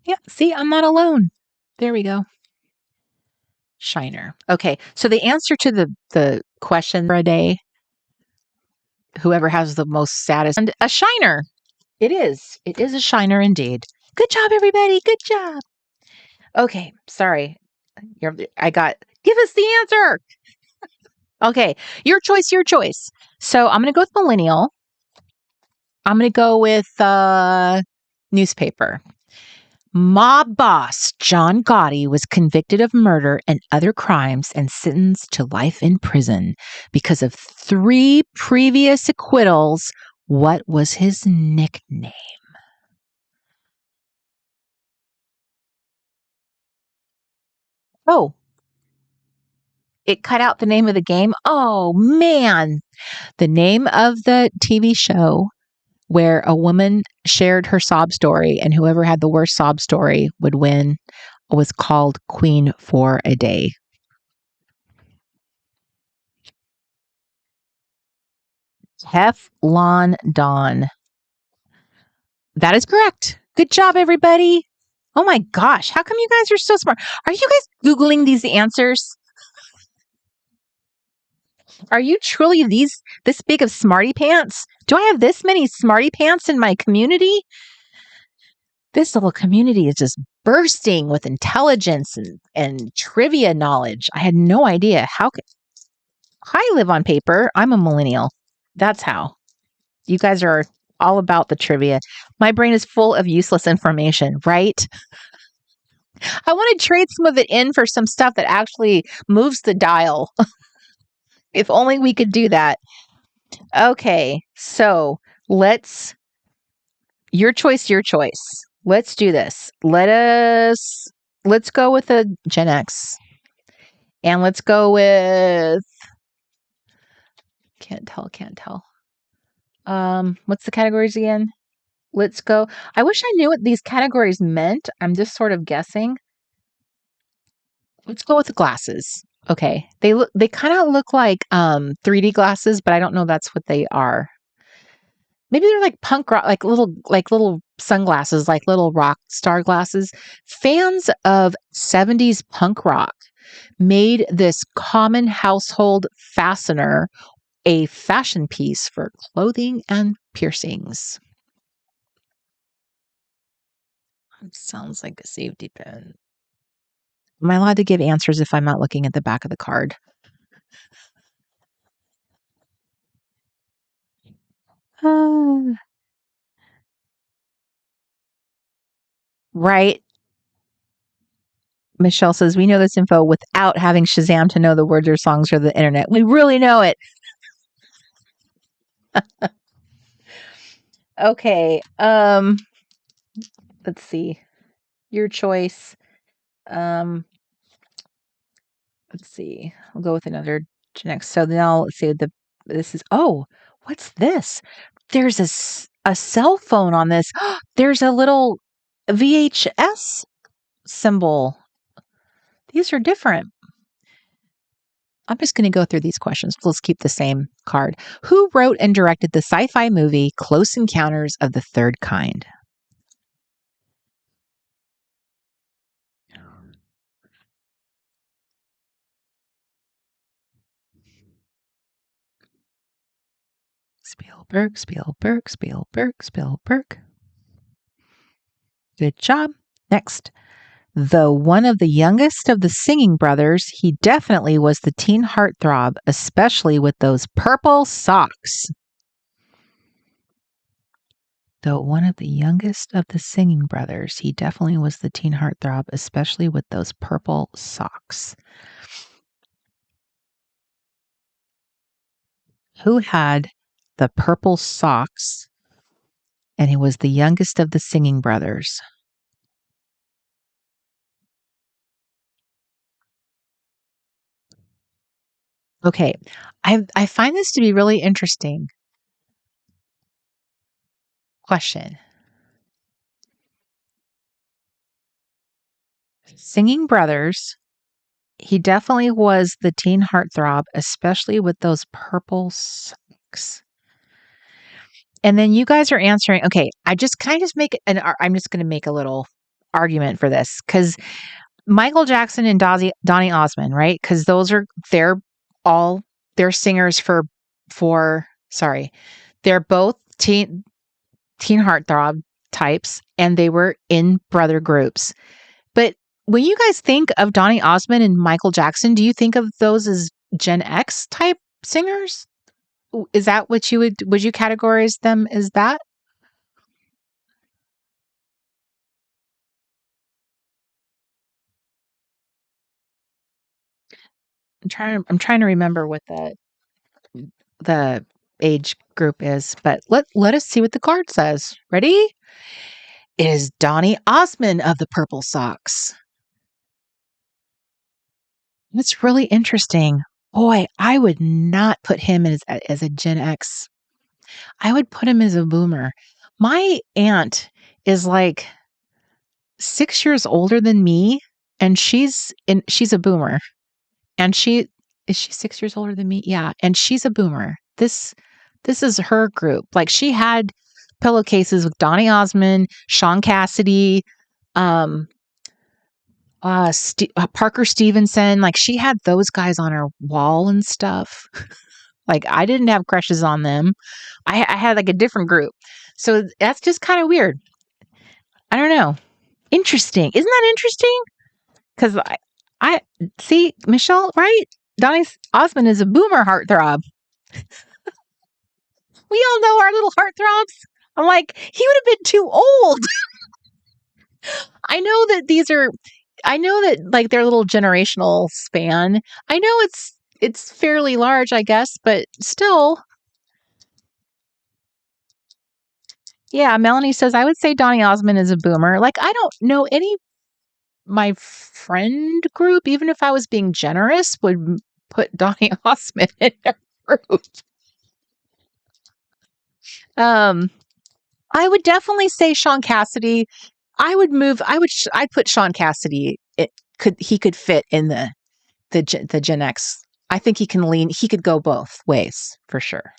S2: Yeah, see, I'm not alone. There we go. Shiner. Okay, so the answer to the question for a day, whoever has the most saddest, and a shiner. It is. It is a shiner indeed. Good job, everybody. Good job. Okay, sorry. Give us the answer. Okay, your choice, your choice. So I'm going to go with millennial. I'm going to go with newspaper. Mob boss John Gotti was convicted of murder and other crimes and sentenced to life in prison because of 3 previous acquittals. What was his nickname? Oh, it cut out the name of the game. Oh, man. The name of the TV show where a woman shared her sob story and whoever had the worst sob story would win was called Queen for a Day. Teflon Don. That is correct. Good job, everybody. Oh my gosh. How come you guys are so smart? Are you guys Googling these answers? Are you truly this big of smarty pants? Do I have this many smarty pants in my community? This little community is just bursting with intelligence and trivia knowledge. I had no idea. I live on paper. I'm a millennial. That's how. You guys are all about the trivia. My brain is full of useless information, right? I want to trade some of it in for some stuff that actually moves the dial. If only we could do that. Okay, so let's your choice, your choice. Let's do this. Let's go with a Gen X. And let's go with can't tell. What's the categories again? Let's go. I wish I knew what these categories meant. I'm just sort of guessing. Let's go with the glasses. Okay. They kind of look like 3D glasses, but I don't know that's what they are. Maybe they're like punk rock, like little sunglasses, like little rock star glasses. Fans of 70s punk rock made this common household fastener a fashion piece for clothing and piercings. Sounds like a safety pin. Am I allowed to give answers if I'm not looking at the back of the card? Right. Michelle says, we know this info without having Shazam to know the words or songs or the internet. We really know it. Okay. Let's see. Your choice. Let's see. I'll go with another next. So now let's see this is what's this? There's a cell phone on this. There's a little VHS symbol. These are different. I'm just going to go through these questions. Let's keep the same card. Who wrote and directed the sci-fi movie Close Encounters of the Third Kind? Spielberg. Good job. Next. Though one of the youngest of the singing brothers, he definitely was the teen heartthrob, especially with those purple socks. Though one of the youngest of the singing brothers, he definitely was the teen heartthrob, especially with those purple socks. Who had the purple socks, and he was the youngest of the singing brothers? Okay, I find this to be really interesting. Question. Singing brothers, he definitely was the teen heartthrob, especially with those purple socks. And then you guys are answering. Okay, I'm just going to make a little argument for this because Michael Jackson and Donny Osmond, right? Because they're singers they're both teen heartthrob types, and they were in brother groups. But when you guys think of Donny Osmond and Michael Jackson, do you think of those as Gen X type singers? Is that what would you categorize them as that? I'm trying to remember what the age group is, but let us see what the card says. Ready? It is Donny Osmond of the Purple Socks. That's really interesting. Boy, I would not put him as a Gen X. I would put him as a boomer. My aunt is like 6 years older than me, and she's a boomer. And is she 6 years older than me? Yeah, and she's a boomer. This is her group. Like she had pillowcases with Donny Osmond, Sean Cassidy, Parker Stevenson. Like she had those guys on her wall and stuff. Like I didn't have crushes on them. I had like a different group. So that's just kind of weird. I don't know. Interesting. Isn't that interesting? Because I see Michelle, right? Donny Osmond is a boomer heartthrob. We all know our little heartthrobs. I'm like, he would have been too old. I know that like their little generational span. I know it's fairly large, I guess, but still. Yeah, Melanie says, I would say Donny Osmond is a boomer. Like, I don't know any my friend group, even if I was being generous, would put Donny Osmond in their group. I would definitely say Sean Cassidy. I'd put Sean Cassidy. He could fit in the Gen X. I think he could go both ways for sure.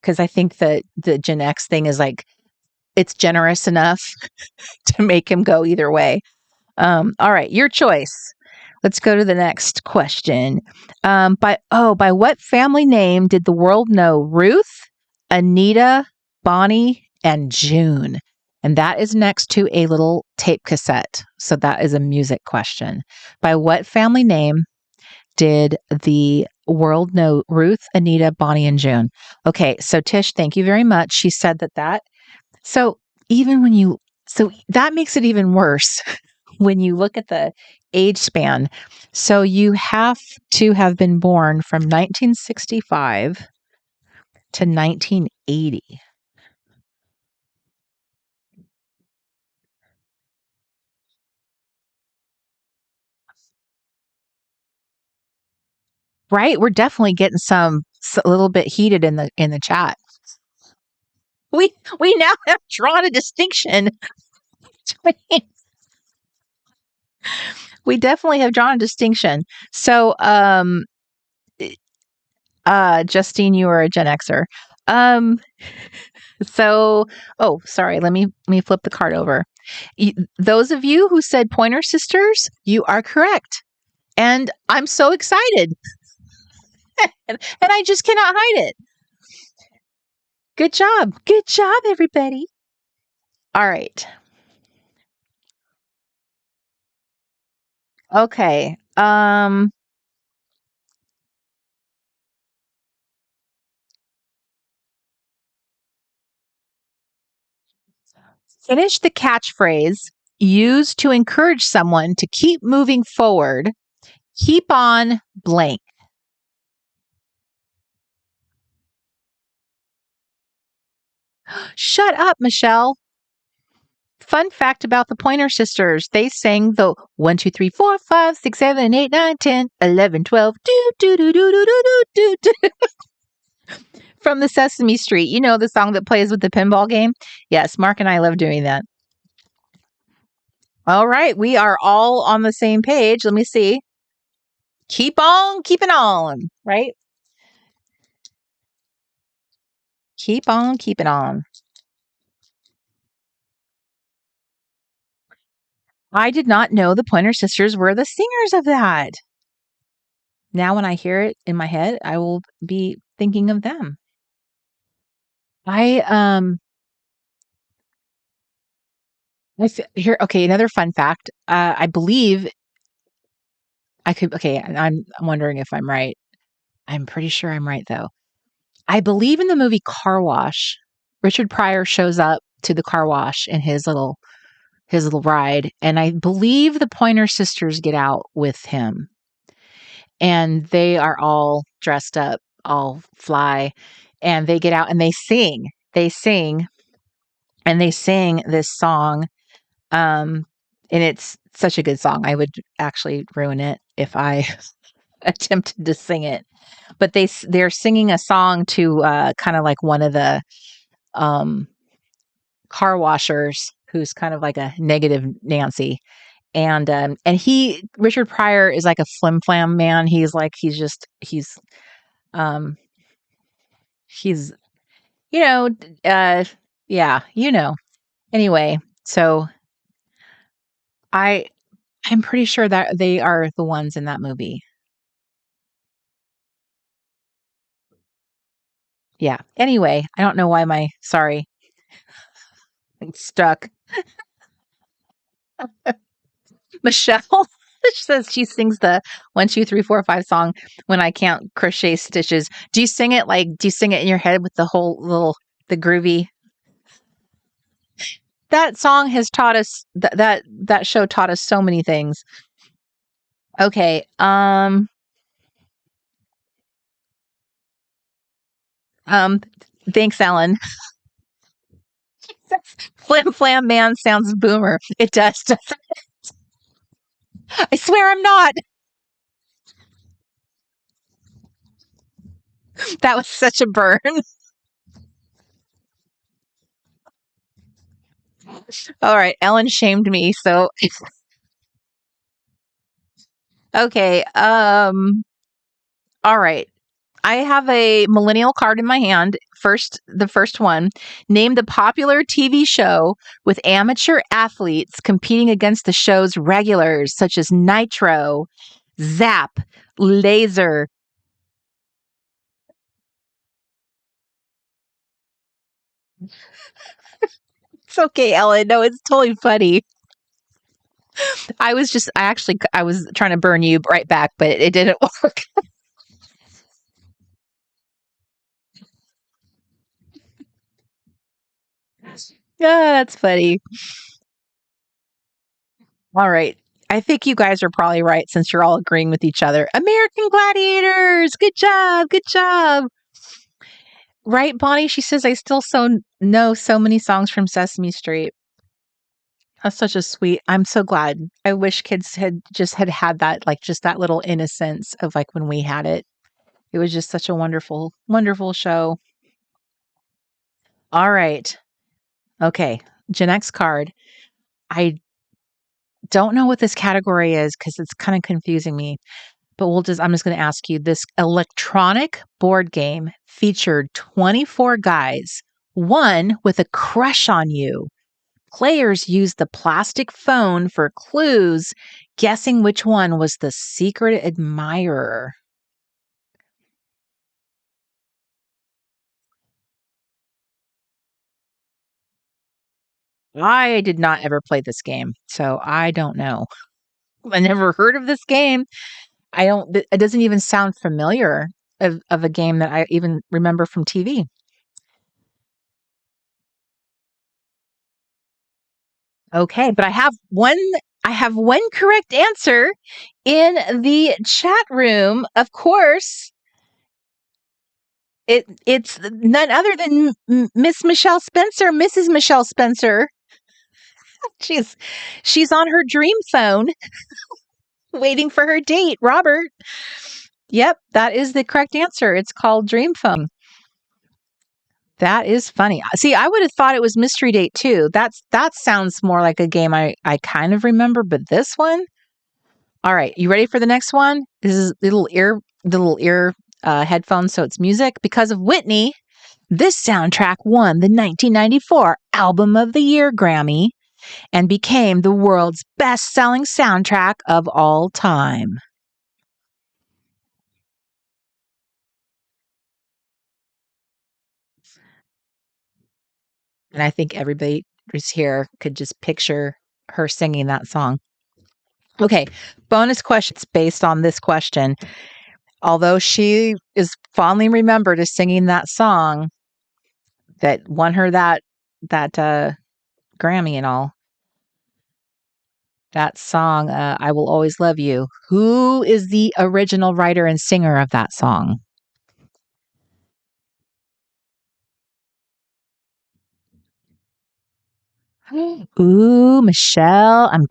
S2: Because I think that the Gen X thing is like, it's generous enough to make him go either way. All right, your choice. Let's go to the next question. By what family name did the world know Ruth, Anita, Bonnie, and June? And that is next to a little tape cassette. So that is a music question. By what family name did the world know Ruth, Anita, Bonnie, and June? Okay, so Tish, thank you very much. She said that. So so that makes it even worse when you look at the age span. So you have to have been born from 1965 to 1980. Right? We're definitely getting a little bit heated in the chat. We now have drawn a distinction between we definitely have drawn a distinction. So Justine, you are a Gen Xer. So, oh, sorry. Let me flip the card over. Those of you who said Pointer Sisters, you are correct, and I'm so excited, and I just cannot hide it. Good job, everybody. All right. Okay. Finish the catchphrase used to encourage someone to keep moving forward. Keep on blank. Shut up, Michelle. Fun fact about the Pointer Sisters. They sang the 1, 2, 3, 4, 5, 6, 7, 8, 9, 10, 11, 12, do, do, do, do, do, do, do, do. From the Sesame Street. You know the song that plays with the pinball game? Yes, Mark and I love doing that. All right, we are all on the same page. Let me see. Keep on keeping on, right? Keep on keeping on. I did not know the Pointer Sisters were the singers of that. Now, when I hear it in my head, I will be thinking of them. Here. Okay, another fun fact. I believe I could. Okay, I'm wondering if I'm right. I'm pretty sure I'm right though. I believe in the movie Car Wash, Richard Pryor shows up to the car wash in his little ride, and I believe the Pointer Sisters get out with him, and they are all dressed up, all fly, and they get out and they sing. They sing, and they sing this song. And it's such a good song. I would actually ruin it if I attempted to sing it. But they're singing a song to kind of like one of the car washers who's kind of like a negative Nancy. And Richard Pryor is like a flim flam man. Um he's yeah, Anyway, so I'm pretty sure that they are the ones in that movie. Yeah. Anyway, I don't know why sorry. I'm stuck. Michelle says she sings the 1, 2, 3, 4, 5 song when I count crochet stitches. Do you sing it in your head with the whole the groovy? That song has taught us that show taught us so many things. Okay. Um, thanks, Ellen. Flim Flam Man sounds boomer. It does. I swear I'm not. That was such a burn. All right, Ellen shamed me, so okay. All right. I have a millennial card in my hand. The first one. Name the popular TV show with amateur athletes competing against the show's regulars, such as Nitro, Zap, Laser. It's okay, Ellen. No, it's totally funny. I was trying to burn you right back, but it didn't work. Yeah, that's funny. All right. I think you guys are probably right since you're all agreeing with each other. American Gladiators. Good job. Good job. Right, Bonnie? She says, I still know so many songs from Sesame Street. That's such a sweet. I'm so glad. I wish kids had that, like just that little innocence of like when we had it. It was just such a wonderful, wonderful show. All right. Okay. Jeanette's card. I don't know what this category is because it's kind of confusing me. But I'm just going to ask you, this electronic board game featured 24 guys, one with a crush on you. Players used the plastic phone for clues, guessing which one was the secret admirer. I did not ever play this game, so I don't know. I never heard of this game. It doesn't even sound familiar of a game that I even remember from TV. Okay, but I have one correct answer in the chat room. Of course, it's none other than Miss Michelle Spencer, Mrs. Michelle Spencer. She's she's on her dream phone waiting for her date, Robert. Yep, that is the correct answer. It's called Dream Phone. That is funny. See, I would have thought it was Mystery Date too. That sounds more like a game I kind of remember, but this one. All right, you ready for the next one? This is the little ear headphones, so it's music. Because of Whitney, this soundtrack won the 1994 Album of the Year Grammy and became the world's best-selling soundtrack of all time. And I think everybody who's here could just picture her singing that song. Okay, bonus question. It's based on this question. Although she is fondly remembered as singing that song that won her that Grammy and all, that song, I Will Always Love You. Who is the original writer and singer of that song? Ooh, Michelle, I'm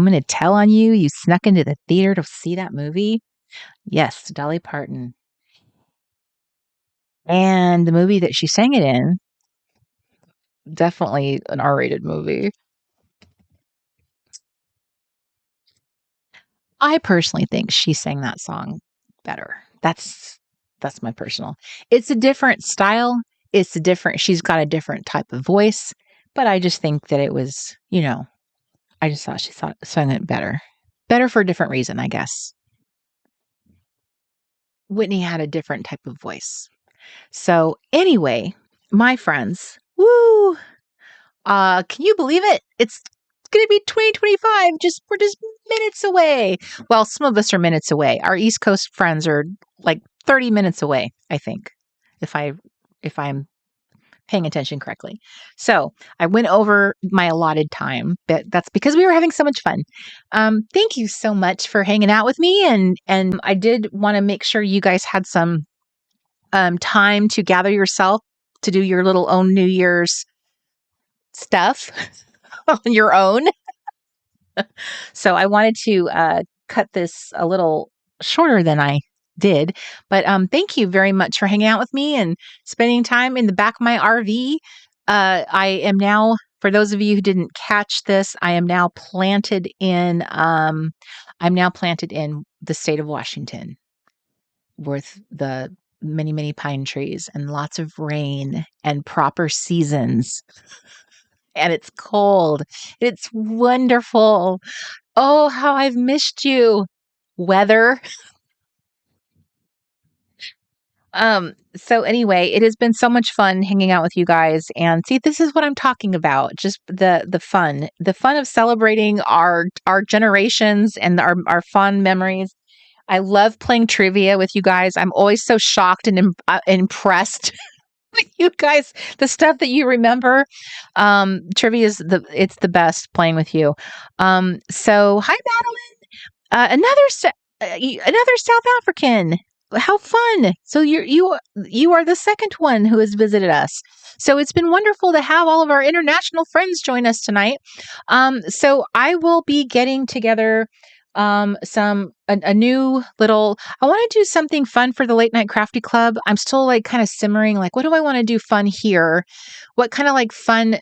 S2: going to tell on you. You snuck into the theater to see that movie. Yes, Dolly Parton. And the movie that she sang it in, definitely an R-rated movie. I personally think she sang that song better. That's my personal. It's a different style. She's got a different type of voice, but I just think that it was, I just thought sang it better. Better for a different reason, I guess. Whitney had a different type of voice. So anyway, my friends, woo! Can you believe it? It's going to be 2025. We're just minutes away. Well, some of us are minutes away. Our East Coast friends are like 30 minutes away, I think. If I'm paying attention correctly. So I went over my allotted time, but that's because we were having so much fun. Thank you so much for hanging out with me. And I did want to make sure you guys had some time to gather yourself to do your little own New Year's stuff on your own. So I wanted to cut this a little shorter than I did. But thank you very much for hanging out with me and spending time in the back of my RV. I am now, for those of you who didn't catch this, I am now planted in. I'm now planted in the state of Washington, with the many, many pine trees and lots of rain and proper seasons. And it's cold. It's wonderful. Oh, how I've missed you, weather. So anyway, it has been so much fun hanging out with you guys. And see, this is what I'm talking about. Just the fun. The fun of celebrating our generations and our fond memories. I love playing trivia with you guys. I'm always so shocked and impressed with you guys. The stuff that you remember. Trivia is it's the best playing with you. So hi, Madeline. Another South African. How fun! So you are the second one who has visited us. So it's been wonderful to have all of our international friends join us tonight. So I will be getting together a new little. I want to do something fun for the Late Night Crafty Club. I'm still like kind of simmering. Like, what do I want to do fun here? What kind of like fun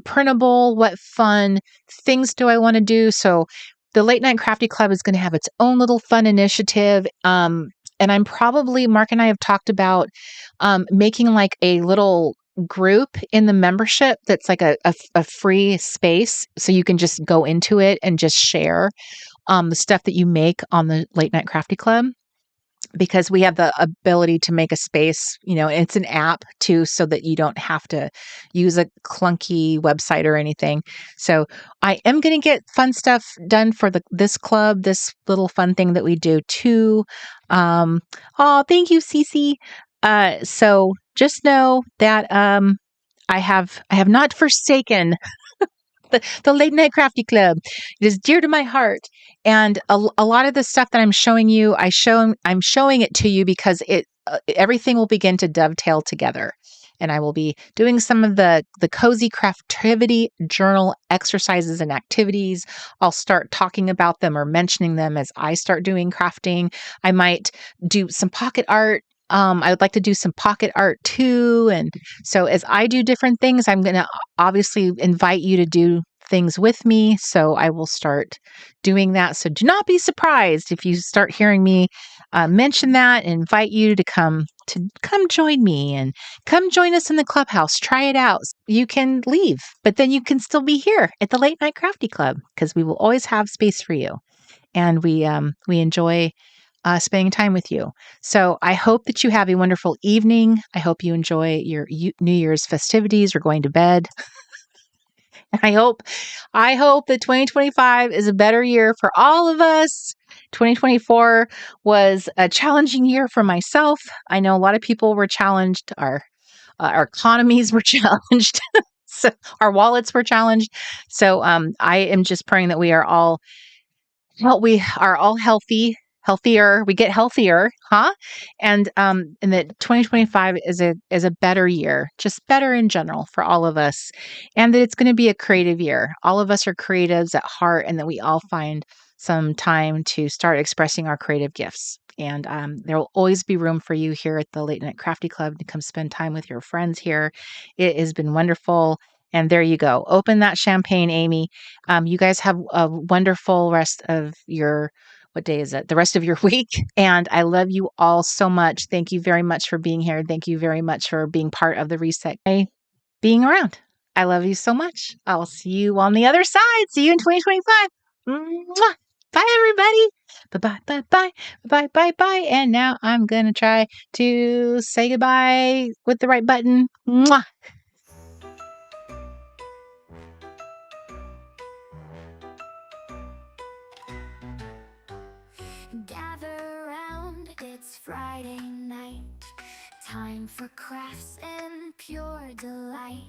S2: printable? What fun things do I want to do? So the Late Night Crafty Club is going to have its own little fun initiative. And I'm probably, Mark and I have talked about making like a little group in the membership that's like a free space. So you can just go into it and just share the stuff that you make on the Late Night Crafty Club. Because we have the ability to make a space, it's an app too, so that you don't have to use a clunky website or anything. So I am going to get fun stuff done for this club, this little fun thing that we do too. Thank you, Cece. So just know that I have not forsaken the Late Night Crafty Club. It is dear to my heart. And a lot of the stuff that I'm showing you, I'm showing it to you because everything will begin to dovetail together. And I will be doing some of the cozy Craftivity journal exercises and activities. I'll start talking about them or mentioning them as I start doing crafting. I might do some pocket art. I would like to do some pocket art too. And so as I do different things, I'm going to obviously invite you to do things with me. So I will start doing that. So do not be surprised if you start hearing me mention that and invite you to come join me and come join us in the clubhouse. Try it out. You can leave, but then you can still be here at the Late Night Crafty Club because we will always have space for you. And we enjoy spending time with you. So I hope that you have a wonderful evening. I hope you enjoy your New Year's festivities or going to bed. I hope that 2025 is a better year for all of us. 2024 was a challenging year for myself. I know a lot of people were challenged. Our economies were challenged. So our wallets were challenged. So I am just praying that we are all healthier. We get healthier, huh? And that 2025 is a better year, just better in general for all of us, and that it's going to be a creative year. All of us are creatives at heart, and that we all find some time to start expressing our creative gifts. And there will always be room for you here at the Late Night Crafty Club to come spend time with your friends here. It has been wonderful. And there you go. Open that champagne, Amy. You guys have a wonderful rest of your, what day is it? The rest of your week. And I love you all so much. Thank you very much for being here. Thank you very much for being part of the reset, being around. I love you so much. I'll see you on the other side. See you in 2025. Mwah. Bye, everybody. Bye-bye, bye-bye, bye-bye, bye-bye. And now I'm going to try to say goodbye with the right button. Mwah.
S1: Gather round, it's Friday night. Time for crafts and and pure delight.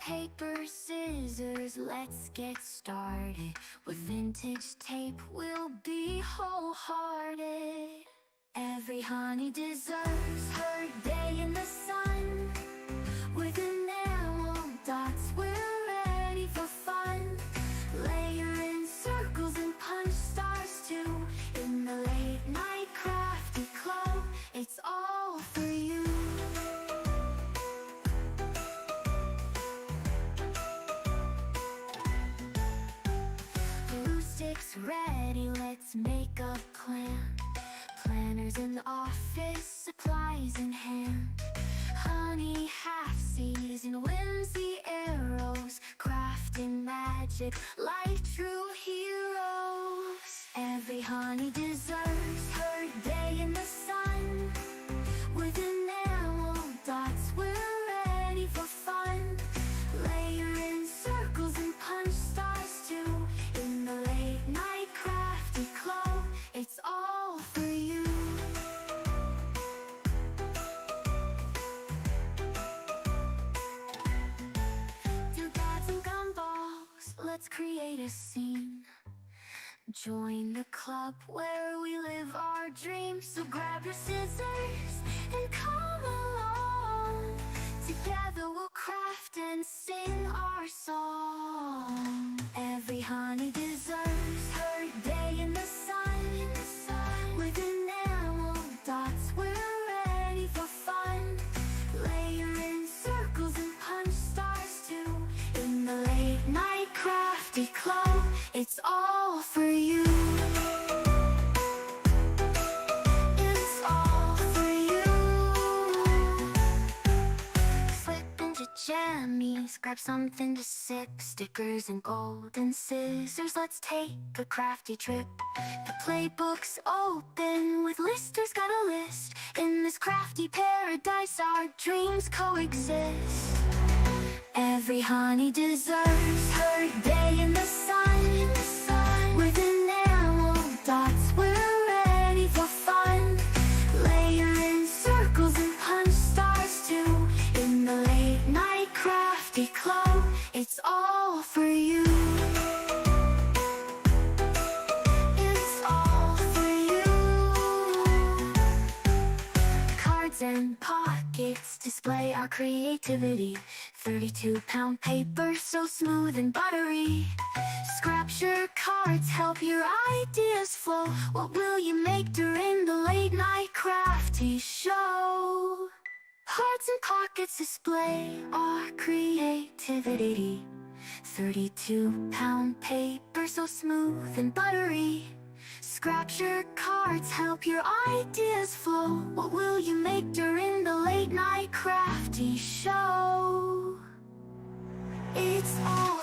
S1: Paper, scissors, let's get started. With vintage tape, we'll be wholehearted. Every honey deserves her day in the sun. With enamel dots, we're ready for fun. Layer in circles and punch stars too. In the Late Night Crafty Club, it's all for you. Glue sticks ready, let's make a plan. Planners in the office, supplies in hand. Honey half-seas and whimsy arrows, crafting magic like true heroes. Every honey deserves her day in the sun. With enamel dots, we're ready for fun. Layer in circles and punch stars too. In the Late Night Crafty Club, it's all for you. Let's create a scene. Join the club where we live our dreams. So grab your scissors and come along. Together we'll craft and sing our song. Every honey deserves her day in the sun. With enamel dots, we're ready for fun. Layer in circles and punch stars too. In the Late Night Crafty Club, it's all for you. It's all for you. Slip into jammies, grab something to sip. Stickers and golden scissors, let's take a crafty trip. The playbook's open with listers got a list. In this crafty paradise, our dreams coexist. Every honey deserves her day in the sun. With enamel dots, we're ready for fun. Layer in circles and punch stars too. In the Late Night Crafty Club, it's all for you. It's all for you. Cards and pockets display our creativity. 32-pound paper, so smooth and buttery. Scrapture cards help your ideas flow. What will you make during the Late Night Crafty show? Hearts and pockets display our creativity. 32-pound paper, so smooth and buttery. Scrapture cards help your ideas flow. What will you make during the Late Night Crafty show? It's all